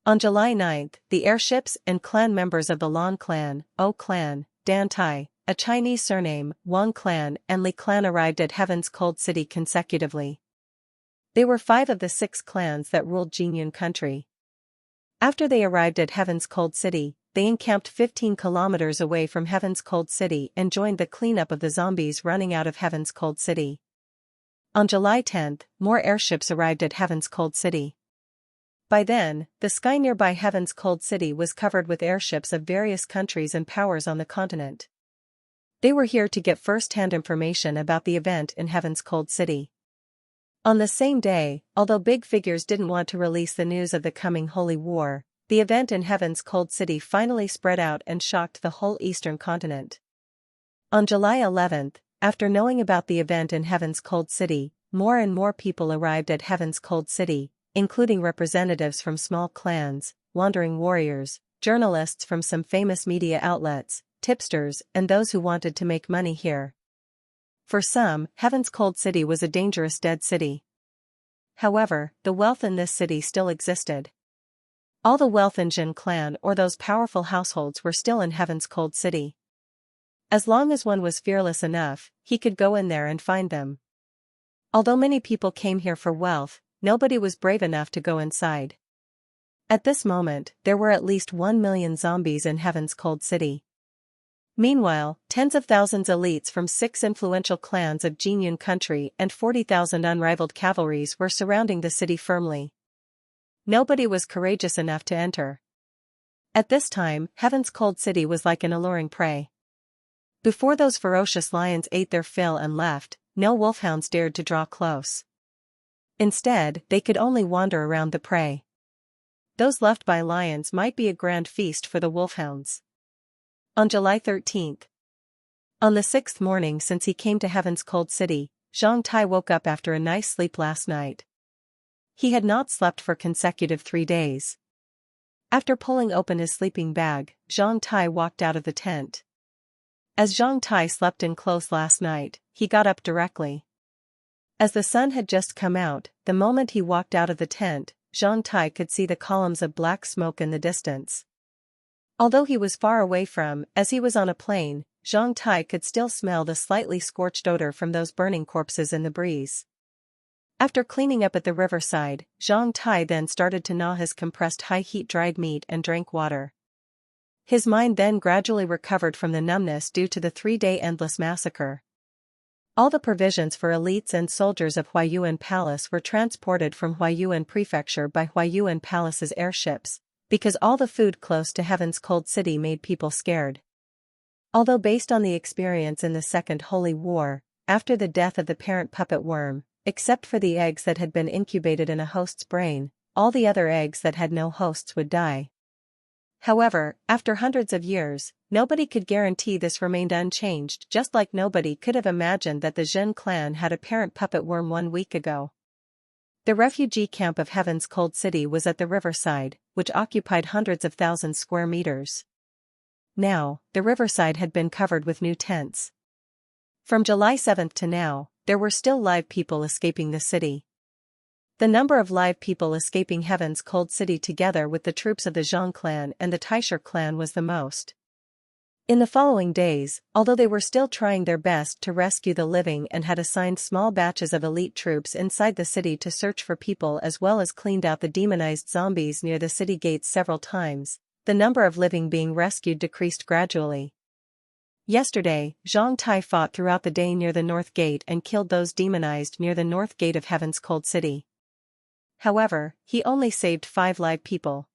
On July 9, the airships and clan members of the Lan clan, O clan, Dan Tai, a Chinese surname, Wang clan and Li clan arrived at Heaven's Cold City consecutively. They were 5 of the 6 clans that ruled Jinyun country. After they arrived at Heaven's Cold City, they encamped 15 kilometers away from Heaven's Cold City and joined the cleanup of the zombies running out of Heaven's Cold City. On July 10, more airships arrived at Heaven's Cold City. By then, the sky nearby Heaven's Cold City was covered with airships of various countries and powers on the continent. They were here to get first-hand information about the event in Heaven's Cold City. On the same day, although big figures didn't want to release the news of the coming holy war, the event in Heaven's Cold City finally spread out and shocked the whole eastern continent. On July 11th, after knowing about the event in Heaven's Cold City, more and more people arrived at Heaven's Cold City, including representatives from small clans, wandering warriors, journalists from some famous media outlets, tipsters, and those who wanted to make money here. For some, Heaven's Cold City was a dangerous dead city. However, the wealth in this city still existed. All the wealth in Zhang clan or those powerful households were still in Heaven's Cold City. As long as one was fearless enough, he could go in there and find them. Although many people came here for wealth, nobody was brave enough to go inside. At this moment, there were at least 1 million zombies in Heaven's Cold City. Meanwhile, tens of thousands elites from 6 influential clans of Jinyun country and 40,000 unrivaled cavalries were surrounding the city firmly. Nobody was courageous enough to enter. At this time, Heaven's Cold City was like an alluring prey. Before those ferocious lions ate their fill and left, no wolfhounds dared to draw close. Instead, they could only wander around the prey. Those left by lions might be a grand feast for the wolfhounds. On July 13th. On the 6th morning since he came to Heaven's Cold City, Zhang Tai woke up after a nice sleep last night. He had not slept for consecutive 3 days. After pulling open his sleeping bag, Zhang Tai walked out of the tent. As Zhang Tai slept in close last night, he got up directly. As the sun had just come out, the moment he walked out of the tent, Zhang Tai could see the columns of black smoke in the distance. Although he was far away from, as he was on a plain, Zhang Tai could still smell the slightly scorched odor from those burning corpses in the breeze. After cleaning up at the riverside, Zhang Tai then started to gnaw his compressed high-heat dried meat and drank water. His mind then gradually recovered from the numbness due to the 3-day endless massacre. All the provisions for elites and soldiers of Huaiyuan Palace were transported from Huaiyuan Prefecture by Huaiyuan Palace's airships, because all the food close to Heaven's Cold City made people scared. Although based on the experience in the Second Holy War, after the death of the parent puppet worm, except for the eggs that had been incubated in a host's brain, all the other eggs that had no hosts would die. However, after hundreds of years, nobody could guarantee this remained unchanged, just like nobody could have imagined that the Zhen clan had a parent puppet worm 1 week ago. The refugee camp of Heaven's Cold City was at the riverside, which occupied hundreds of thousands square meters. Now, the riverside had been covered with new tents. From July 7th to now, there were still live people escaping the city. The number of live people escaping Heaven's Cold City together with the troops of the Zhang clan and the Taisher clan was the most. In the following days, although they were still trying their best to rescue the living and had assigned small batches of elite troops inside the city to search for people as well as cleaned out the demonized zombies near the city gates several times, the number of living being rescued decreased gradually. Yesterday, Zhang Tai fought throughout the day near the north gate and killed those demonized near the north gate of Heaven's Cold City. However, he only saved 5 live people.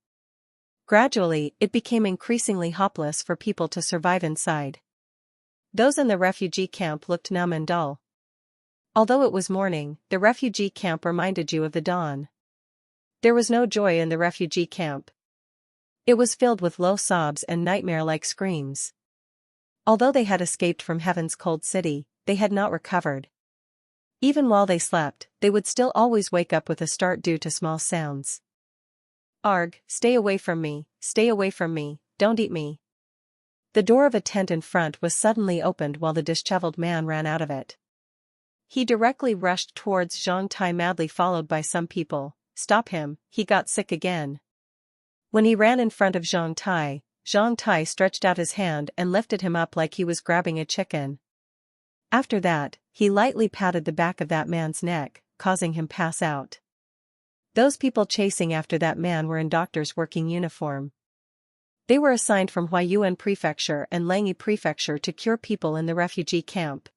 Gradually, it became increasingly hopeless for people to survive inside. Those in the refugee camp looked numb and dull. Although it was morning, the refugee camp reminded you of the dawn. There was no joy in the refugee camp. It was filled with low sobs and nightmare-like screams. Although they had escaped from Heaven's Cold City, they had not recovered. Even while they slept, they would still always wake up with a start due to small sounds. Arg, stay away from me, don't eat me. The door of a tent in front was suddenly opened while the disheveled man ran out of it. He directly rushed towards Zhang Tai madly followed by some people. Stop him, he got sick again. When he ran in front of Zhang Tai stretched out his hand and lifted him up like he was grabbing a chicken. After that, he lightly patted the back of that man's neck, causing him pass out. Those people chasing after that man were in doctors' working uniform. They were assigned from Huaiyuan Prefecture and Langyi Prefecture to cure people in the refugee camp.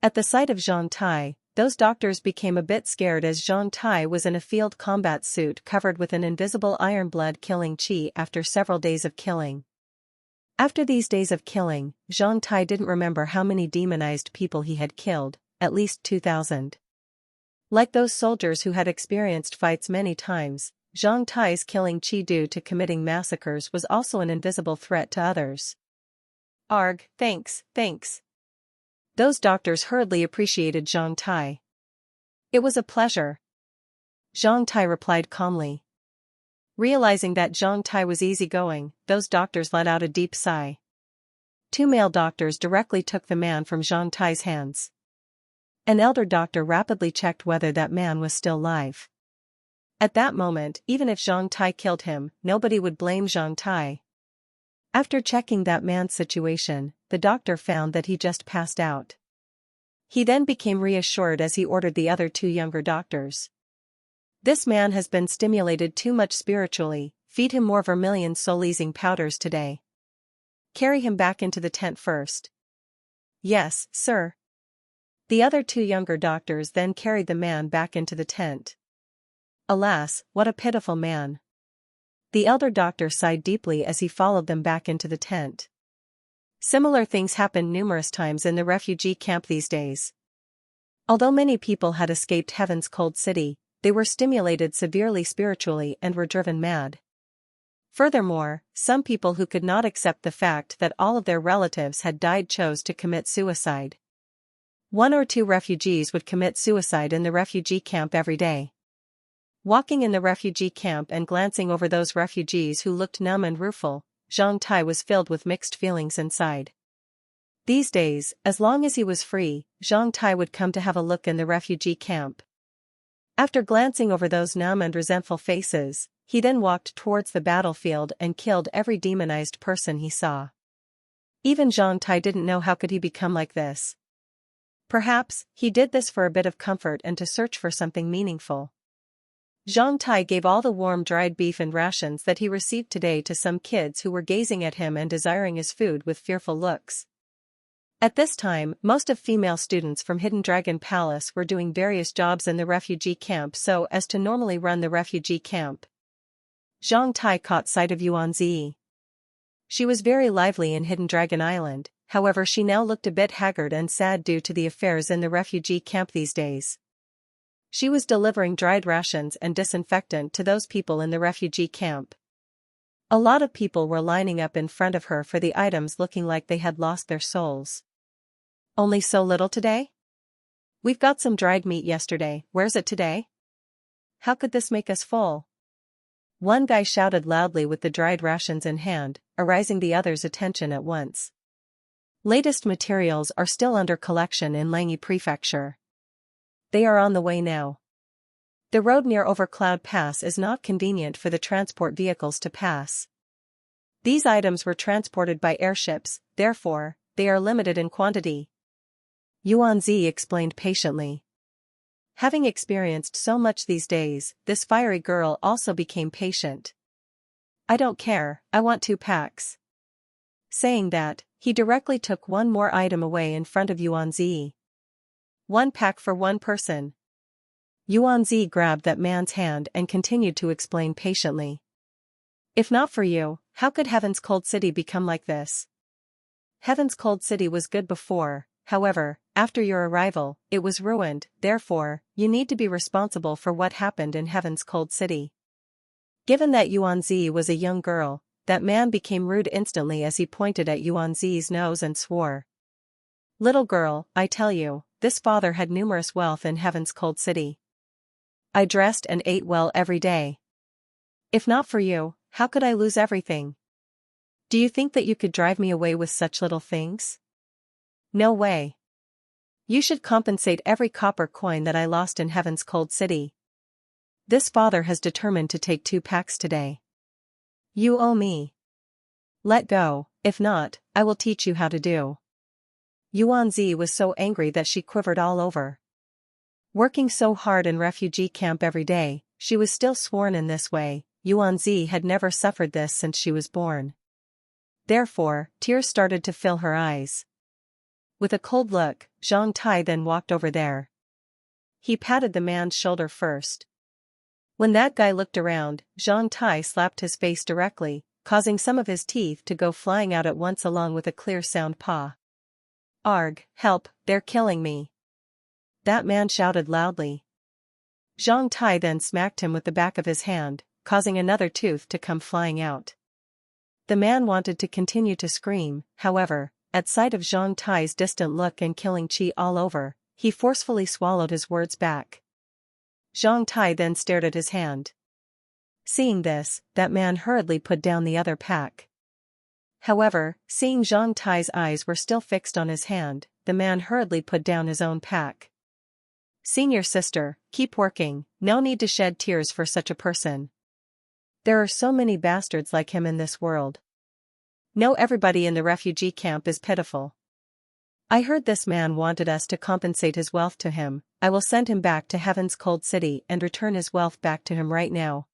At the sight of Zhang Tai, those doctors became a bit scared as Zhang Tai was in a field combat suit covered with an invisible iron blood killing chi after several days of killing. After these days of killing, Zhang Tai didn't remember how many demonized people he had killed, at least 2,000. Like those soldiers who had experienced fights many times, Zhang Tai's killing Qi due to committing massacres was also an invisible threat to others. Arg, thanks. Those doctors hurriedly appreciated Zhang Tai. It was a pleasure. Zhang Tai replied calmly. Realizing that Zhang Tai was easygoing, those doctors let out a deep sigh. 2 male doctors directly took the man from Zhang Tai's hands. An elder doctor rapidly checked whether that man was still alive. At that moment, even if Zhang Tai killed him, nobody would blame Zhang Tai. After checking that man's situation, the doctor found that he just passed out. He then became reassured as he ordered the other 2 younger doctors. This man has been stimulated too much spiritually, feed him more vermilion soul-easing powders today. Carry him back into the tent first. Yes, sir. The other 2 younger doctors then carried the man back into the tent. Alas, what a pitiful man. The elder doctor sighed deeply as he followed them back into the tent. Similar things happened numerous times in the refugee camp these days. Although many people had escaped heaven's cold city, they were stimulated severely spiritually and were driven mad. Furthermore, some people who could not accept the fact that all of their relatives had died chose to commit suicide. 1 or 2 refugees would commit suicide in the refugee camp every day. Walking in the refugee camp and glancing over those refugees who looked numb and rueful, Zhang Tai was filled with mixed feelings inside. These days, as long as he was free, Zhang Tai would come to have a look in the refugee camp. After glancing over those numb and resentful faces, he then walked towards the battlefield and killed every demonized person he saw. Even Zhang Tai didn't know how could he become like this. Perhaps, he did this for a bit of comfort and to search for something meaningful. Zhang Tai gave all the warm dried beef and rations that he received today to some kids who were gazing at him and desiring his food with fearful looks. At this time, most of female students from Hidden Dragon Palace were doing various jobs in the refugee camp so as to normally run the refugee camp. Zhang Tai caught sight of Yuan Zi. She was very lively in Hidden Dragon Island, however she now looked a bit haggard and sad due to the affairs in the refugee camp these days. She was delivering dried rations and disinfectant to those people in the refugee camp. A lot of people were lining up in front of her for the items looking like they had lost their souls. Only so little today? We've got some dried meat yesterday, where's it today? How could this make us full? One guy shouted loudly with the dried rations in hand, arousing the others' attention at once. Latest materials are still under collection in Langyi Prefecture. They are on the way now. The road near Overcloud Pass is not convenient for the transport vehicles to pass. These items were transported by airships, therefore, they are limited in quantity. Yuan Zi explained patiently. Having experienced so much these days, this fiery girl also became patient. I don't care, I want 2 packs. Saying that, he directly took one more item away in front of Yuan Zi. 1 pack for 1 person. Yuan Zi grabbed that man's hand and continued to explain patiently. If not for you, how could Heaven's Cold City become like this? Heaven's Cold City was good before, however, after your arrival, it was ruined, therefore, you need to be responsible for what happened in Heaven's Cold City. Given that Yuan Zi was a young girl, that man became rude instantly as he pointed at Yuan Zi's nose and swore. Little girl, I tell you, this father had numerous wealth in Heaven's Cold City. I dressed and ate well every day. If not for you, how could I lose everything? Do you think that you could drive me away with such little things? No way. You should compensate every copper coin that I lost in Heaven's Cold City. This father has determined to take 2 packs today. You owe me. Let go, if not, I will teach you how to do. Yuan Zi was so angry that she quivered all over. Working so hard in refugee camp every day, she was still sworn in this way. Yuan Zi had never suffered this since she was born. Therefore, tears started to fill her eyes. With a cold look, Zhang Tai then walked over there. He patted the man's shoulder first. When that guy looked around, Zhang Tai slapped his face directly, causing some of his teeth to go flying out at once along with a clear sound paw. Arg, help, they're killing me. That man shouted loudly. Zhang Tai then smacked him with the back of his hand, causing another tooth to come flying out. The man wanted to continue to scream, however, at sight of Zhang Tai's distant look and killing qi all over, he forcefully swallowed his words back. Zhang Tai then stared at his hand. Seeing this, that man hurriedly put down the other pack. However, seeing Zhang Tai's eyes were still fixed on his hand, the man hurriedly put down his own pack. Senior sister, keep working, no need to shed tears for such a person. There are so many bastards like him in this world. No, everybody in the refugee camp is pitiful. I heard this man wanted us to compensate his wealth to him. I will send him back to Heaven's Cold City and return his wealth back to him right now.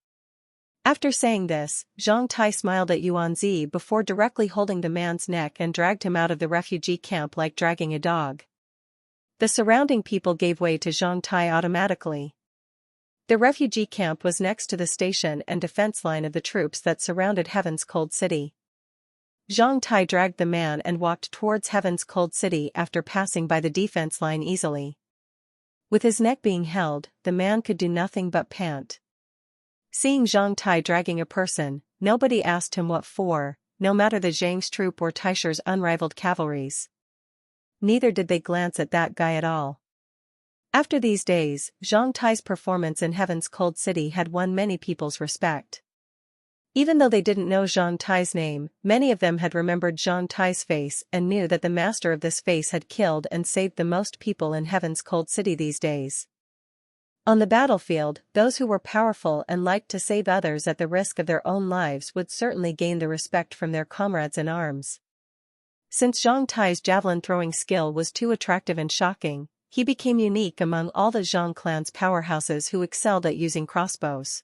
After saying this, Zhang Tai smiled at Yuan Zi before directly holding the man's neck and dragged him out of the refugee camp like dragging a dog. The surrounding people gave way to Zhang Tai automatically. The refugee camp was next to the station and defense line of the troops that surrounded Heaven's Cold City. Zhang Tai dragged the man and walked towards Heaven's Cold City after passing by the defense line easily. With his neck being held, the man could do nothing but pant. Seeing Zhang Tai dragging a person, nobody asked him what for, no matter the Zhang's troop or Taishar's unrivaled cavalries. Neither did they glance at that guy at all. After these days, Zhang Tai's performance in Heaven's Cold City had won many people's respect. Even though they didn't know Zhang Tai's name, many of them had remembered Zhang Tai's face and knew that the master of this face had killed and saved the most people in Heaven's Cold City these days. On the battlefield, those who were powerful and liked to save others at the risk of their own lives would certainly gain the respect from their comrades in arms. Since Zhang Tai's javelin-throwing skill was too attractive and shocking, he became unique among all the Zhang clan's powerhouses who excelled at using crossbows.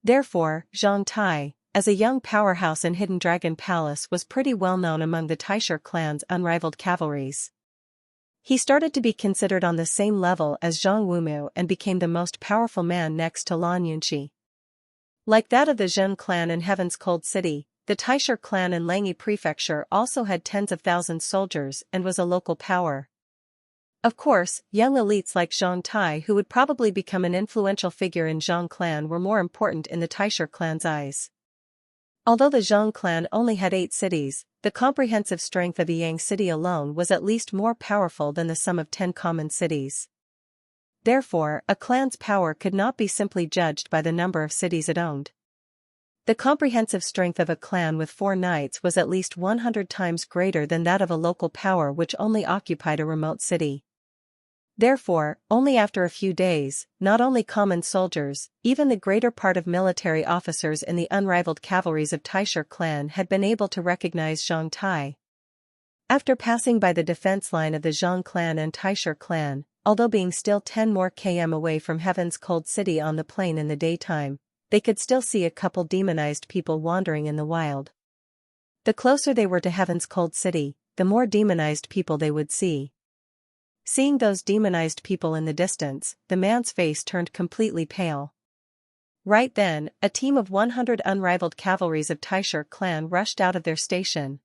Therefore, Zhang Tai, as a young powerhouse in Hidden Dragon Palace, was pretty well known among the Taishar clan's unrivaled cavalries. He started to be considered on the same level as Zhang Wumu and became the most powerful man next to Lan Yunqi. Like that of the Zhen clan in Heaven's Cold City, the Taishar clan in Langyi Prefecture also had tens of thousands soldiers and was a local power. Of course, young elites like Zhang Tai, who would probably become an influential figure in Zhang clan, were more important in the Taishar clan's eyes. Although the Zhang clan only had 8 cities, the comprehensive strength of the Yang city alone was at least more powerful than the sum of 10 common cities. Therefore, a clan's power could not be simply judged by the number of cities it owned. The comprehensive strength of a clan with 4 knights was at least 100 times greater than that of a local power which only occupied a remote city. Therefore, only after a few days, not only common soldiers, even the greater part of military officers in the unrivaled cavalries of Taishar clan had been able to recognize Zhang Tai. After passing by the defense line of the Zhang clan and Taishar clan, although being still 10 more km away from Heaven's Cold City on the plain in the daytime, they could still see a couple demonized people wandering in the wild. The closer they were to Heaven's Cold City, the more demonized people they would see. Seeing those demonized people in the distance, the man's face turned completely pale. Right then, a team of 100 unrivaled cavalries of Taishar clan rushed out of their station.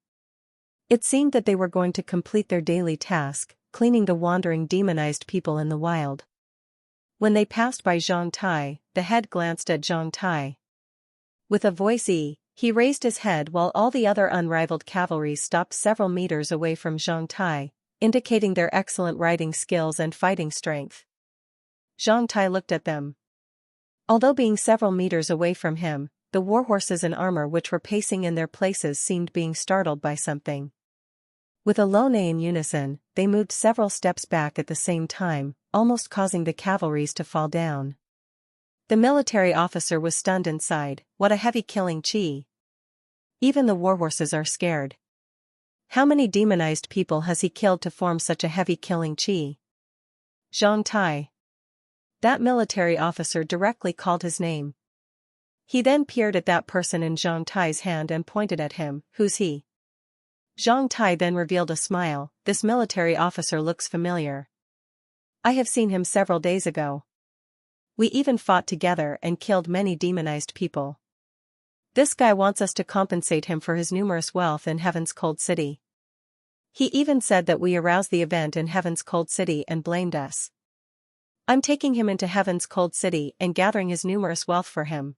It seemed that they were going to complete their daily task, cleaning the wandering demonized people in the wild. When they passed by Zhang Tai, the head glanced at Zhang Tai. With a voice he raised his head while all the other unrivaled cavalry stopped several meters away from Zhang Tai, indicating their excellent riding skills and fighting strength. Zhang Tai looked at them. Although being several meters away from him, the warhorses in armor which were pacing in their places seemed being startled by something. With a low neigh in unison, they moved several steps back at the same time, almost causing the cavalries to fall down. The military officer was stunned and sighed, "What a heavy killing qi. Even the warhorses are scared. How many demonized people has he killed to form such a heavy killing qi?" Zhang Tai. That military officer directly called his name. He then peered at that person in Zhang Tai's hand and pointed at him. "Who's he?" Zhang Tai then revealed a smile. "This military officer looks familiar. I have seen him several days ago. We even fought together and killed many demonized people. This guy wants us to compensate him for his numerous wealth in Heaven's Cold City. He even said that we aroused the event in Heaven's Cold City and blamed us. I'm taking him into heaven's cold city and gathering his numerous wealth for him.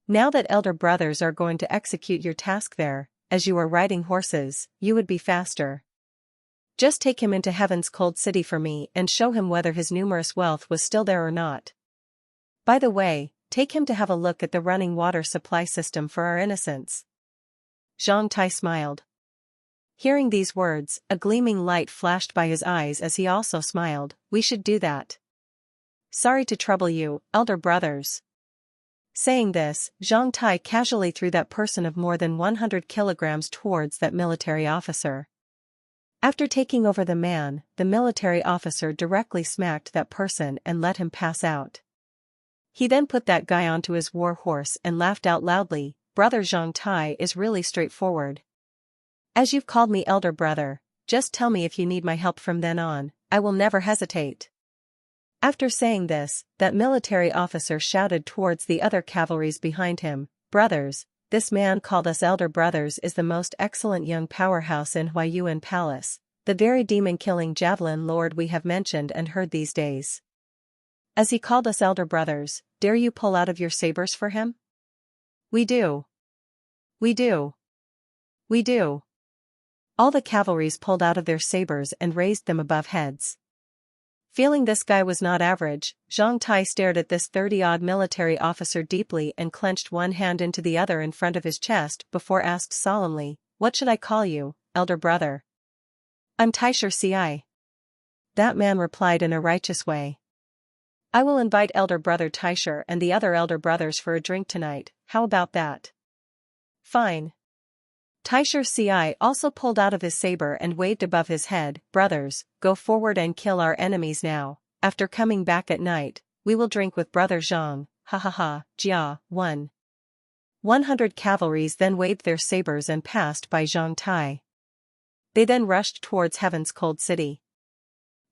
Now that elder brothers are going to execute your task there, as you are riding horses, you would be faster. Just take him into heaven's cold city for me and show him whether his numerous wealth was still there or not. By the way, take him to have a look at the running water supply system for our innocents." Zhang Tai smiled. Hearing these words, a gleaming light flashed by his eyes as he also smiled. "We should do that. Sorry to trouble you, elder brothers." Saying this, Zhang Tai casually threw that person of more than 100 kilograms towards that military officer. After taking over the man, the military officer directly smacked that person and let him pass out. He then put that guy onto his war horse and laughed out loudly. "Brother Zhang Tai is really straightforward. As you've called me elder brother, just tell me if you need my help from then on, I will never hesitate." After saying this, that military officer shouted towards the other cavalries behind him, "Brothers, this man called us elder brothers is the most excellent young powerhouse in Huayuan Palace, the very demon-killing javelin lord we have mentioned and heard these days. As he called us elder brothers, dare you pull out of your sabers for him?" "We do. We do. We do." All the cavalries pulled out of their sabers and raised them above heads. Feeling this guy was not average, Zhang Tai stared at this 30-odd military officer deeply and clenched one hand into the other in front of his chest before asked solemnly, "What should I call you, elder brother?" "I'm Taisher Ci." That man replied in a righteous way. "I will invite elder brother Taisher and the other elder brothers for a drink tonight, how about that?" "Fine." Taisher Ci also pulled out of his saber and waved above his head, "Brothers, go forward and kill our enemies now. After coming back at night, we will drink with brother Zhang, ha ha ha." Jia, 100 cavalries then waved their sabers and passed by Zhang Tai. They then rushed towards heaven's cold city.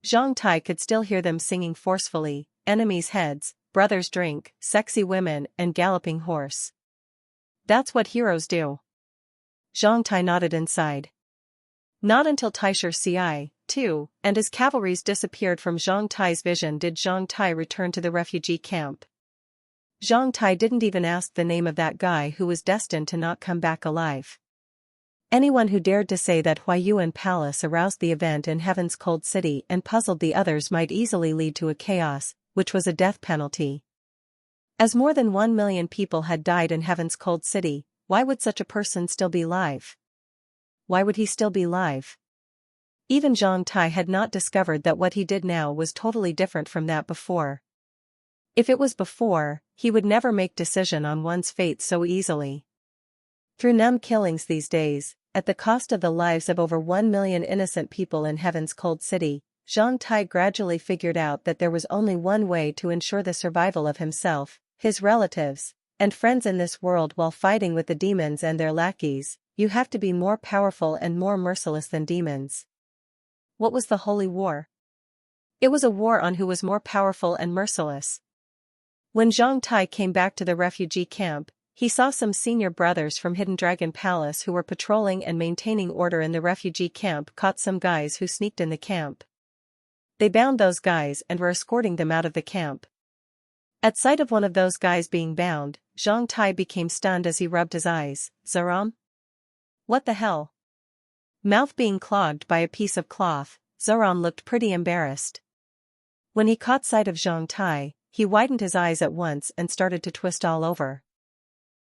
Zhang Tai could still hear them singing forcefully, "Enemies' heads, brothers drink, sexy women and galloping horse. That's what heroes do." Zhang Tai nodded inside. Not until Taisher Ci, too, and his cavalries disappeared from Zhang Tai's vision did Zhang Tai return to the refugee camp. Zhang Tai didn't even ask the name of that guy who was destined to not come back alive. Anyone who dared to say that Huayuan Palace aroused the event in heaven's cold city and puzzled the others might easily lead to a chaos, which was a death penalty. As more than 1 million people had died in heaven's cold city, why would such a person still be alive? Why would he still be alive? Even Zhang Tai had not discovered that what he did now was totally different from that before. If it was before, he would never make decision on one's fate so easily. Through numb killings these days, at the cost of the lives of over 1 million innocent people in heaven's cold city, Zhang Tai gradually figured out that there was only one way to ensure the survival of himself, his relatives, and friends in this world while fighting with the demons and their lackeys. You have to be more powerful and more merciless than demons. What was the holy war? It was a war on who was more powerful and merciless. When Zhang Tai came back to the refugee camp, he saw some senior brothers from Hidden Dragon Palace who were patrolling and maintaining order in the refugee camp caught some guys who sneaked in the camp. They bound those guys and were escorting them out of the camp. At sight of one of those guys being bound, Zhang Tai became stunned as he rubbed his eyes. "Zaram? What the hell?" Mouth being clogged by a piece of cloth, Zaram looked pretty embarrassed. When he caught sight of Zhang Tai, he widened his eyes at once and started to twist all over.